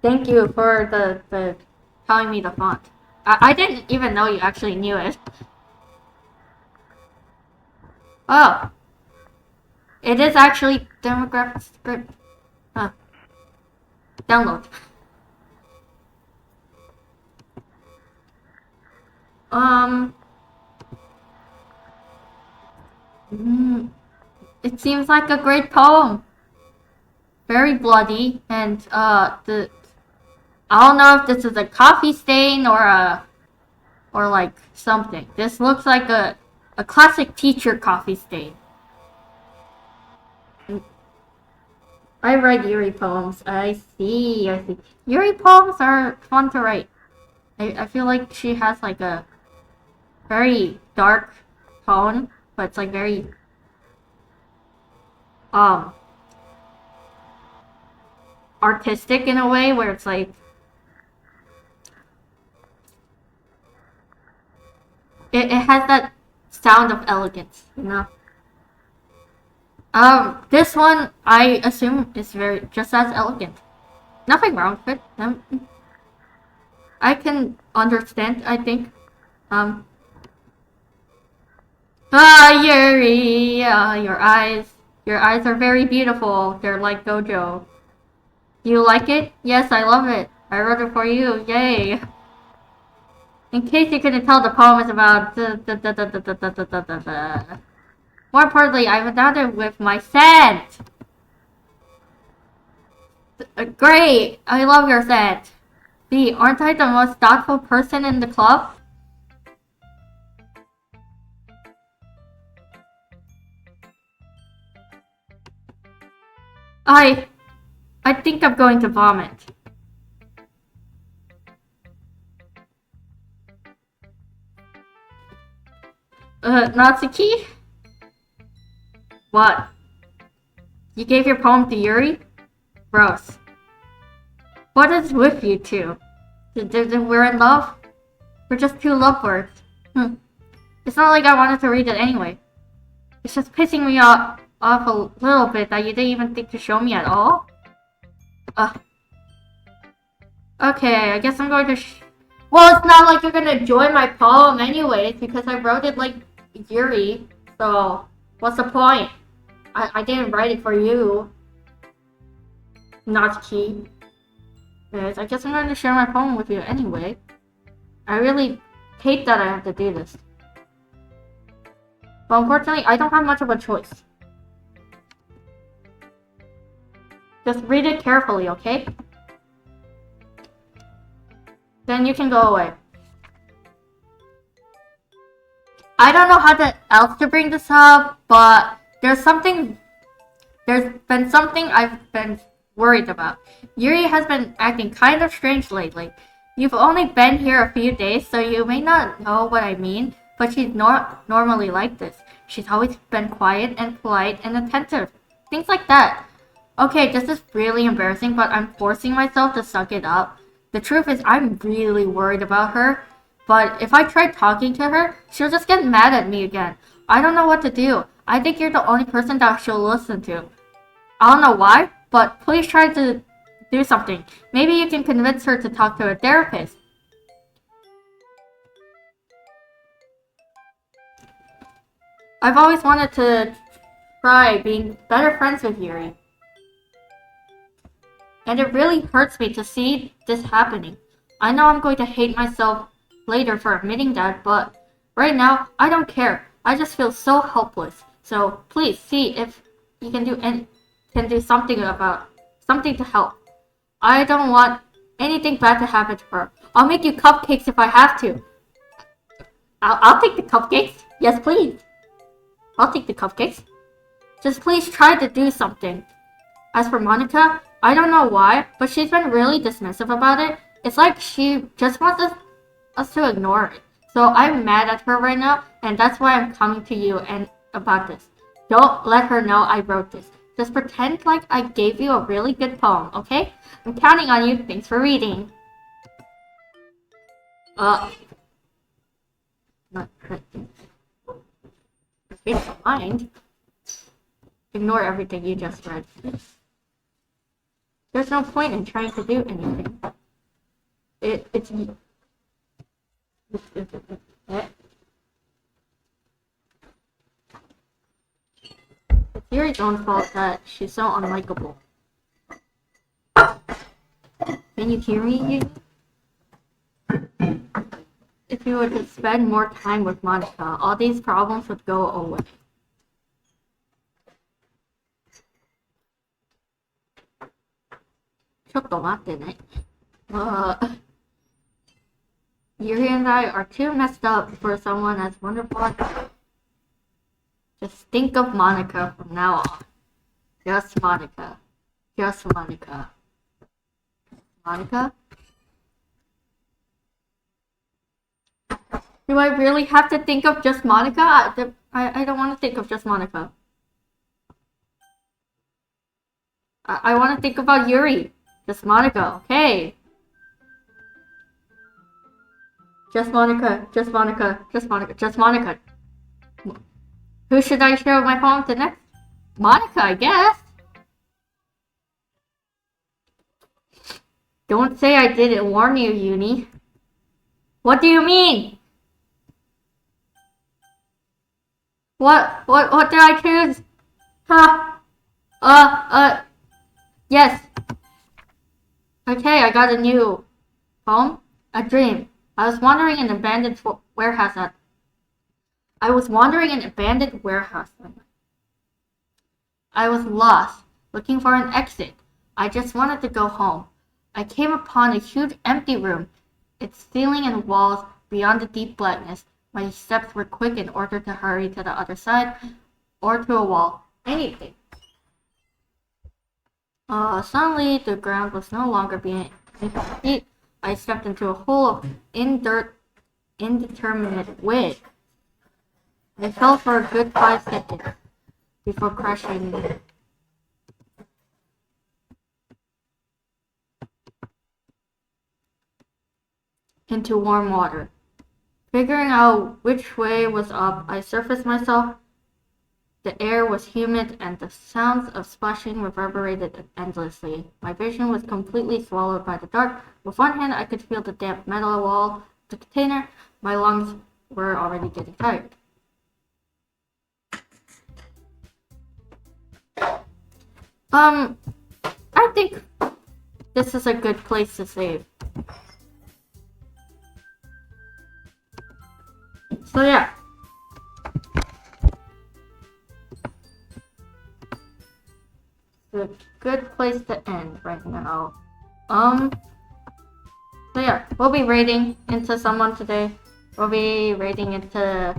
Thank you for the telling me the font. I didn't even know you actually knew it. Oh. It is actually demographic script. Huh. Download. It seems like a great poem. Very bloody, and I don't know if this is a coffee stain or like something. This looks like a classic teacher coffee stain. I write Yuri poems. I see. Yuri poems are fun to write. I feel like she has like a very dark tone, but it's like very um artistic in a way where it's like it has that sound of elegance, you know. This one I assume is very just as elegant. Nothing wrong with it. I can understand. I think. Um. Yuri, your eyes are very beautiful. They're like Gojo. Do you like it? Yes, I love it. I wrote it for you. Yay. In case you couldn't tell, the poem is about. More importantly, I've endowed it with my scent. Great! I love your scent. B, aren't I the most thoughtful person in the club? I think I'm going to vomit. Natsuki? What? You gave your poem to Yuri? Gross. What is with you two? We're in love? We're just two lovebirds. It's not like I wanted to read it anyway. It's just pissing me off a little bit that you didn't even think to show me at all. Okay, I guess I'm going to well, it's not like you're gonna enjoy my poem anyways, because I wrote it like Yuri, so what's the point? I didn't write it for you. Natsuki. Anyways, I guess I'm going to share my poem with you anyway. I really hate that I have to do this. But unfortunately, I don't have much of a choice. Just read it carefully, okay? Then you can go away. I don't know how else to bring this up, but there's been something I've been worried about. Yuri has been acting kind of strange lately. You've only been here a few days, so you may not know what I mean, but she's not normally like this. She's always been quiet and polite and attentive. Things like that. Okay, this is really embarrassing, but I'm forcing myself to suck it up. The truth is, I'm really worried about her, but if I try talking to her, she'll just get mad at me again. I don't know what to do. I think you're the only person that she'll listen to. I don't know why, but please try to do something. Maybe you can convince her to talk to a therapist. I've always wanted to try being better friends with Yuri. And it really hurts me to see this happening. I know I'm going to hate myself later for admitting that, but right now, I don't care. I just feel so helpless. So please see if you can do something to help. I don't want anything bad to happen to her. I'll make you cupcakes if I have to. I'll take the cupcakes. Yes, please. I'll take the cupcakes. Just please try to do something. As for Monica, I don't know why, but she's been really dismissive about it. It's like she just wants us to ignore it. So I'm mad at her right now, and that's why I'm coming to you and about this. Don't let her know I wrote this. Just pretend like I gave you a really good poem, okay? I'm counting on you. Thanks for reading. Not speak of mind. Ignore everything you just read. There's no point in trying to do anything. It's Yuri's own fault that she's so unlikable. Can you hear me? If you were to spend more time with Monica, all these problems would go away. Yuri and I are too messed up for someone as wonderful as you. Just think of Monica from now on. Just Monica. Just Monica. Monica? Do I really have to think of just Monica? I don't want to think of just Monica. I want to think about Yuri. Just Monica, okay. Just Monica, just Monica, just Monica, just Monica. Who should I show my poem to next? Monica, I guess. Don't say I didn't warn you, Uni. What do you mean? What did I choose? Huh? Yes. Okay, I got a new poem. A dream. I was wandering in an abandoned warehouse at... I was wandering in an abandoned warehouse. I was lost, looking for an exit. I just wanted to go home. I came upon a huge empty room, its ceiling and walls beyond the deep blackness. My steps were quick in order to hurry to the other side, or to a wall. Anything. Suddenly, the ground was no longer being feet. I stepped into a hole of indeterminate width. I fell for a good 5 seconds before crashing into warm water. Figuring out which way was up, I surfaced myself. The air was humid and the sounds of splashing reverberated endlessly. My vision was completely swallowed by the dark. With one hand, I could feel the damp metal wall of the container. My lungs were already getting tired. I think this is a good place to save. So yeah. It's a good place to end right now. So yeah, we'll be raiding into someone today. We'll be raiding into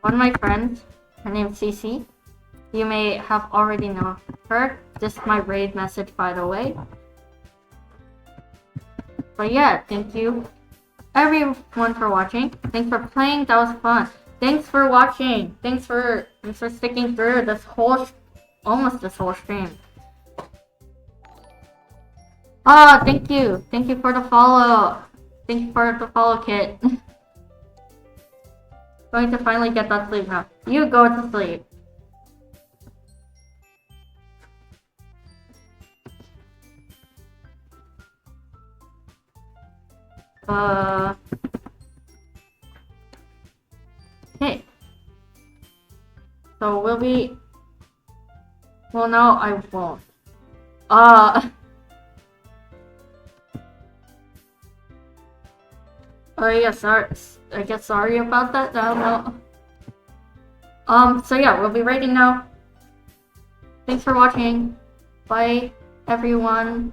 one of my friends. Her name's Cece. You may have already known her. This is my raid message, by the way. But yeah, thank you everyone for watching. Thanks for playing. That was fun. Thanks for watching. Thanks for sticking through this whole almost this whole stream. Thank you. Thank you for the follow. Thank you for the follow, Kit. Going to finally get that sleep now. You go to sleep. Okay. So we'll be... Well, no, I won't. Oh yeah, sorry. I guess sorry about that. I don't know. So yeah, we'll be raiding now. Thanks for watching. Bye, everyone.